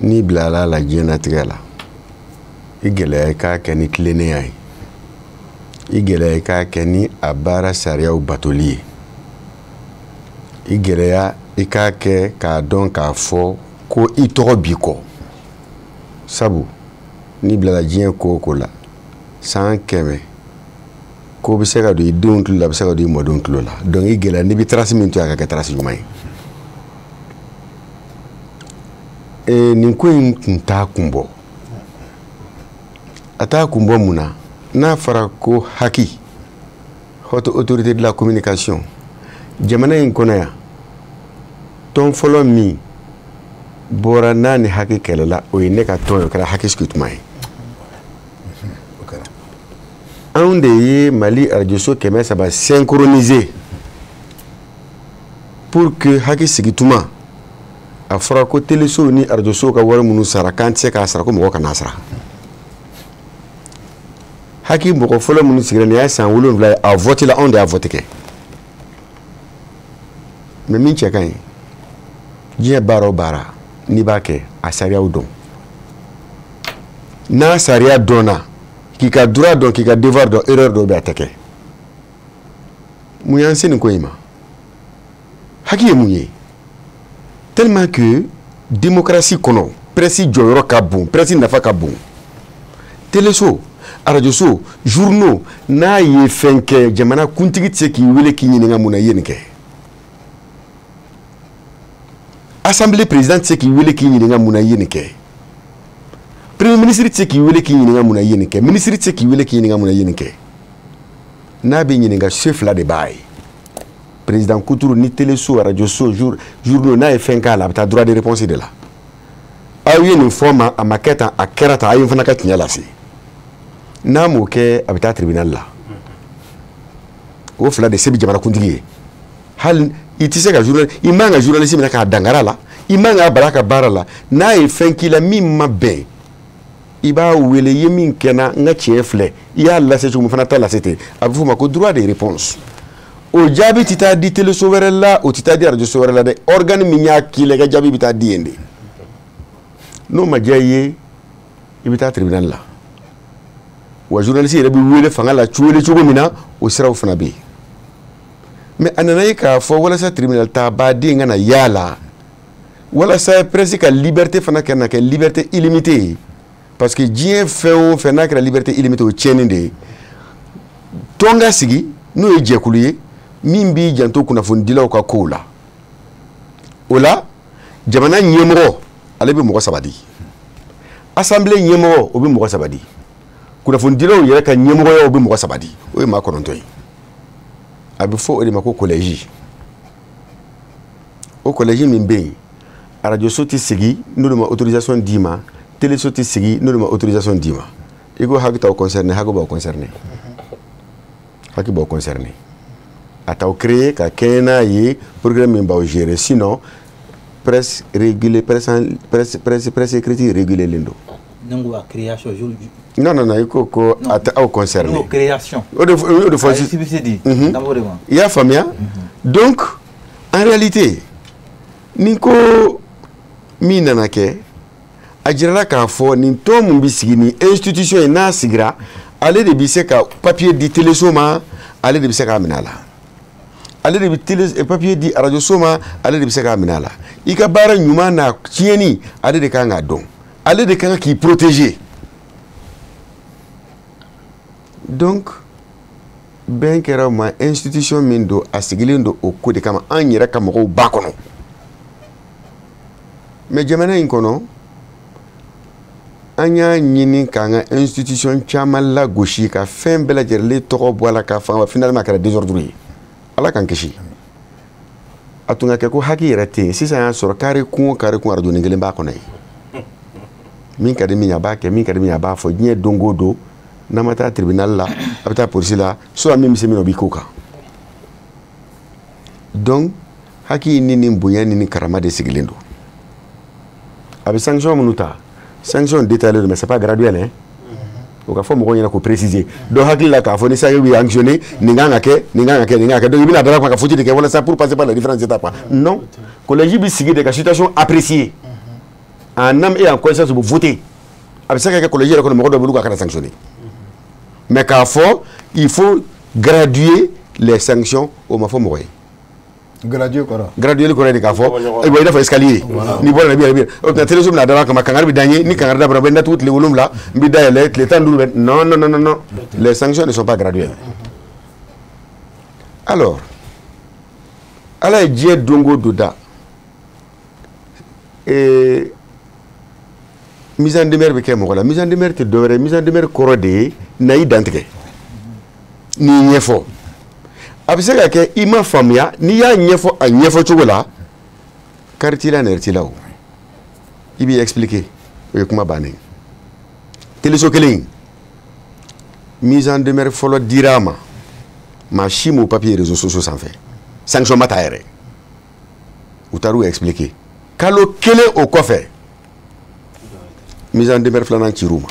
n'i bilala la diɲɛnatigɛ la i gɛlɛya i k'a kɛ ni tilennenya ye i gɛlɛya i k'a kɛ ni a baara sariyaw batoli ye i gɛlɛya i k'a kɛ k'a dɔn k'a fɔ ko i tɔgɔ b'i kɔ sabu n'i bilala diɲɛ ko o ko la san 100 ko bɛ se ka don i denw tulo la a bɛ se ka don i mɔdenw tulo la donc i gɛlɛya n'i bɛ trace min to a ka kɛ trace ɲuman ye nin ko in tun t'a kun bɔ a t'a kun bɔ mun na n'a fɔra ko haki haute autorité de la communication jamana in kɔnɔ yan tɔn fɔlɔ min bɔra n'a ni haki kɛlɛla o ye ne ka tɔn ye o kɛra haki sigi tuma ye anw de ye Mali arajoso 300 synchroniser pour que haki sigi tuma a fɔra ko teleso ni arajoso ka wari minnu sara k'an tɛ se k'a sara ko mɔgɔ kana sara haki mɔgɔ fɔlɔ minnu sigira nin y'a san 7 ye a voté la anw de y'a voté kɛ mais min cɛ ka ɲi diɲɛ baara o baara n'i b'a kɛ a sariyaw dɔn n'a sariya dɔnna k'i ka droit dɔn k'i ka devoir dɔn erreur dɔw bɛ a tɛ kɛ mun y'an se nin ko in ma haki ye mun ye tellement que démocratie kɔnɔ presse jɔyɔrɔ ka bon presse nafa ka bon téléso arajoso journaux n'a ye fɛn kɛ jamana kuntigi tɛ se k'i wele k'i ɲininka mun na i ye nin kɛ assemblée président tɛ se k'i wele k'i ɲininka mun na i ye nin kɛ premier ministre tɛ se k'i wele k'i ɲininka mun na i ye nin kɛ ministre tɛ se k'i wele k'i ɲininka mun na i ye nin kɛ n'a bɛ ɲininka chef fila de b'a ye président Kuturu ni téléso arajoso journaux n'a ye fɛn k'a la a bɛ taa droit de réponse de la aw ye nin fɔ ma a ma kɛ tan a kɛra tan a ye n fana ka tiɲɛ lase n'a m'o kɛ a bɛ taa tribunal la o fila de se bɛ jamana kuntigi ye hali i tɛ se ka i man ka journaliste minɛ k'a dangara la i man k'a bala ka baara la n'a ye fɛn k'i la min ma bɛn i b'a wele i ye min kɛ n na n ka tiɲɛ filɛ i y'a lase cogo min fana t'a lase ten a bɛ f'o ma ko droit de réponse o jaabi tɛ taa di téléso wɛrɛ la o tɛ taa di arajoso wɛrɛ la dɛ organe min y'a k'i la i ka jaabi bɛ taa di yen de n'o ma diya i ye i bɛ taa tribunal la wa journaliste yɛrɛ bɛ wele fanga la wele cogo min na o siraw fana bɛ yen mais a nana ye k'a fɔ walasa tribunal ta baden ka na yaala walasa presse ka liberté fana ka na kɛ liberté illimitée ye parce que diɲɛ fɛn o fɛn n'a kɛra liberté illimitée o tiɲɛni de ye tɔn ka sigi n'o ye jɛkulu ye min b'i janto kunnafonidilaw ka kow la o la jamana ɲɛmɔgɔ ale bɛ mɔgɔ 3 di assemblée ɲɛmɔgɔ o bɛ mɔgɔ 3 di kunnafonidilaw yɛrɛ ka ɲɛmɔgɔya o bɛ mɔgɔ 3 di o ye maa 9 ye a bɛ fɔ o de ma ko collège o collège min bɛ yen arajoso tɛ sigi n'o de ma autorisation d'i ma téléso tɛ sigi n'o de ma autorisation d'i ma i ko haki t'aw concerné haki b'aw concerné haki b'aw concerné a t'aw créé ka kɛɲɛ n'a ye programme min b'aw gérer sinon presse régulée presse écrite régulée len don. Donc création non i ko ko a t'aw concerné. Non création. O de fɔ CBCD. I y'a faamuya donc en réalité nin ko min nana kɛ a jirala k'a fɔ nin tɔn mun bɛ sigi nin institution ye n'a sigira ale de bɛ se ka papier di téléso ma ale de bɛ se k'a minɛ a la ale de bɛ papier di arajoso ma ale de bɛ se k'a minɛ a la i ka baara ɲuman n'a tiɲɛni ale de kan k'a dɔn ale de kan k'i protéger donc bɛn kɛra ma institution min don a sigilen don o ko de kama an yɛrɛ ka mɔgɔw ba kɔnɔ mais jamana in kɔnɔ an y'a ɲini k'an ka institution caman lagosi ka fɛn bɛɛ lajɛlen tɔgɔ bɔ a la ka fan finalement a kɛra désordre ye ala k'an kisi a tun ka kɛ ko haki yɛrɛ tɛ yen sisan y'a sɔrɔ kare kun arajo ni kelen b'a kɔnɔ ye min ka di min a b'a kɛ min ka di min a b'a fɔ diɲɛ don o don n'a ma taa tribunal la a bɛ taa polisi la soit min bɛ se min na o b'i k'o kan donc haki ni nin bonya ni nin karama de sigilen don a bɛ sanction minnu ta sanction détaillée don mais c'est pas graduel hein o ka fɔ mɔgɔw ɲɛna ko préciser dɔ hakili la k'a fɔ ni sanction bɛ sanctionner nin kan ka kɛ nin kan ka kɛ nin kan ka kɛ donc i bɛna dara kuma ka foutu de kɛ walasa pour passer par les différentes étapes non collège bɛ sigi de ka situation apprécier en âme et en conscience u bɛ voter a bɛ se ka kɛ collège yɛrɛ kɔnɔ mɔgɔ dɔ bolo k'a kana sanctionner mais k'a fɔ il faut graduer les sanctions o ma fɔ mɔgɔ ye graduer kɔrɔ de k'a fɔ i n'a fɔ escalier ni bɔra la bi o tɛ télévision bɛna dara kama kangari bɛ da n ye ni kangari dabɔra n bɛ n datugu tile 7 n bɛ dayɛlɛ tile 15 bɛ non les sanctions ne sont pas graduelles alors ala ye diɲɛ don o don da mise en demeure bɛ kɛ mɔgɔ la mise en demeure tɛ dɔwɛrɛ mise en demeure kɔrɔ de ye na i dantigɛ n'i ɲɛfɔ a bɛ se ka kɛ i ma faamuya n'i y'a ɲɛfɔ a ɲɛfɔ cogo la kari t'i la nɛrɛ t'i la o i b'i expliquer o ye kuma bannen téléso kelen mise en demeure fɔlɔ dira a ma maa si m'o papier réseaux sociaux sanfɛ sanction ma ta yɛrɛ u taar'u expliquer kalo kelen o kɔfɛ mise en demeure filanan cir'u ma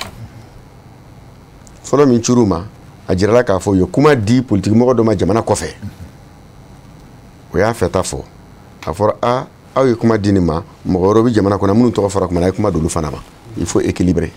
fɔlɔ min cir'u ma a jirala k'a fɔ u ye kuma di politique mɔgɔ dɔ ma jamana kɔfɛ o y'a fɛta fɔ a fɔra aw ye kuma di nin ma mɔgɔ wɛrɛw bɛ jamana kɔnɔ minnu tɔgɔ fɔra kuma na a ye kuma d'olu fana ma il faut équilibrer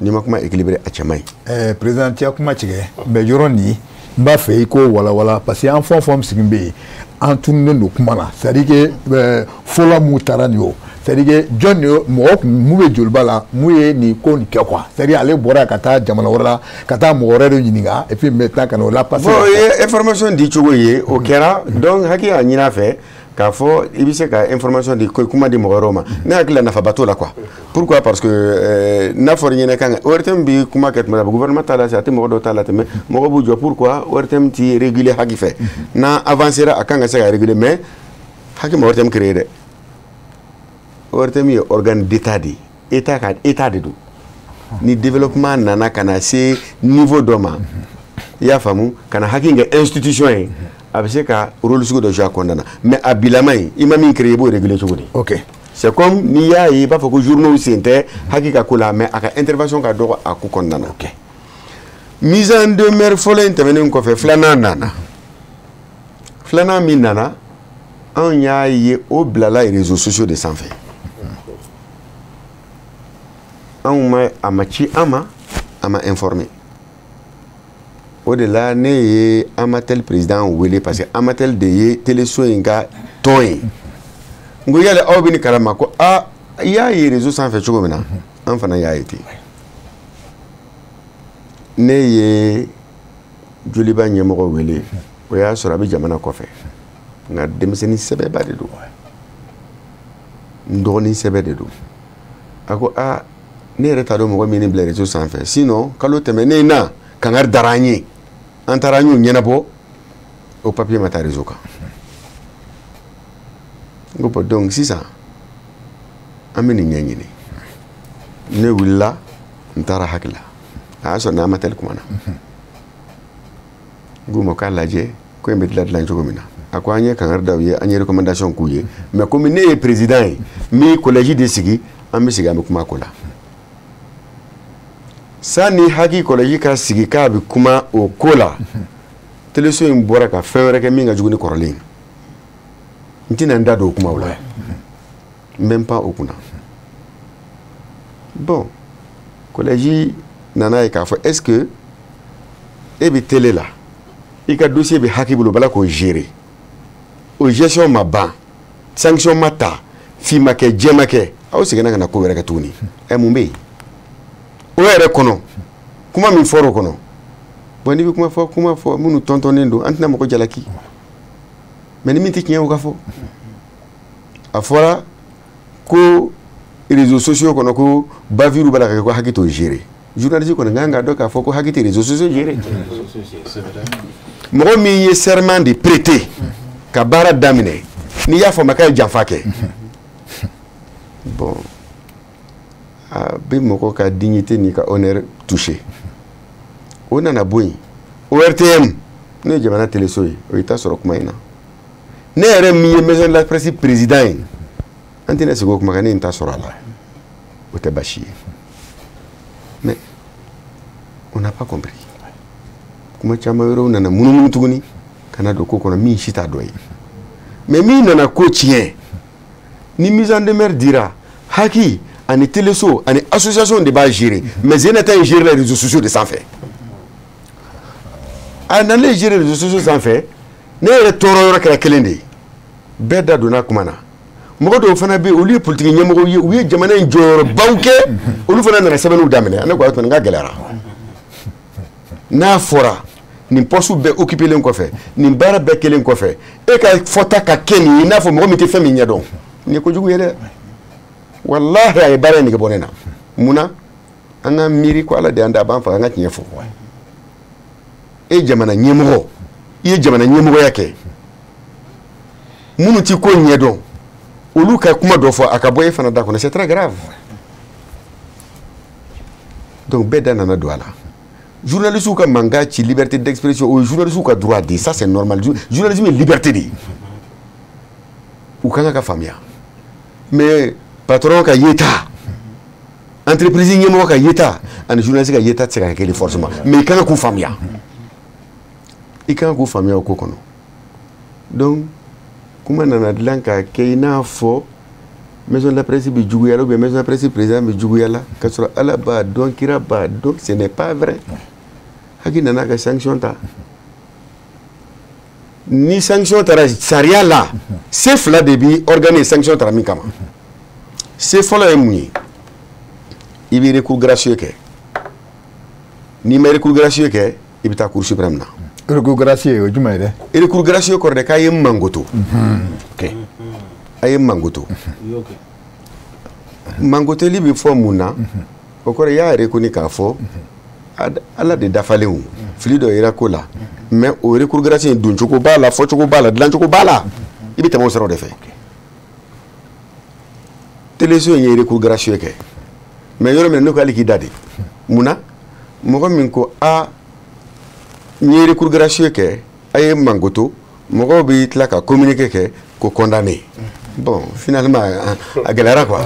n'i ma kuma équilibrer a cɛ man ɲi président t'i ka kuma tigɛ mais yɔrɔ nin n b'a fɛ i k'o walawala parce que an fɛn o fɛn sigilen bɛ yen an tununnen don kuma na c'est à dire que fɔlɔ mun taara nin o c'est à dire que jɔn de mɔgɔ mun bɛ joliba la mun ye nin ko nin kɛ quoi c'est à dire ale bɔra ka taa jamana wɛrɛ la ka taa mɔgɔ wɛrɛ de ɲininka et puis maintenant ka na o la passer. bon o ye information di cogo ye o kɛra donc hakili y'a ɲini a fɛ k'a fɔ i bɛ se ka information di kuma di mɔgɔ wɛrɛw ma ne hakili la nafaba t'o la quoi pourquoi parce que n'a fɔra ɲɛnɛ kan ORTM bɛ kuma kɛ tuma la gouvernement t'a la se a tɛ mɔgɔ dɔw t'a la tɛmɛ mɔgɔ b'u jɔ pourquoi ORTM ti réguler haki fɛ n'a avancera a kan ka se ka réguler mais haki ma ORTM créer dɛ ORTM ye organe d'état de ye état de don ni développement nana ka na se niveau dɔ ma i y'a faamu ka na haki kɛ institution ye a bɛ se ka rôle sugu dɔ jouer a kɔnɔna na mais a bilama in i ma min créer i b'o réguler cogo di. ok c'est comme n'i y'a ye i b'a fɔ ko journaux sen tɛ haki ka ko la mais a ka intervention ka dɔgɔ a ko kɔnɔna na. ok mise en demeure fɔlɔ in tɛmɛnen kɔfɛ filanan nana filanan min nana anw y'a ye o bilala réseaux sociaux de sanfɛ anw ma a ma ci an ma a ma informé o de la ne ye Amatel président wele parce que Amatel de ye téléso in ka tɔn ye n ko yali aw bɛ nin kalama ko i y'a ye réseau sanfɛ cogo min na an fana y'a ye ten ne ye joliba ɲɛmɔgɔ wele o y'a sɔrɔ a bɛ jamana kɔfɛ nka denmisɛnnin sɛbɛba de don n dɔgɔnin sɛbɛ de don a ko ne yɛrɛ t'a dɔn mɔgɔ min bila réseau sanfɛ sinon kalo tɛmɛnen na kangari dara an ye an taara an y'o ɲɛnabɔ o papier ma taa réseau kan n ko bon donc sisan an bɛ nin ɲɛɲini ne wulila n taara haki la a y'a sɔrɔ n'Amatel kumana n k'u ma k'a lajɛ ko in bɛ dilan cogo min na a ko an ye kangari da u ye an ye recommandation k'u ye mais komi ne ye président ye n bɛ collège de sigi an bɛ sigi an bɛ kuma ko la sani haki collège ka sigi k'a bɛ kuma o ko la téléso in bɔra ka fɛn wɛrɛ kɛ min ka jugu ni kɔrɔlen n tɛna n da don o kumaw la n bɛ n pan o kunna bon collège nana ye k'a fɔ est-ce que e bɛ télé la i ka dossier bɛ haki bolo bala k'o gérer o gestion ma ban sanction ma ta fi ma kɛ jɛ ma kɛ aw seginna ka na ko wɛrɛ kɛ tuguni mun bɛ yen o yɛrɛ kɔnɔ kuma min fɔra o kɔnɔ bon ni bɛ kuma fɔ minnu tɔntɔnnen don an tɛna mɔgɔ jalaki mais ni min tɛ tiɲɛ o ka fɔ a fɔra ko réseaux sociaux kɔnɔ ko bavure b'a la ka kɛ ko hakɛ t'o gérer journaliste kɔni kan ka dɔn k'a fɔ ko hakɛ tɛ réseaux sociaux gérer mɔgɔ min ye serment de prêter ka baara daminɛ n'i y'a fɔ ma k'a ye janfa kɛ bon a bɛ mɔgɔ ka dignité ni ka honneur touché o nana bɔ yen ORTM n'o ye jamana téléso ye o y'i ta sɔrɔ kuma in na ne yɛrɛ min ye maison de la presse président ye an tɛna segin o kuma kan ne ye n ta sɔrɔ a la o tɛ baasi ye mais on n'a pas compris kuma caman wɛrɛw nana munumunu tuguni ka na don ko kɔnɔ min si t'a dɔ ye mais min nana ko tiɲɛ ni mise en demeure dira haki ani téléso ani association de b'a gérer mais Zeneta ye gérer les réseaux sociaux de sanfɛ a nalen gérer les réseaux sociaux sanfɛ ne yɛrɛ tɔɔrɔ yɔrɔ kɛra kelen de ye bɛɛ da donna kuma na mɔgɔ dɔw fana bɛ yen olu ye politique ɲɛmɔgɔw ye u ye jamana in jɔyɔrɔbaw kɛ olu fana nana sɛbɛnniw daminɛ ne ko n ka gɛlɛyara n'a fɔra nin poste bɛɛ occupé len kɔfɛ nin baara bɛɛ kɛlen kɔfɛ e ka fɔta ka kɛ nin ye i n'a fɔ mɔgɔ min tɛ fɛn min ɲɛdɔn nin ye kojugu ye dɛ walahi a ye baara in nege bɔ ne na munna an ka miiri ko ala de y'an da a b'an faga an ka tiɲɛ fɔ e jamana ɲɛmɔgɔ i ye jamana ɲɛmɔgɔya kɛ minnu ti ko ɲɛdɔn olu ka kuma dɔ fɔ a ka bɔ e fana da kɔnɔ c'est très grave donc bɛɛ da nana don a la journalistes ka mankan ci liberté d'expression o ye journalistes ka droit de ça c'est normal journalisme ye liberté de ye u kan ka faamuya mais patron ka yeta entreprise ɲɛmɔgɔ ka yeta ani journaliste ka yeta tɛ se ka kɛ kelen forcément mais i kan ka k'u faamuya i kan ka k'u faamuya o ko kɔnɔ donc kuma nana dilan ka kɛ i n'a fɔ maison de la presse bɛ juguya la ou bien maison de la presse président bɛ juguya la ka sɔrɔ ala b'a dɔn kira b'a dɔn ce n'est pas vrai haki nana ka sanction ta ni sanction taara sariya la se fila de bi organiser sanction taara min kama se fɔlɔ ye mun ye i bɛ recours gracieux kɛ n'i ma recours gracieux kɛ i bɛ taa cour suprême na recours gracieux o jumɛn ye dɛ recours gracieux kɔrɔ de k'a ye mangoto a ye mangoto mangoteli bɛ fɔ mun na o kɔrɔ i y'a reconnu k'a fɔ ala de dafalen fili dɔ yera ko la mais o recours gracieux don cogo b'a la fɔ cogo b'a la dilan cogo b'a la i bɛ tɛmɛ o siraw de fɛ téléso in ye recours gracieux kɛ mais yɔrɔ min na ne ko hali k'i da de munna mɔgɔ min ko a n ye recours gracieux kɛ a ye mangoto mɔgɔw bɛ tila ka communiqué kɛ ko condamné bon finalement a gɛlɛyara quoi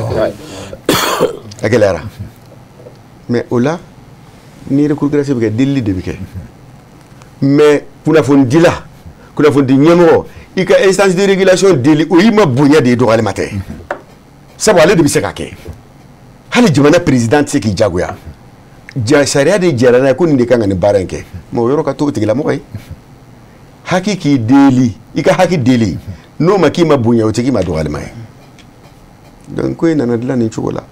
a gɛlɛyara mais o la ni recours gracieux bɛ kɛ delili de bɛ kɛ mais kunnafonidila kunnafonidi ɲɛmɔgɔ i ka instance de régulation deli o y'i ma bonya de ye dɔgɔyalima tɛ sabu ale de bɛ se ka kɛ hali jamana président tɛ se k'i jagoya sariya de jɛra n'a ye ko nin de kan ka nin baara in kɛ mais o yɔrɔ ka to o tigilamɔgɔ ye haki k'i deli i ka haki deli n'o ma k'i ma bonya o tɛ k'i ma dɔgɔyalima ye donc ko in nana dilan nin cogo la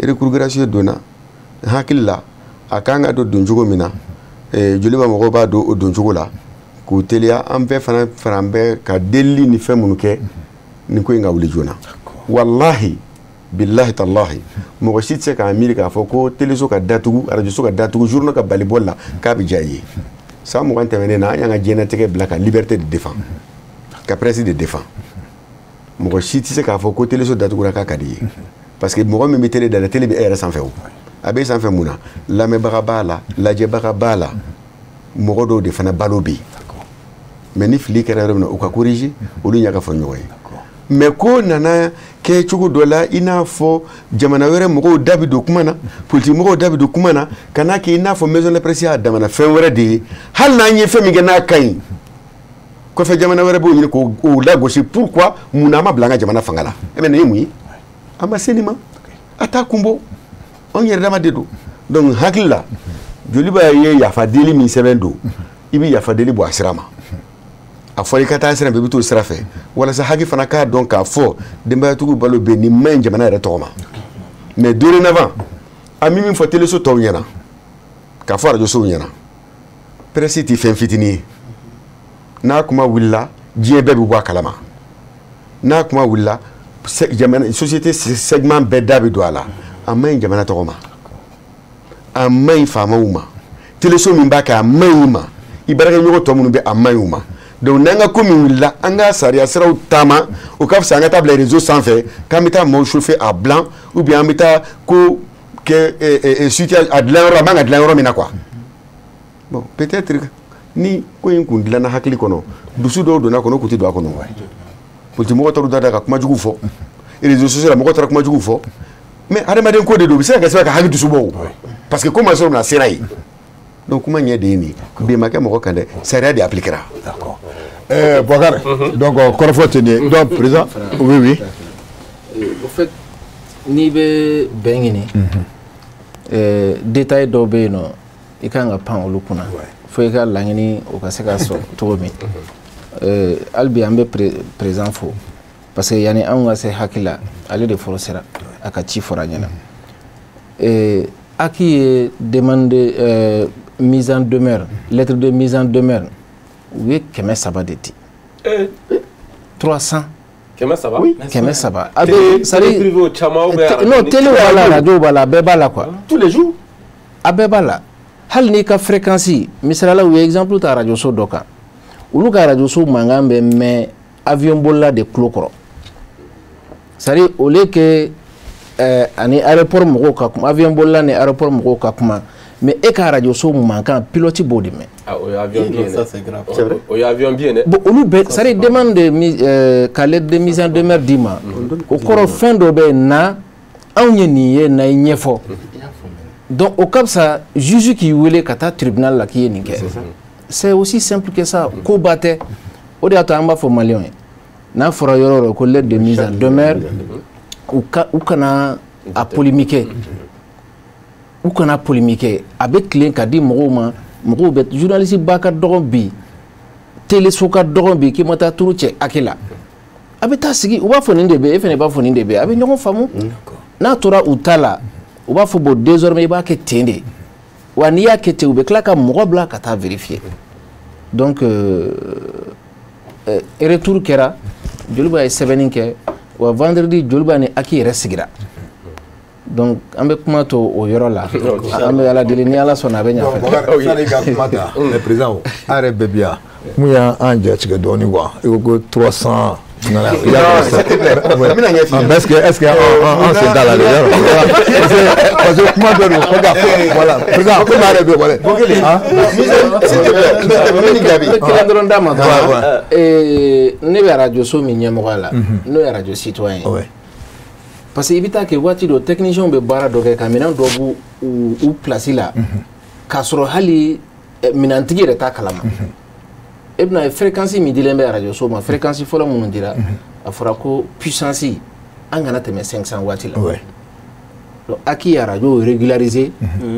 recours gracieux donna hakili la a kan ka don cogo min na joliba mɔgɔw b'a don o don cogo la k'u teliya an bɛɛ fana fara an bɛɛ ka delili ni fɛn minnu kɛ nin ko in ka wuli joona wallahi billahi tallahi mɔgɔ si tɛ se k'a miiri k'a fɔ ko téléso ka datugu arajoso ka datugu journaux ka bali bɔli la k'a bɛ diya i ye san 20 tɛmɛnen na an y'an ka diɲɛlatigɛ bila ka liberté de défend ka presse de défend mɔgɔ si tɛ se k'a fɔ ko téléso datugura k'a ka di ye parce que mɔgɔ min bɛ télé da la télé bɛ e yɛrɛ sanfɛ o a bɛ sanfɛ mun na lamɛnbaga b'a la lajɛbaga b'a la mɔgɔ dɔw de fana balo bɛ yen mais ni fili kɛra yɔrɔ min na u ka corriger olu ɲɛ ka fɔ ɲɔgɔn ye mais ko nana kɛ cogo dɔ la i n'a fɔ jamana wɛrɛ mɔgɔw da bɛ don kuma na politique mɔgɔw da bɛ don kuma na ka n'a kɛ i n'a fɔ maison de la presse y'a damana fɛn wɛrɛ de ye hali n'an ye fɛn min kɛ n'a ka ɲi kɔfɛ jamana wɛrɛ b'o ɲini k'o lagosi pourquoi munna an ma bila an ka jamana fanga la e mɛ nin ye mun ye an ma se nin ma a t'a kun bɔ anw yɛrɛ dama de don donc hakili la joliba ye yafa deli min sɛbɛn don i bɛ yafa deli bɔ a sira ma a fɔra i ka taa sira bɛɛ i bɛ t'o sira fɛ walasa haki fana k'a dɔn k'a fɔ denbayatigiw balo bɛ nin ma ɲi jamana yɛrɛ tɔgɔ ma mais dorénavant an bɛ min fɔ téléso tɔw ɲɛna k'a fɔ arajosow ɲɛna presse tɛ fɛn fitinin ye n'a kuma wulila diɲɛ bɛɛ bɛ bɔ a kalama n'a kuma wulila société segment bɛɛ da bɛ don a la a man ɲi jamana tɔgɔ ma a man ɲi faamaw ma téléso min b'a kɛ a man ɲi ma i baarakɛɲɔgɔn tɔ minnu bɛ a man ɲi u ma donc n'an ka ko min wulila an ka sariya siraw taama o ka fisa an ka taa bila réseau sanfɛ k'an bɛ taa maaw chauffer à blanc ou bien an bɛ taa ko kɛ situation a dilan yɔrɔ a man ka dilan yɔrɔ min na quoi bon peut-être ni ko in kun dilanna hakili kɔnɔ dusu dɔw donna kɔnɔ o kun tɛ don a kɔnɔ politique mɔgɔ taara da ka kuma jugu fɔ réseaux sociaux la mɔgɔ taara kuma jugu fɔ mais adamaden ko de don u bɛ se ka kɛ sababu ka hakili dusu bɔ o parce que ko ma sɔrɔ na sera yen donc kuma ɲɛ de ye nin ye bɛnbakɛ mɔgɔ kan dɛ sariya de appliquera. D'accord. Boubacar, donc kɔrɔfɔ tɛ nin ye donc président oui oui. Au fait n'i bɛ bɛn ɲini détail dɔw bɛ yen nɔ i kan ka pan olu kunna fo i ka laɲini o ka se ka sɔrɔ cogo min hali bi an bɛ président fo parce que yanni anw ka se hakili la ale de fɔlɔ sera a ka ci fɔra ɲɛna aki ye demande mise en demeure lettre de mise en demeure u ye 300 de di 300 300 a bɛ sari non télé b'a la radio b'a la a bɛɛ b'a la quoi tous les jours a bɛɛ b'a la hali n'i ka fréquence misalala u ye exemple ta radio so dɔ kan olu ka radio so mankan bɛ mɛn avion bolila de tulo kɔrɔ c'est à dire au lieu que ani aéroport mɔgɔw ka kuma avion bolila ni aéroport mɔgɔw ka kuma mais e ka radio so mankan pilote b'o de mɛn. o ye avion bien ça c'est grave o ye avion bien dɛ. bon olu bɛɛ c'est à dire demande de ka lettre de mise en demeure d'i ma o kɔrɔ fɛn dɔ bɛ yen na anw ye nin ye na i ɲɛfɔ donc o ka fisa juge k'i wele ka taa tribunal la k'i ye nin kɛ c'est aussi simple que ça ko ba tɛ o de y'a to an b'a fɔ maliyɛnw ye n'a fɔra yɔrɔ o yɔrɔ ko lettre de mise en demeure u kana a polémiquer u kana polémiquer a bɛ tilen ka di mɔgɔw ma mɔgɔw bɛ journaliste ba ka dɔgɔn bi téléso ka dɔgɔn bi k'i ma taa turu cɛ haki la a bɛ taa sigi u b'a fɔ nin de bɛ e fana b'a fɔ nin de bɛ a bɛ ɲɔgɔn faamu n'a tora u ta la u b'a fɔ bon désormais i b'a kɛ ten de wa n'i y'a kɛ ten u bɛ tila ka mɔgɔ bila ka taa vérifier donc retour kɛra Joliba ye sɛbɛnni kɛ wa vendredi Joliba ni Aki yɛrɛ sigira donc an bɛ kuma to o yɔrɔ la an bɛ ala deli ni ala sɔnna a bɛ ɲɛ sani ka kuma ta président an yɛrɛ bɛɛ bi yan mun y'an jɛtigɛ dɔɔnin quoi i ko ko 300 est-ce que on se da la parce que kuma dɔ don fo ka fɔ voilà président ko maa yɛrɛ bɛ wale kelen dɔrɔn d'a ma ne bɛ radio so min ɲɛmɔgɔ la n'o ye radio citoyen ye parce que i bɛ taa kɛ waati dɔ technicien bɛ baara dɔ kɛ ka minɛn dɔ b'u u place la k'a sɔrɔ hali minɛntigi yɛrɛ t'a kalama e bɛna ye fréquence min dilen bɛ radio so ma fréquence fɔlɔ minnu dira a fɔra ko puissance an kana tɛmɛ 500 waati la donc Aki ye radio régulariser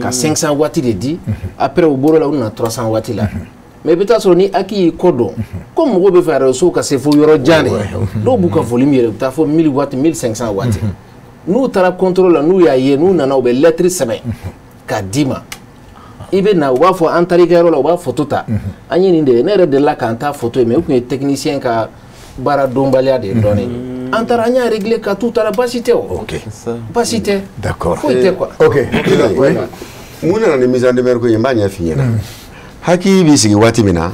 ka 500 waati de di après u bɔr'o la u nana 300 waati la mais i bɛ taa sɔrɔ ni Aki y'i kɔ dɔn ko mɔgɔw bɛ fɛ radio so ka se fo yɔrɔ jan de dɔw b'u ka volume yɛrɛ u bɛ taa fɔ 1000 waati 1500 waati n'u taara contrôle la n'u y'a ye n'u nana u bɛ lettre sɛbɛn k'a d'i ma i bɛ na u b'a fɔ an taara i ka yɔrɔ la u b'a photo ta an ye nin de ye ne yɛrɛ delila k'an ta photo ye mais u tun ye technicien ka baara dɔnbaliya de ye dɔɔnin an taara an y'a régler ka tout taara baasi tɛ o baasi tɛ d'accord foyi tɛ quoi ok mun nana ni mise en demeure ko ye n b'a ɲɛ f'i ɲɛna Haki b'i sigi waati min na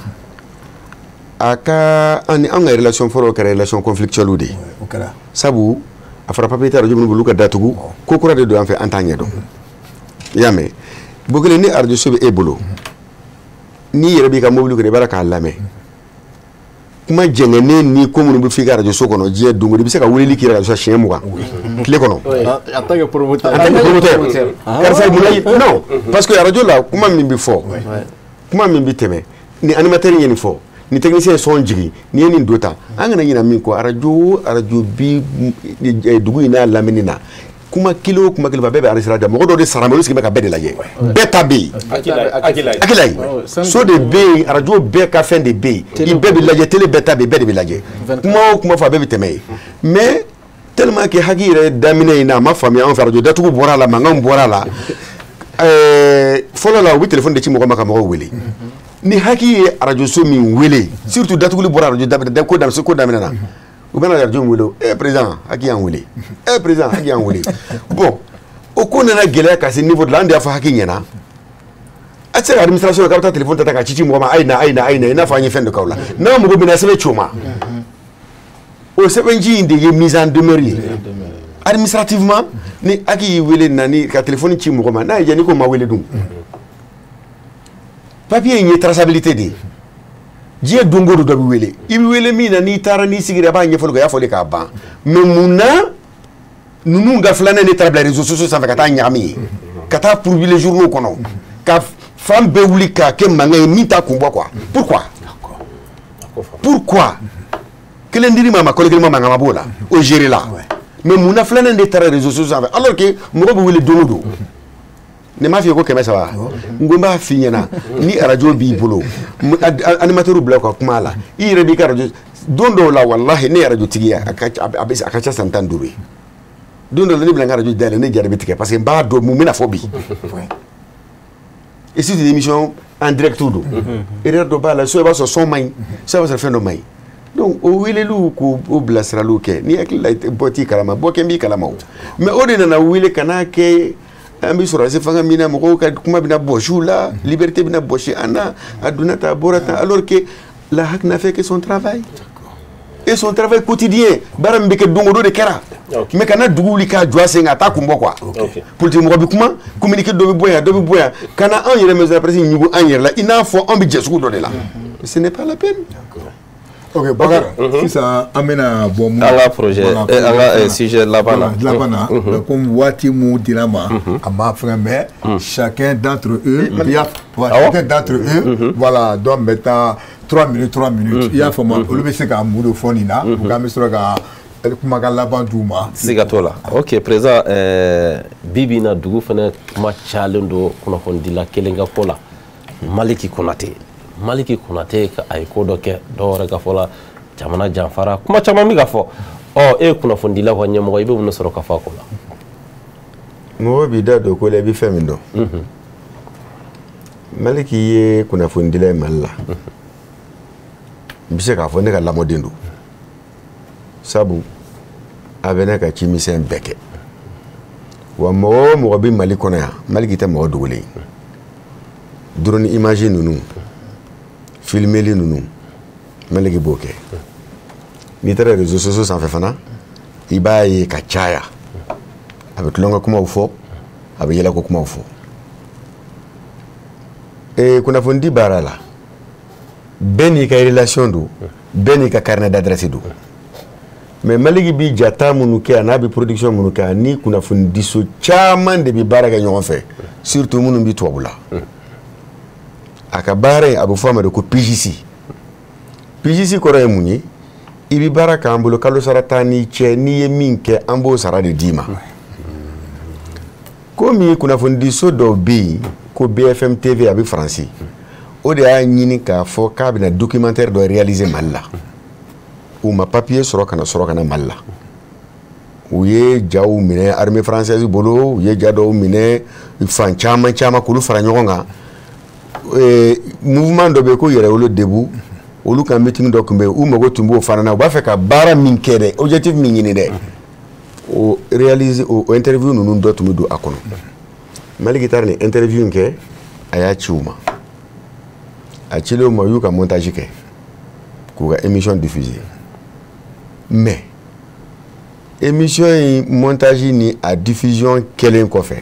a ka an ka relation fɔlɔ kɛra relation conflictuelle de ye sabu a fɔra papier ta radio minnu bolo olu ka datugu ko kura de don an fɛ an t'a ɲɛ dɔn i y'a mɛn bokele ni radio so bɛ e bolo n'i yɛrɛ b'i ka mobili kɔnɔ i b'a la k'a lamɛn kuma jɛngɛnen ni ko minnu bɛ f'i ka radio so kɔnɔ diɲɛ don o don i bɛ se ka weleli k'i radio so siɲɛ 20 tile kɔnɔ en tant que promoteur karisa mun non parce que radio la kuma min bɛ fɔ kuma min bɛ tɛmɛ ni animateur ye nin fɔ ni technicien ye sɔn jigi ni ye nin do ta an kana ɲinɛ min kɔ radio bi dugu in n'a lamɛnni na kuma kilo o kuma kelen bɛɛ bɛ enregistré da mɔgɔ dɔ de sara olu sigi bɛ ka bɛɛ de lajɛ bɛɛ ta bɛ yen Akilayi so de bɛ yen radio bɛɛ ka fɛn de bɛ yen i bɛɛ bɛ lajɛ télé bɛɛ ta bɛ yen bɛɛ de bɛ lajɛ kuma o kuma fɔ a bɛɛ bɛ tɛmɛ yen mais tellement que Haki yɛrɛ daminɛ in na a ma faamuya anw fɛ radio datugu bɔra a la mankanw bɔra a la fɔlɔ la u bɛ téléphone de ci mɔgɔ ma ka mɔgɔw wele ni haki ye radio so min wele surtout datuguli bora radio da ko daminana u bena radio wele président haki yan wele président haki yan wele bon o ko nana gɛlɛya ka se niveau de la an de y'a fɔ haki ɲɛna a tɛ se ka administration k'a bɛ taa téléphone ta ka cici mɔgɔ ma ayina i n'a fɔ an ye fɛn dɔ k'aw la n'a mɔgɔ bɛna sɛbɛn ci o ma o sɛbɛnci in de ye mise en demeure ye administrativement ni haki y'i wele nani ka téléphone ci mɔgɔ ma n'a ye jɛni ko ma wele dun papier in ye traçabilité de ye diɲɛ don o don dɔ bɛ wele i bɛ wele min na n'i taara n'i sigira a b'a ɲɛfɔli kɛ i y'a fɔ de k'a ban mais mun na ninnu ka filanan de taara bila réseaux sociaux sanfɛ ka taa ɲagami ye ka taa publier journaux kɔnɔ ka fan bɛɛ wuli k'a kɛ mankan ye min t'a kun bɔ quoi pourquoi kelen diri ma kɔlɔ kelen ma mankan ma b'o la o gérer la mais mun na filanan de taara réseaux sociaux sanfɛ alors que mɔgɔ bɛ wele don o don ne m'a f'i ye ko 300 n ko n b'a f'i ɲɛna ni radio b'i bolo animateur bila ka kuma la i yɛrɛ b'i ka radio don dɔw la walahi ne radio tigiya a ka ca san 15 ye don dɔ la ne bɛna n ka radio dayɛlɛ ne jara bɛ tigɛ parce que n b'a dɔn mun bɛna fɔ bi et si c'est une émission en direct don erreur dɔ b'a la so i b'a sɔrɔ son man ɲi so i b'a sɔrɔ fɛn dɔ man ɲi donc o weleliw k'o bilasiraliw kɛ ni hakili la bɔ t'i kalama bɔ kɛ n b'i kalama o mais o de nana wele ka n'a kɛ an bɛ sɔrɔ se fanga min na mɔgɔw ka kuma bɛna bɔsi la liberté bɛna bɔsi an na a donna tan a bɔra tan alors que la HAC n'a fait que son travail et son travail quotidien baara min bɛ kɛ don o don de kɛra mais kana dugu wuli k'a jɔ a sen kan a t'a kun bɔ quoi politique mɔgɔ bɛ kuma communiqué dɔ bɛ bɔ yan dɔ bɛ bɔ yan kana anw yɛrɛ maison de la presse ɲugu an yɛrɛ la i n'a fɔ anw bɛ jɛ sugu dɔ de la ce n'est pas la peine. Ok, Bakar, sisan an bɛna bɔ mun an ka projet an ka sujet laban na comme waati mun dira ma a ma fɛngɛ mais chacun d'entre eux chacun d'entre eux voilà donc maintenant 3 minutes i y'a faamu olu bɛ se ka mun de fɔ nin na k'an bɛ sɔrɔ ka kumakan laban d'u ma. siga t'o la ok président bi bi in na dugu fana kuma cayalen don kunnafonidila kelen ka ko la Maliki Konate a ye ko dɔ kɛ dɔw yɛrɛ ka fɔ la jamana janfara kuma caman bɛ ka fɔ e ye kunnafonidila ka ɲɛmɔgɔ i bɛ mun sɔrɔ ka fɔ a ko la. mɔgɔ b'i da don ko la i bɛ fɛn min dɔn Maliki ye kunnafonidila ye Mali la n bɛ se k'a fɔ ne ka lamɔden don sabu a bɛ ne ka cimisɛn bɛɛ kɛ wa mɔgɔ o mɔgɔ bɛ Mali kɔnɔ yan Maliki tɛ mɔgɔ dogolen ye drone image ninnu filmeli ninnu Maliki b'o kɛ n'i taara réseaux sociaux sanfɛ fana i b'a ye ka caya a bɛ tulonkɛ kumaw fɔ a bɛ yɛlɛko kumaw fɔ kunnafonidi baara la bɛɛ n'i ka relation don bɛɛ n'i ka carnet d'adresse don mais Maliki bi jata minnu kɛ a n'a bɛ production minnu kɛ ni kunnafonidiso caman de bɛ baara kɛ ɲɔgɔn fɛ surtout minnu bɛ tubabu la a ka baara in a bɛ fɔ a ma de ko PJC kɔrɔ ye mun ye i bɛ baara k'an bolo kalo sara t'a n'i cɛ n'i ye min kɛ an b'o sara de d'i ma komi kunnafonidiso dɔw bɛ yen ko BFM TV a bɛ Faransi o de y'a ɲini k'a fɔ k'a bɛna documentaire dɔ réaliser Mali la u ma papier sɔrɔ ka na Mali la u ye jaw minɛ armée française bolo u ye ja dɔw minɛ fan caman k'olu fara ɲɔgɔn kan mouvement dɔ bɛ yen ko yɛrɛwolo debu olu ka meeting dɔ tun bɛ yen u mago tun b'o fana na u b'a fɛ ka baara min kɛ dɛ objectif min ɲini dɛ o réaliser o interview ninnu dɔ tun bɛ don a kɔnɔ Maliki taara nin interview in kɛ a y'a ci u ma a cilen u ma u y'u ka montage kɛ k'u ka émission diffuser mais émission in montage ni a diffusion kɛlen kɔfɛ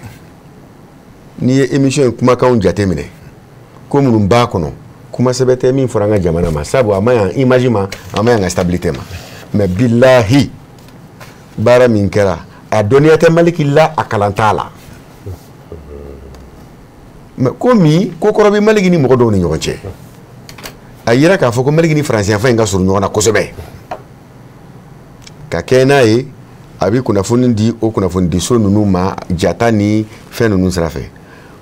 n'i ye émission in kumakanw jateminɛ ko minnu b'a kɔnɔ kuma sɛbɛn tɛ min fɔra an ka jamana ma sabu a ma ɲi image ma a ma ɲi an ka stabilité ma mais bilahi baara min kɛra a dɔnniya tɛ Maliki la a kalan t'a la mais komi ko kɔrɔ bɛ Maliki ni mɔgɔ dɔw ni ɲɔgɔn cɛ a yira k'a fɔ ko Maliki ni faransiyafan in ka surun ɲɔgɔn na kosɛbɛ ka kɛ n'a ye a bɛ kunnafoni di o kunnafonidiso ninnu ma jata ni fɛn ninnu sira fɛ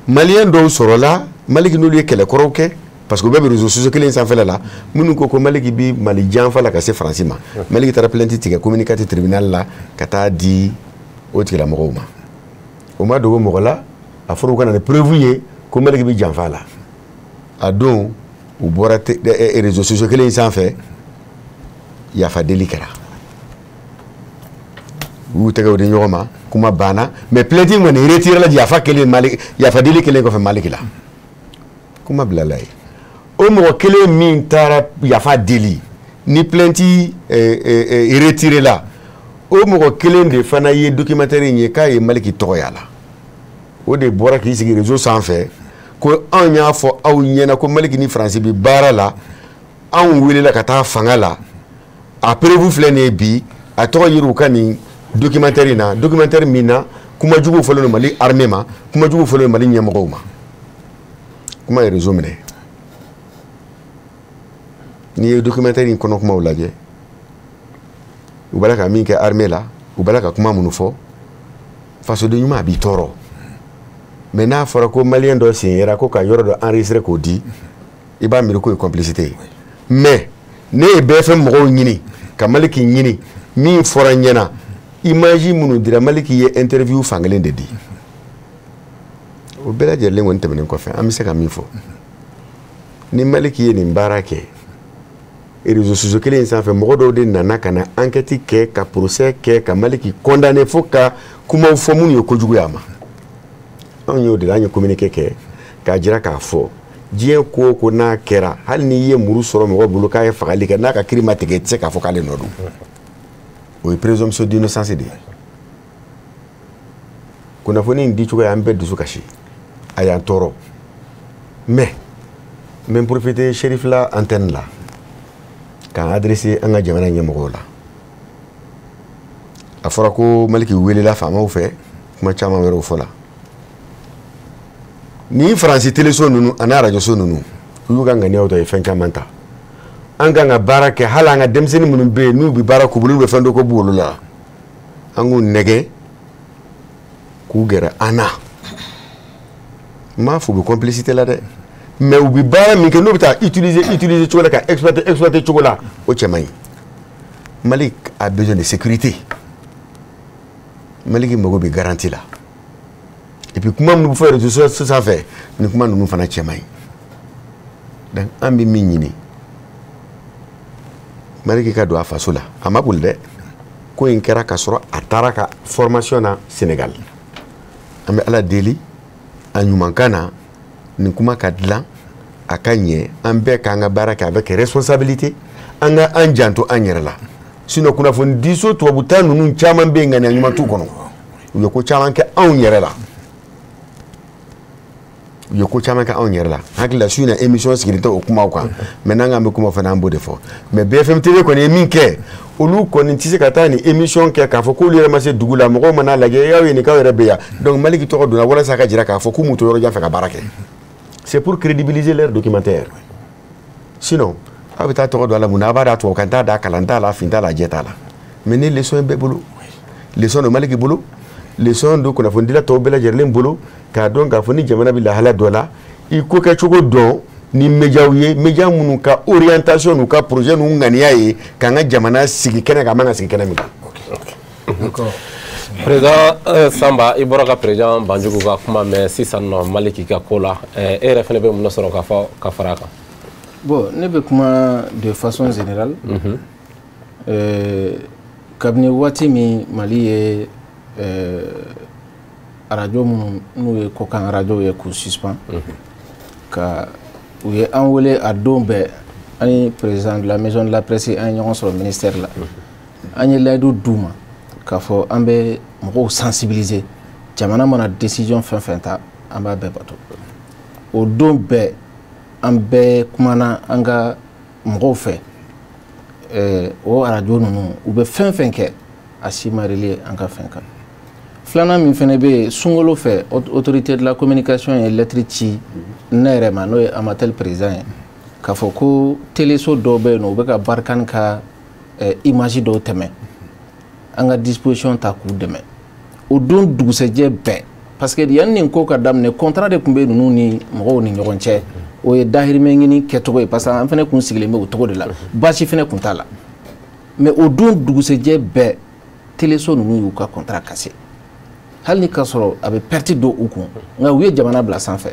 maliyɛn dɔw sɔrɔla Maliki n'olu ye kɛlɛkɔrɔw kɛ parce que u bɛɛ bɛ réseaux sociaux kelen sanfɛla la minnu ko ko Maliki bi Mali janfa la ka se Faransi ma Maliki taara plainte tigɛ communiqué tribunal la ka taa di o tigilamɔgɔw ma o ma dogo mɔgɔ la a fɔra u ka na ni preuve ye ko Maliki bi janfa la a don u bɔra réseaux sociaux kelen sanfɛ yafa deli kɛra u y'u tɛgɛw di ɲɔgɔn ma kuma banna mais plainte in kɔni retiré la yafa deli kelen kɔfɛ Maliki la kuma bilala ye o mɔgɔ kelen min taara yafa deli ni plainte retiré la o mɔgɔ kelen de fana ye documentaire in ye k'a ye Maliki tɔgɔya la o de bɔra k'i sigi réseau sanfɛ ko anw y'a fɔ aw ɲɛna ko Maliki ni Faransi bi baara la anw welela ka taa fanga la a preuve filɛ nin ye bi a tɔgɔ yiriw ka nin documentaire in na documentaire min na kuma jugu fɔlen don Mali armée ma kuma jugu fɔlen don Mali ɲɛmɔgɔw ma kuma ye réseau minɛ n'i ye documentaire in kɔnɔ kumaw lajɛ u b'a la ka min kɛ armée la u b'a la ka kuma minnu fɔ fasoden ɲuman a b'i tɔɔrɔ mais n'a fɔra ko malien dɔ sen yera ko ka yɔrɔ dɔ enregistré k'o di i b'a miiri k'o ye complicité ye mais ne ye BFM mɔgɔw ɲini ka Maliki ɲini min fɔra ɲɛna image minnu dira Maliki ye interview fankelen de di o bɛɛ lajɛlen kɔni tɛmɛnen kɔfɛ an bɛ se ka min fɔ ni Maliki ye nin baara kɛ réseaux sociaux kelen sanfɛ mɔgɔ dɔw de nana ka na enquête kɛ ka procès kɛ ka Maliki condamné fo ka kumaw fɔ minnu ye kojugu y'a ma anw y'o de la an ye communiqué kɛ k'a jira k'a fɔ diɲɛ ko o ko n'a kɛra hali n'i ye muru sɔrɔ mɔgɔ bolo k'a ye fagali kɛ n'a ka kiiri ma tigɛ i tɛ se k'a fɔ k'ale nɔ don o ye présomption d'innocence de ye kunnafoni in di cogoya an bɛɛ dusu kasi a y'an tɔɔrɔ mais n bɛ n profiter Cherif la antenne la k'an adressé an ka jamana ɲɛmɔgɔw la a fɔra ko Maliki welela faamaw fɛ kuma caman wɛrɛw fɔ la ni Faransi téléso ninnu ani radio so ninnu u y'u ka ŋaniyaw ta ye fɛn caman ta an kan ka baara kɛ hali an ka denmisɛnnin minnu bɛ yen n'u bɛ baara k'u bolo n'u bɛ fɛn dɔ ko b'olu la an k'u nɛgɛ k'u gɛrɛ an na n m'a fɔ u bɛ complicité la dɛ mais u bɛ baara min kɛ n'u bɛ taa utiliser cogo la ka exploiter cogo la o cɛ man ɲi Mali a besoin de sécurité Maliki mago bɛ garantie la et puis kuma minnu bɛ fɔ réseaux sociaux sanfɛ nin kuma ninnu fana cɛ man ɲi donc an bɛ min ɲini Maliki ka don a faso la a ma boli dɛ ko in kɛra ka sɔrɔ a taara ka formation na Sénégal an bɛ Ala deli a ɲumankan na nin kuma ka dilan a ka ɲɛ an bɛɛ k'an ka baara kɛ avec responsabilité an ka an janto an yɛrɛ la sinon kunnafoni diso tubabuta ninnu caman bɛ yen ŋaniya ɲuman t'u kɔnɔ u ye ko caman kɛ anw yɛrɛ la u ye ko caman kɛ anw yɛrɛ la hakili la su in na émission sigilen tɛ o kumaw kan mais n'an k'an bɛ kuma fana an b'o de fɔ mais BFM TV kɔni ye min kɛ olu kɔni tɛ se ka taa nin émission kɛ k'a fɔ k'olu yɛrɛ ma se dugu la mɔgɔw mana lajɛ y'aw ye nin k'aw yɛrɛ bɛ yan donc Maliki tɔgɔ donna walasa a ka jira k'a fɔ k'u m'u to yɔrɔ jan fɛ ka baara kɛ c'est pour crédibiliser leur documentaire sinon aw bɛ taa tɔgɔ don a la mun na a b'a da tubabukan t'a da kalan t'a la fin t'a la jɛ t'a la mais ni leçon bɛɛ bolo leçon don Maliki bolo leçon don kunnafonidila tɔw bɛɛ lajɛlen bolo k'a dɔn k'a fɔ ni jamana bɛ lahala dɔ la i ko kɛcogo dɔn ni médiaw ye média minnu ka orientation n'u ka projet n'u ŋaniya ye k'an ka jamana sigi kɛnɛ kan a man ka sigi kɛnɛ min kan. Président Samba i bɔra ka président Banjugu ka kuma mɛn sisan nɔ Maliki ka ko la e yɛrɛ fɛnɛ bɛ mun sɔrɔ ka fɔ ka fara a kan. Bon ne bɛ kuma de façon générale kabini waati min Mali ye radio minnu n'u ye kɔkan radio ye k'u suspend ka u ye an wele a don bɛɛ an ye président de la maison de la presse an ye ɲɔgɔn sɔrɔ ministère la an ye layidu d'u ma k'a fɔ an bɛ mɔgɔw sensibiliser jamana mana décision fɛn fɛn ta an b'a bɛɛ bato o don bɛɛ an bɛɛ kumana an ka mɔgɔw fɛ o radio ninnu u bɛ fɛn fɛn kɛ a si ma relier an ka fɛn kan filanan min fɛnɛ bɛ yen sunkalo fɛ autorité de la communication ye lettre ci ne yɛrɛ ma n'o ye Amatel président ye k'a fɔ ko téléso dɔw bɛ yen nɔ u bɛ ka Barkhane ka image dɔw tɛmɛ an ka disposition ta k'u dɛmɛ o don dugusɛjɛ bɛɛ parce que yanni nin ko ka daminɛ contrat de tun bɛ ninnu ni mɔgɔw ni ɲɔgɔn cɛ o ye dahirimɛ ɲini kɛcogo ye parce que an fɛnɛ kun sigilen bɛ o cogo de la baasi fɛnɛ kun t'a la mais o don dugusɛjɛ bɛɛ téléso ninnu y'u ka contrat cassé hali ni ka sɔrɔ a bɛ perte don u kun nka u ye jamana bila sanfɛ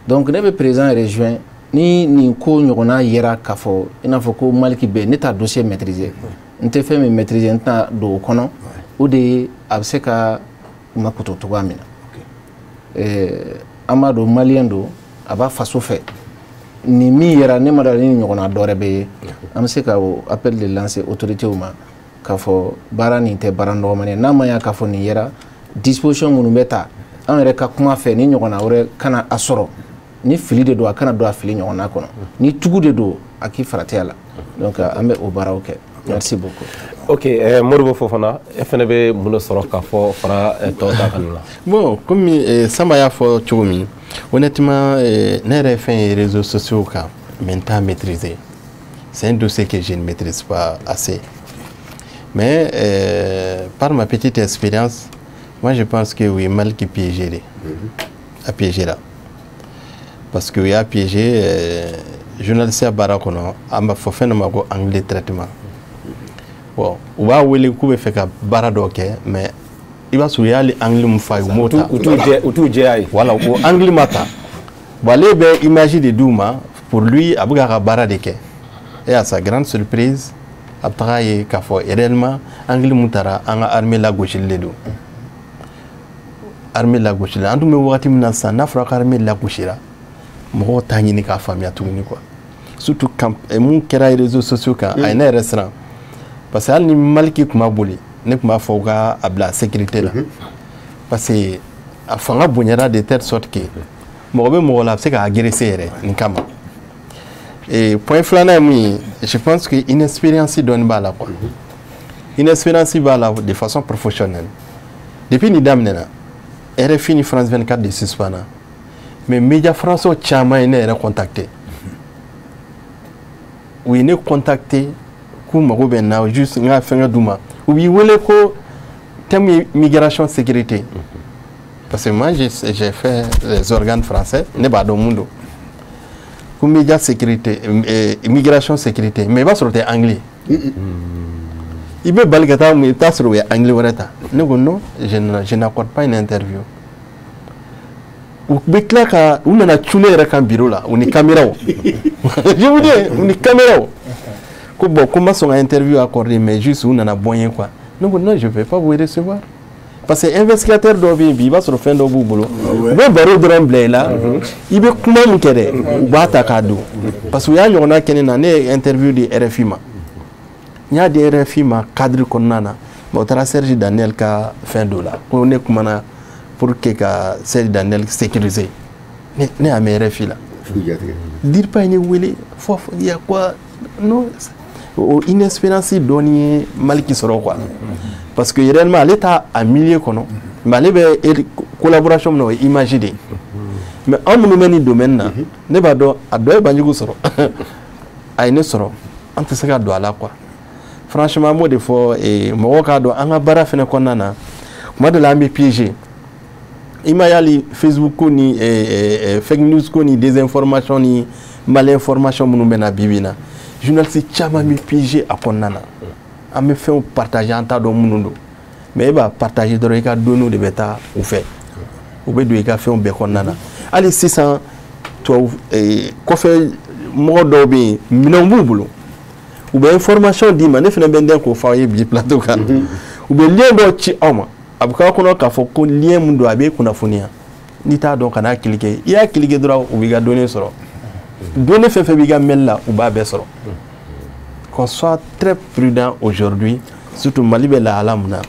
donc ne bɛ président rejoint ni nin ko ɲɔgɔnna yera k'a fɔ i n'a fɔ ko Maliki bɛ ne t'a dossier maîtriser n tɛ fɛn min maîtriser n tɛna don o kɔnɔ o de ye a bɛ se ka makoto cogoya min na an b'a dɔn maliyɛn don a b'a faso fɛ ni min yera ne ma dɔn ni ɲɔgɔnna dɔ wɛrɛ bɛ ye an bɛ se ka o appel de lancer autorités ma k'a fɔ baara nin tɛ baara nɔgɔmanin ye n'a ma ɲa k'a fɔ nin yera disposition minnu bɛ ta an yɛrɛ ka kuma fɛ ni ɲɔgɔnna wɛrɛ kana a sɔrɔ ni fili de don a kana don a fili ɲɔgɔnna kɔnɔ ni tugu de don a k'i farati a la donc an bɛ o baaraw kɛ merci beaucoup. ok Modibo Fofana e fana bɛ mun de sɔrɔ k'a fɔ fara tɔw ta kan la. bon comme Samba y'a fɔ cogo min honnêtement ne yɛrɛ fɛn ye réseaux sociaux kan mais n t'a maîtriser c'est un dossier que je ne maîtrise pas assez mais par ma petite expérience moi je pense que oui Maliki piégé a piégé là. Parce que il y a piégé journaliste à Barakono, à ma fofé no mago anglais traitement. Bon, on va où les coups fait qu'à Baradoke, mais il va sur y aller anglais moufaï ou mota. Ou tout j'ai. Voilà, ou anglais mata. Voilà, ben imagine de Douma pour lui à Bougara Baradeke. Et à sa grande surprise, après il a fait réellement anglais moutara en armée la gauche les deux. Armée la gauche là, en tout me voit timna n'afra armée la gauche là. Mɔgɔw t'a ɲini k'a faamuya tuguni quoi surtout quand mun kɛra réseaux sociaux kan a ye ne yɛrɛ siran parce que hali ni Maliki tun ma boli ne tun b'a fɔ u ka a bila sécurité la parce que a fanga bonyara de telle sorte que mɔgɔ bɛ mɔgɔ la a bɛ se k'a agresser yɛrɛ nin kama et point filanan ye mun ye je pense que inexpérience dɔɔni b'a la quoi inexpérience b'a la de façon professionnelle depuis nin daminɛna RFI ni France 24 de suspendra. Mais médias français caman ne yɛrɛ contacté u ye ne contacté k'u mago bɛ n na juste n ka fɛngɛ d'u ma u b'i wele ko thème ye migration sécurité parce que moi j'ai fait les organes français ne b'a dɔn mun don ko média sécurité migration sécurité mais i b'a sɔrɔ tɛ anglais i bɛ bali ka taa i bɛ taa sɔrɔ u ye anglais wɛrɛ ta ne ko non je n'accorde pas une interview. Ou bien que on a tué le bureau là, on est caméra. Je vous dis, on est caméra. Comment son interview accordé, mais juste on a boigné quoi. Non, non, je ne vais pas vous recevoir. Parce que l'investigateur doit il va se faire dans le boulot. Le barreau de remblai là, il veut comment me quérer, ou battre cadeau. Parce qu'il y a une interview de RFI. Il y a des RFI cadre qu'on a. Mais on a Serge Daniel qui a fait de là. On est comment pour que Serge Daniel sécurisé. Ne a mes RFI là. Dire pas une wili, il y a quoi? Non. Une espérance donne mal qui sera quoi. Parce que réellement l'État a milliers qu'on mais les collaboration nous imaginer. Mais en nous domaine là, ne pas do à deux banjou soro. A une soro. Entre ce cas doit là quoi. Franchement moi des fois et moi au cas do anga bara fene konana. Moi de la me piéger. Imayali Facebook ni fake news ko ni désinformation ni malinformation nous mena bibina. Journaliste chama mi piégé à konana. A me fait partager en tas de monde. Mais il va partager dans le cas de nous de bêta ou fait. Ou bien de cas fait un bécon nana. Allez 600 toi quoi fait mort d'obé minon boulot. Ou bien information dit man fait benden ko faye bi plateau kan. Ou bien lien do ci ama. Abuka kono ka fo ko lien mun do abe kuna funia. Ni ta donc kana cliquer. Il y a cliquer droit ou biga donner soro. Donner fait biga mail là ou ba be soro. Qu'on soit très prudent aujourd'hui, surtout Malibe la alamuna.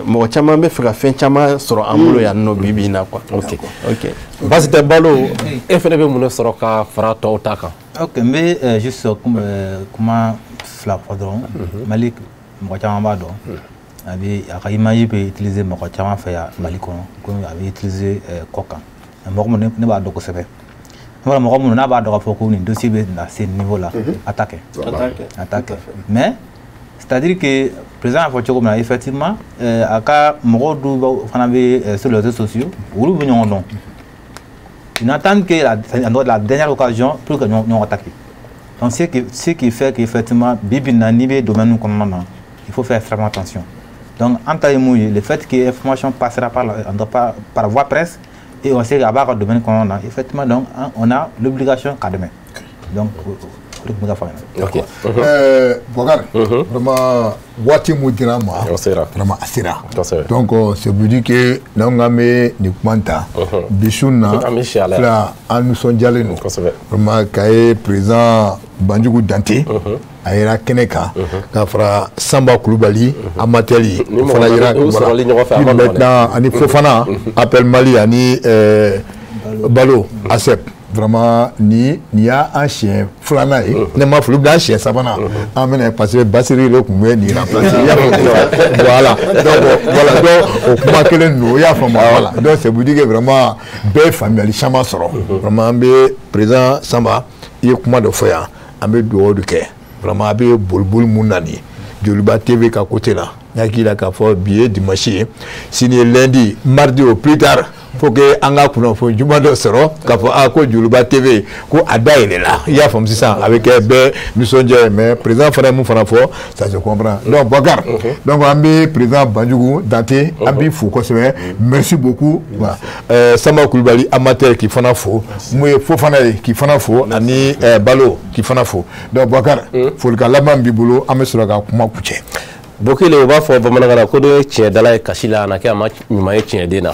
Mo chama be fera fin chama soro ambulo ya no bibina quoi. OK. Basite balo FNB mun soro ka fara to taka. OK, mais juste comment cela pardon Malik mo chama ba do. Abi aka image peut utiliser mo chama fa ya Malik comme avait utilisé coca. Mo ko ne ba do ko sebe. Voilà, moi, on n'a pas de rapport avec un dossier à ce niveau-là. Attaqué. Mais, c'est-à-dire que le président a effectivement, sur les réseaux sociaux, ils attendent que la dernière occasion pour que nous attaquions. Donc, ce qui fait qu'effectivement, il faut faire extrêmement attention. Donc, en tant que le fait que l'information passera par voie presse, et on sait qu'à part le domaine qu'on a, effectivement, donc, on a l'obligation qu'à demain. Donc, ok. Bokar, vraiment, wati mudira ma, vraiment asira. Donc, ça veut dire que nous avons ni kumanta, bishuna, là, nous sommes dialés nous. Vraiment, quand président Banjugu Dante, aïra Keneka, quand fera Samba Koulibaly, Amateli, maintenant, ani Fofana, appelle Mali, ani Balo, Asep. Vraiment, ni a un chien flana, ne m'a flou d'un chien savana. Amen, parce que Bassiri le coumé ni remplacé. Voilà. Donc, voilà. Donc, au point que nous, il y a voilà. Donc, c'est vous dire que vraiment, belle famille, les chamans seront. Vraiment, président Samba, il y a comment de faire, un peu dehors du quai. Vraiment, un peu boulboul mounani. Joliba TV qu'à côté là. Il y a qui l'a qu'à faire billet dimanche. Signé lundi, mardi au plus tard. Faut que anga kuna fo juma do soro ka fo ko Joliba TV ko ada il est là il y a comme ça avec be nous sommes mais président fera mon fera fo ça se comprend donc Bokar donc ambi président Banjugu Dante ambi fou ko c'est merci beaucoup Samba Koulibaly amateur qui fana fo moi Fofana qui fana fo ani Balo qui fana fo donc Bokar faut le lamam bibolo amesura ka kuma kuche Bokile o b'a fɔ bamanankan na ko dɔ ye tiɲɛ dala ye kasi la a na kɛ a ma ɲuman ye tiɲɛ den na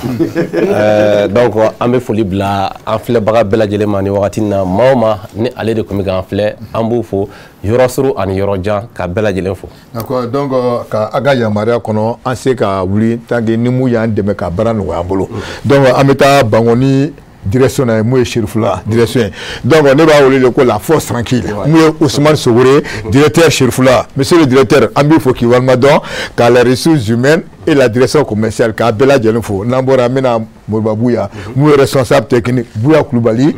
donc an bɛ foli bila an filɛbaga bɛɛ lajɛlen ma ni wagati in na maa o maa ni ale de tun bɛ k'an filɛ an b'u fo yɔrɔ suru ani yɔrɔ jan ka bɛɛ lajɛlen fo. D'accord donc ka a ka yamaruya kɔnɔ an se ka wuli tant que ni mun y'an dɛmɛ ka baara nɔgɔya an bolo donc an bɛ taa Bangoni direction na moi Chérifula direction donc on est va le ko la force tranquille moi Ousmane Sogore directeur Chérifula monsieur le directeur ambi fo ki walma don ka les ressources humaines et la direction commerciale ka bela jelen fo nambora mena Mobabuya moi responsable technique Bouya Koulibaly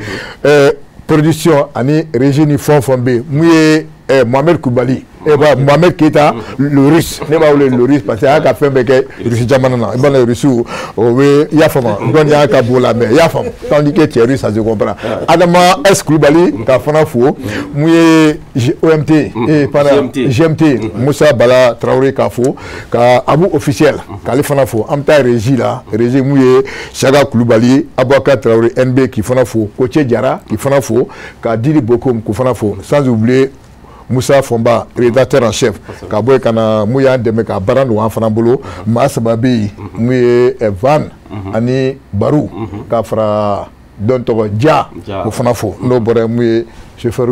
production ani régie ni fond B moi Mohamed Koulibaly Mohamed Keita le russe ne va le russe parce que a ka fait beke russe jamana et bon le russe il y a fama donc il y a ka bola mais il y a fama tandis que tu es russe ça se comprend Adama S Koulibaly ka fana fo mouye OMT et para GMT Moussa Bala Traoré ka fo ka abu officiel ka le fana fo amta régie là régie mouye Chaga Koulibaly Abouaka Traoré NB qui fana fo Koche Diara qui fana fo ka Dili Bokom qui fana fo sans oublier Moussa Fomba, rédacteur en chef, Kaboy Kana Mouya Deme ka baran ou enfant bolo, Masababi, Mouye Van, Ani Barou, Kafra Donto Dia, au Fanafo, no Bore Mouye chauffeur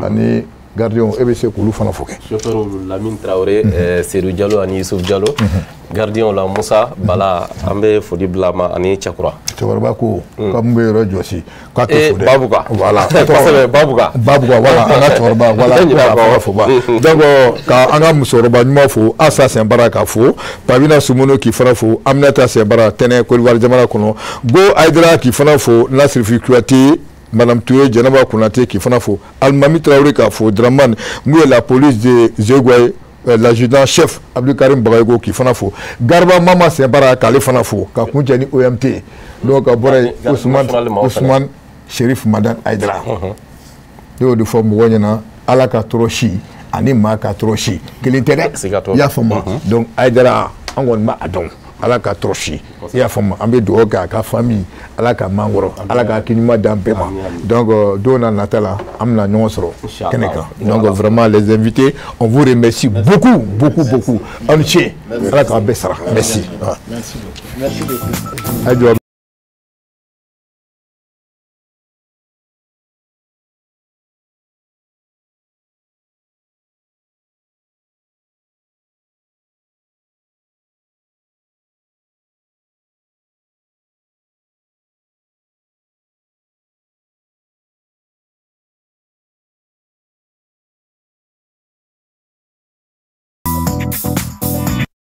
Ani gardien EBC Koulou Fanafo. Chauffeur Lamine Traoré, Serou Diallo, Ani Youssouf Diallo, gardien la Moussa Bala, Ambe Fodi Blama, Ani Chakura. Tchorabako, comme Rojo aussi. Et Babouka. Voilà. Babouka. Babouka, voilà. On a Tchorba, voilà. Donc, quand on a Moussoroba, nous faut assassin Baraka fo, Pavina Sumuno qui fera fo, Amnata Sebara, Tene, Kolivar Jamala Kono, Go Aydra qui fera fo, Nasri Fikrati, Madame Toué, Djanaba Kounate qui fera fo, Almami Traoré qui fo, Draman, Moué la police de Zégoye, l'adjudant chef Abdou Karim Bagago qui fana fo Garba Mama Sembara Kale fana fo ka kunjani OMT donc Ousmane Chérif Madan Aydra de forme wonyana ala ka trochi ani ma ka trochi kelintene ya fama donc Aydra angon ma adon ala ka trochi ya fama ambe do ka famille ala ka mangoro ala ka kinima dampema donc dona natala amna nyonsoro keneka donc vraiment les invités on vous remercie beaucoup on tient ala ka besara merci beaucoup